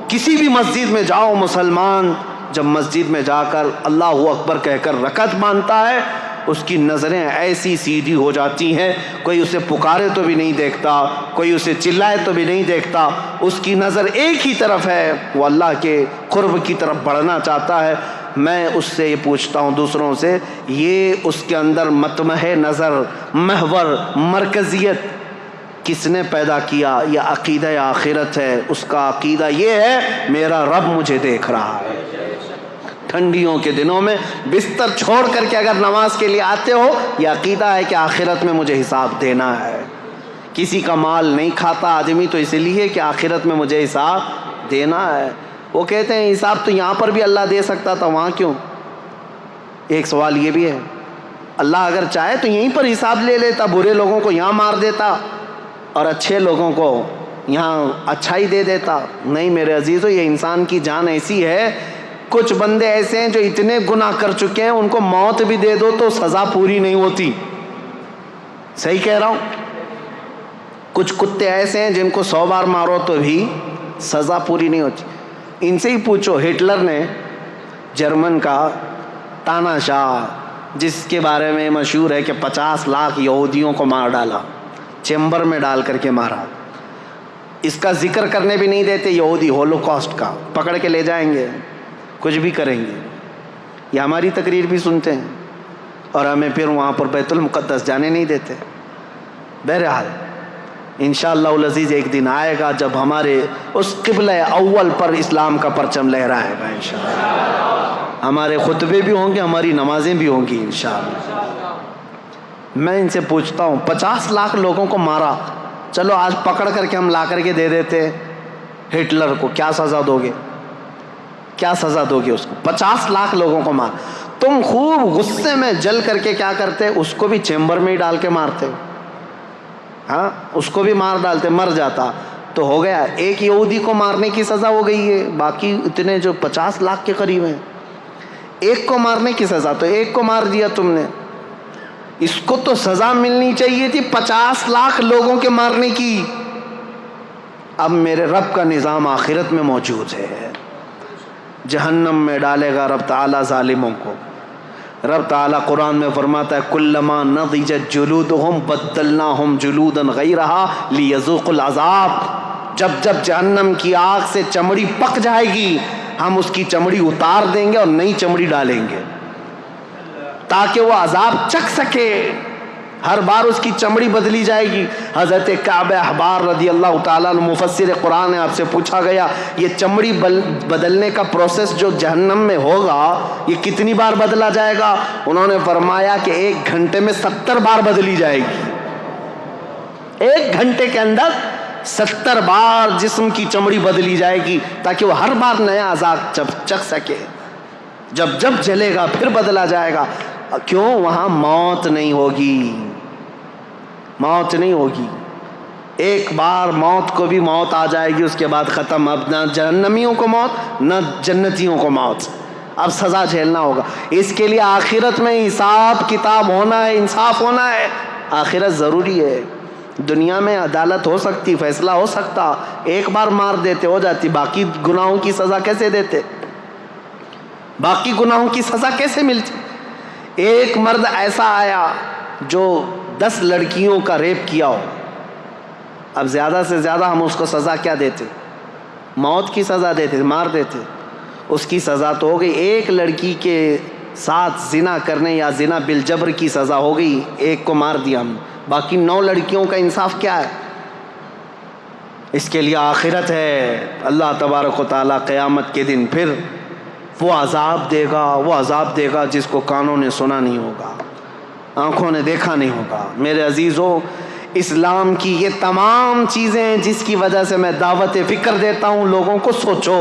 کسی بھی مسجد میں جاؤ، مسلمان جب مسجد میں جا کر اللہ اکبر کہہ کر رکعت باندھتا ہے، اس کی نظریں ایسی سیدھی ہو جاتی ہیں، کوئی اسے پکارے تو بھی نہیں دیکھتا، کوئی اسے چلائے تو بھی نہیں دیکھتا، اس کی نظر ایک ہی طرف ہے، وہ اللہ کے قرب کی طرف بڑھنا چاہتا ہے۔ میں اس سے یہ پوچھتا ہوں دوسروں سے، یہ اس کے اندر مطمح نظر، محور، مرکزیت کس نے پیدا کیا؟ یہ عقیدہ آخرت ہے۔ اس کا عقیدہ یہ ہے میرا رب مجھے دیکھ رہا ہے۔ ٹھنڈیوں کے دنوں میں بستر چھوڑ کر کے اگر نماز کے لیے آتے ہو، یہ عقیدہ ہے کہ آخرت میں مجھے حساب دینا ہے۔ کسی کا مال نہیں کھاتا آدمی تو اس لیے کہ آخرت میں مجھے حساب دینا ہے۔ وہ کہتے ہیں حساب تو یہاں پر بھی اللہ دے سکتا تھا، وہاں کیوں؟ ایک سوال یہ بھی ہے، اللہ اگر چاہے تو یہیں پر حساب لے لیتا، برے لوگوں کو یہاں مار دیتا اور اچھے لوگوں کو یہاں اچھائی دے دیتا۔ نہیں میرے عزیزو، یہ انسان کی جان ایسی ہے، کچھ بندے ایسے ہیں جو اتنے گناہ کر چکے ہیں، ان کو موت بھی دے دو تو سزا پوری نہیں ہوتی۔ صحیح کہہ رہا ہوں؟ کچھ کتے ایسے ہیں جن کو 100 بار مارو تو بھی سزا پوری نہیں ہوتی۔ ان سے ہی پوچھو، ہٹلر نے جرمن کا تاناشاہ، جس کے بارے میں مشہور ہے کہ 50 لاکھ یہودیوں کو مار ڈالا، چیمبر میں ڈال کر کے مارا، اس کا ذکر کرنے بھی نہیں دیتے یہودی، ہولوکاسٹ کا پکڑ کے لے جائیں گے، کچھ بھی کریں گے۔ یہ ہماری تقریر بھی سنتے ہیں اور ہمیں پھر وہاں پر بیت المقدس جانے نہیں دیتے۔ بہرحال انشاءاللہ العزیز ایک دن آئے گا جب ہمارے اس قبلہ اول پر اسلام کا پرچم لہرائے گا انشاءاللہ۔ ہمارے خطبے بھی ہوں گے، ہماری نمازیں بھی ہوں گی انشاءاللہ۔ میں ان سے پوچھتا ہوں 50 لاکھ لوگوں کو مارا، چلو آج پکڑ کر کے ہم لا کر کے دے دیتے ہٹلر کو، کیا سزا دو گے؟ کیا سزا دو گے اس کو؟ 50 لاکھ لوگوں کو مار، تم خوب غصے میں جل کر کے کیا کرتے؟ اس کو بھی چیمبر میں ہی ڈال کے مارتے، ہاں اس کو بھی مار ڈالتے، مر جاتا تو ہو گیا۔ ایک یہودی کو مارنے کی سزا ہو گئی ہے، باقی اتنے جو 50 لاکھ کے قریب ہیں، ایک کو مارنے کی سزا تو ایک کو مار دیا تم نے۔ اس کو تو سزا ملنی چاہیے تھی 50 لاکھ لوگوں کے مارنے کی۔ اب میرے رب کا نظام آخرت میں موجود ہے، جہنم میں ڈالے گا رب تعالیٰ ظالموں کو۔ رب تعالیٰ قرآن میں فرماتا ہے کلما نضجت جلودہم بدلناہم جلودا غیرہا لیذوقوا العذاب۔ جب جب جہنم کی آگ سے چمڑی پک جائے گی، ہم اس کی چمڑی اتار دیں گے اور نئی چمڑی ڈالیں گے تاکہ وہ عذاب چکھ سکے۔ ہر بار اس کی چمڑی بدلی جائے گی۔ حضرت کعب احبار رضی اللہ تعالیٰ عنہ مفسر قرآن ہے، آپ سے پوچھا گیا یہ چمڑی بدلنے کا پروسیس جو جہنم میں ہوگا یہ کتنی بار بدلا جائے گا؟ انہوں نے فرمایا کہ 1 گھنٹے میں 70 بار بدلی جائے گی۔ 1 گھنٹے کے اندر 70 بار جسم کی چمڑی بدلی جائے گی تاکہ وہ ہر بار نیا عذاب چکھ سکے۔ جب جب جلے گا پھر بدلا جائے گا۔ کیوں؟ وہاں موت نہیں ہوگی، موت نہیں ہوگی۔ ایک بار موت کو بھی موت آ جائے گی، اس کے بعد ختم۔ اب نہ جہنمیوں کو موت نہ جنتیوں کو موت، اب سزا جھیلنا ہوگا۔ اس کے لیے آخرت میں حساب کتاب ہونا ہے، انصاف ہونا ہے۔ آخرت ضروری ہے۔ دنیا میں عدالت ہو سکتی، فیصلہ ہو سکتا، ایک بار مار دیتے ہو جاتی، باقی گناہوں کی سزا کیسے دیتے؟ باقی گناہوں کی سزا کیسے ملتی؟ ایک مرد ایسا آیا جو 10 لڑکیوں کا ریپ کیا ہو، اب زیادہ سے زیادہ ہم اس کو سزا کیا دیتے؟ موت کی سزا دیتے، مار دیتے۔ اس کی سزا تو ہو گئی، ایک لڑکی کے ساتھ زنا کرنے یا زنا بالجبر کی سزا ہو گئی، ایک کو مار دیا ہم، باقی 9 لڑکیوں کا انصاف کیا ہے؟ اس کے لیے آخرت ہے۔ اللہ تبارک و تعالیٰ قیامت کے دن پھر وہ عذاب دے گا، وہ عذاب دے گا جس کو کانوں نے سنا نہیں ہوگا، آنکھوں نے دیکھا نہیں ہوگا۔ میرے عزیزو، اسلام کی یہ تمام چیزیں جس کی وجہ سے میں دعوت فکر دیتا ہوں لوگوں کو، سوچو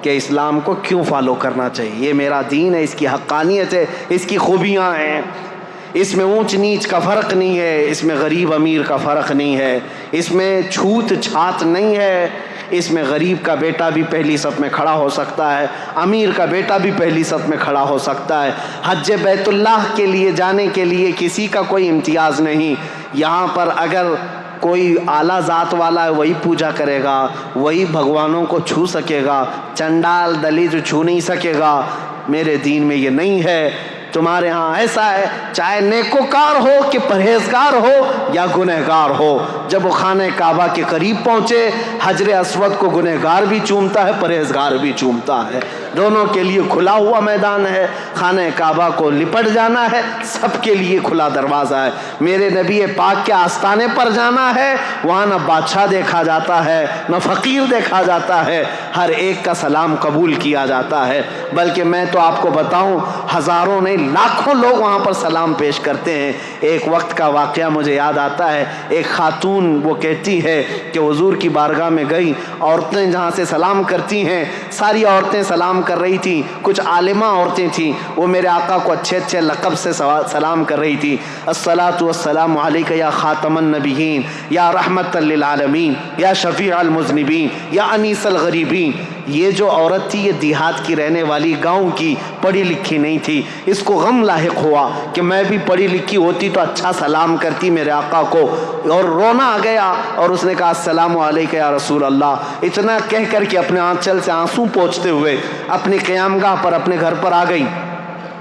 کہ اسلام کو کیوں فالو کرنا چاہیے۔ یہ میرا دین ہے، اس کی حقانیت ہے، اس کی خوبیاں ہیں، اس میں اونچ نیچ کا فرق نہیں ہے، اس میں غریب امیر کا فرق نہیں ہے، اس میں چھوت چھات نہیں ہے، اس میں غریب کا بیٹا بھی پہلی صف میں کھڑا ہو سکتا ہے، امیر کا بیٹا بھی پہلی صف میں کھڑا ہو سکتا ہے۔ حج بیت اللہ کے لیے جانے کے لیے کسی کا کوئی امتیاز نہیں۔ یہاں پر اگر کوئی اعلیٰ ذات والا ہے وہی پوجا کرے گا، وہی بھگوانوں کو چھو سکے گا، چنڈال دلیت چھو نہیں سکے گا۔ میرے دین میں یہ نہیں ہے۔ تمہارے ہاں ایسا ہے، چاہے نیکوکار ہو کہ پرہیزگار ہو یا گنہگار ہو، جب وہ خانہ کعبہ کے قریب پہنچے، حجر اسود کو گنہگار بھی چومتا ہے، پرہیزگار بھی چومتا ہے۔ دونوں کے لیے کھلا ہوا میدان ہے، خانہ کعبہ کو لپٹ جانا ہے، سب کے لیے کھلا دروازہ ہے۔ میرے نبی پاک کے آستانے پر جانا ہے، وہاں نہ بادشاہ دیکھا جاتا ہے نہ فقیر دیکھا جاتا ہے، ہر ایک کا سلام قبول کیا جاتا ہے۔ بلکہ میں تو آپ کو بتاؤں، ہزاروں نہیں لاکھوں لوگ وہاں پر سلام پیش کرتے ہیں۔ ایک وقت کا واقعہ مجھے یاد آتا ہے، ایک خاتون وہ کہتی ہے کہ حضور کی بارگاہ میں گئی، عورتیں جہاں سے سلام کرتی ہیں ساری عورتیں سلام کر رہی تھیں، کچھ عالمہ عورتیں تھیں، وہ میرے آقا کو اچھے اچھے لقب سے سلام کر رہی تھی۔ الصلاۃ والسلام علیک یا خاتم النبیین یا رحمت للعالمین یا شفیع المذنبین یا انیس الغریبین۔ یہ جو عورت تھی یہ دیہات کی رہنے والی، گاؤں کی، پڑھی لکھی نہیں تھی۔ اس کو غم لاحق ہوا کہ میں بھی پڑھی لکھی ہوتی تو اچھا سلام کرتی میرے آقا کو، اور رونا آ گیا اور اس نے کہا السلام علیکم یا رسول اللہ۔ اتنا کہہ کر کے اپنے آنچل سے آنسو پوچھتے ہوئے اپنی قیامگاہ پر اپنے گھر پر آ گئی،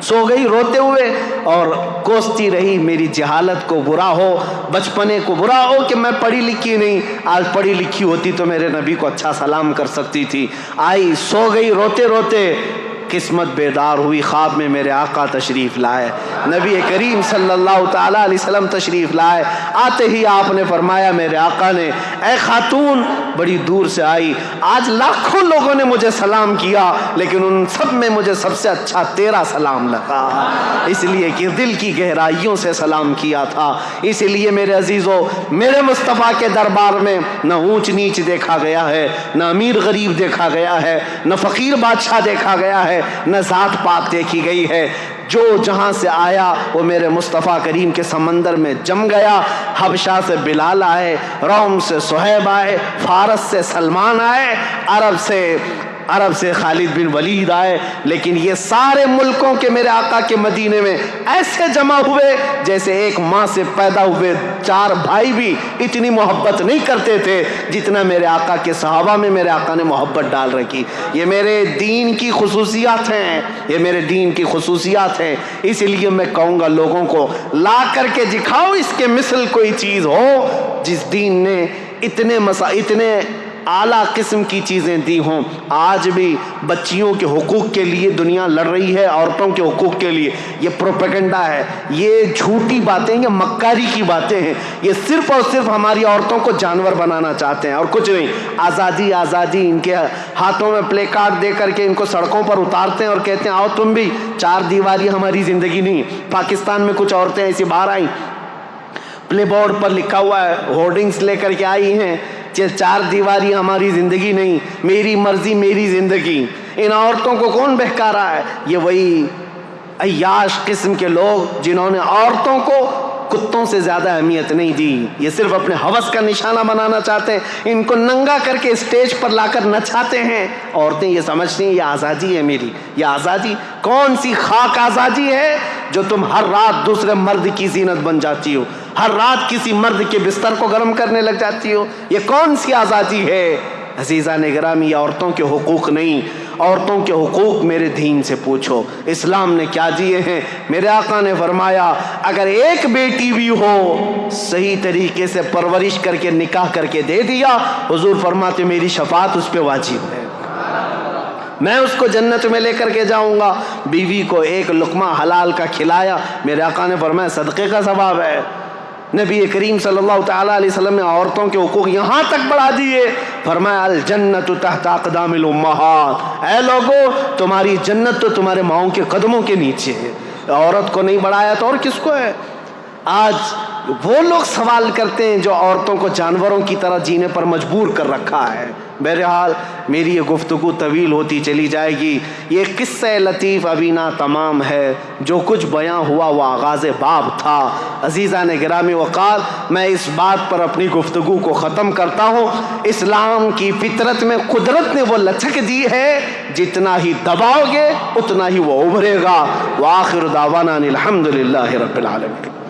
سو گئی روتے ہوئے اور کوستی رہی میری جہالت کو برا ہو، بچپنے کو برا ہو کہ میں پڑھی لکھی نہیں، آج پڑھی لکھی ہوتی تو میرے نبی کو اچھا سلام کر سکتی تھی۔ آئی سو گئی روتے روتے، قسمت بیدار ہوئی، خواب میں میرے آقا تشریف لائے، نبی کریم صلی اللہ تعالیٰ علیہ وسلم تشریف لائے۔ آتے ہی آپ نے فرمایا میرے آقا نے، اے خاتون بڑی دور سے آئی، آج لاکھوں لوگوں نے مجھے سلام کیا لیکن ان سب میں مجھے سب سے اچھا تیرا سلام لگا، اس لیے کہ دل کی گہرائیوں سے سلام کیا تھا۔ اس لیے میرے عزیزو، میرے مصطفیٰ کے دربار میں نہ اونچ نیچ دیکھا گیا ہے، نہ امیر غریب دیکھا گیا ہے، نہ فقیر بادشاہ دیکھا گیا ہے، نہ ذات پات دیکھی گئی ہے۔ جو جہاں سے آیا وہ میرے مصطفیٰ کریم کے سمندر میں جم گیا۔ حبشہ سے بلال آئے، روم سے صہیب آئے، فارس سے سلمان آئے، عرب سے خالد بن ولید آئے، لیکن یہ سارے ملکوں کے میرے آقا کے مدینے میں ایسے جمع ہوئے جیسے ایک ماں سے پیدا ہوئے چار بھائی بھی اتنی محبت نہیں کرتے تھے جتنا میرے آقا کے صحابہ میں میرے آقا نے محبت ڈال رکھی۔ یہ میرے دین کی خصوصیات ہیں، یہ میرے دین کی خصوصیات ہیں۔ اس لیے میں کہوں گا لوگوں کو لا کر کے دکھاؤ اس کے مثل کوئی چیز ہو جس دین نے اتنے اعلیٰ قسم کی چیزیں دی ہوں۔ آج بھی بچیوں کے حقوق کے لیے دنیا لڑ رہی ہے، عورتوں کے حقوق کے لیے۔ یہ پروپیگنڈا ہے، یہ جھوٹی باتیں، یہ مکاری کی باتیں ہیں۔ یہ صرف اور صرف ہماری عورتوں کو جانور بنانا چاہتے ہیں اور کچھ نہیں۔ آزادی آزادی، ان کے ہاتھوں میں پلے کارڈ دے کر کے ان کو سڑکوں پر اتارتے ہیں اور کہتے ہیں آؤ تم بھی، چار دیواری ہماری زندگی نہیں۔ پاکستان میں کچھ عورتیں ایسی باہر آئیں، پلے بورڈ پر لکھا ہوا ہے، ہورڈنگز لے کر کے آئی ہیں، چار دیواری ہماری زندگی نہیں، میری مرضی میری زندگی۔ ان عورتوں کو کون بہکا رہا ہے؟ یہ وہی عیاش قسم کے لوگ جنہوں نے عورتوں کو کتوں سے زیادہ اہمیت نہیں دی۔ یہ صرف اپنے ہوس کا نشانہ بنانا چاہتے ہیں، ان کو ننگا کر کے اسٹیج پر لا کر نچاتے ہیں۔ عورتیں یہ سمجھتی ہیں یہ آزادی ہے میری۔ یہ آزادی کون سی خاک آزادی ہے جو تم ہر رات دوسرے مرد کی زینت بن جاتی ہو، ہر رات کسی مرد کے بستر کو گرم کرنے لگ جاتی ہو؟ یہ کون سی آزادی ہے؟ عزیزان گرامی، یہ عورتوں کے حقوق نہیں، عورتوں کے حقوق میرے دین سے پوچھو، اسلام نے کیا دیے ہیں۔ میرے آقا نے فرمایا اگر ایک بیٹی بھی ہو صحیح طریقے سے پرورش کر کے نکاح کر کے دے دیا، حضور فرماتے میری شفاعت اس پہ واجب ہے، میں اس کو جنت میں لے کر کے جاؤں گا۔ بیوی کو ایک لقمہ حلال کا کھلایا، میرے آقا نے فرمایا صدقے کا ثواب ہے۔ نبی کریم صلی اللہ تعالیٰ علیہ وسلم نے عورتوں کے حقوق یہاں تک بڑھا دیے، فرمایا الجنت تحت اقدام الامہات، اے لوگو تمہاری جنت تو تمہارے ماؤں کے قدموں کے نیچے ہے۔ عورت کو نہیں بڑھایا تو اور کس کو ہے؟ آج وہ لوگ سوال کرتے ہیں جو عورتوں کو جانوروں کی طرح جینے پر مجبور کر رکھا ہے۔ بہرحال میری یہ گفتگو طویل ہوتی چلی جائے گی، یہ قصہ لطیف ابھی نہ تمام ہے، جو کچھ بیاں ہوا وہ آغاز باب تھا۔ عزیزان گرامی وقار، میں اس بات پر اپنی گفتگو کو ختم کرتا ہوں، اسلام کی فطرت میں قدرت نے وہ لچک دی ہے، جتنا ہی دباؤ گے اتنا ہی وہ ابھرے گا۔ وآخر دعوانا الحمدللہ رب العالمین۔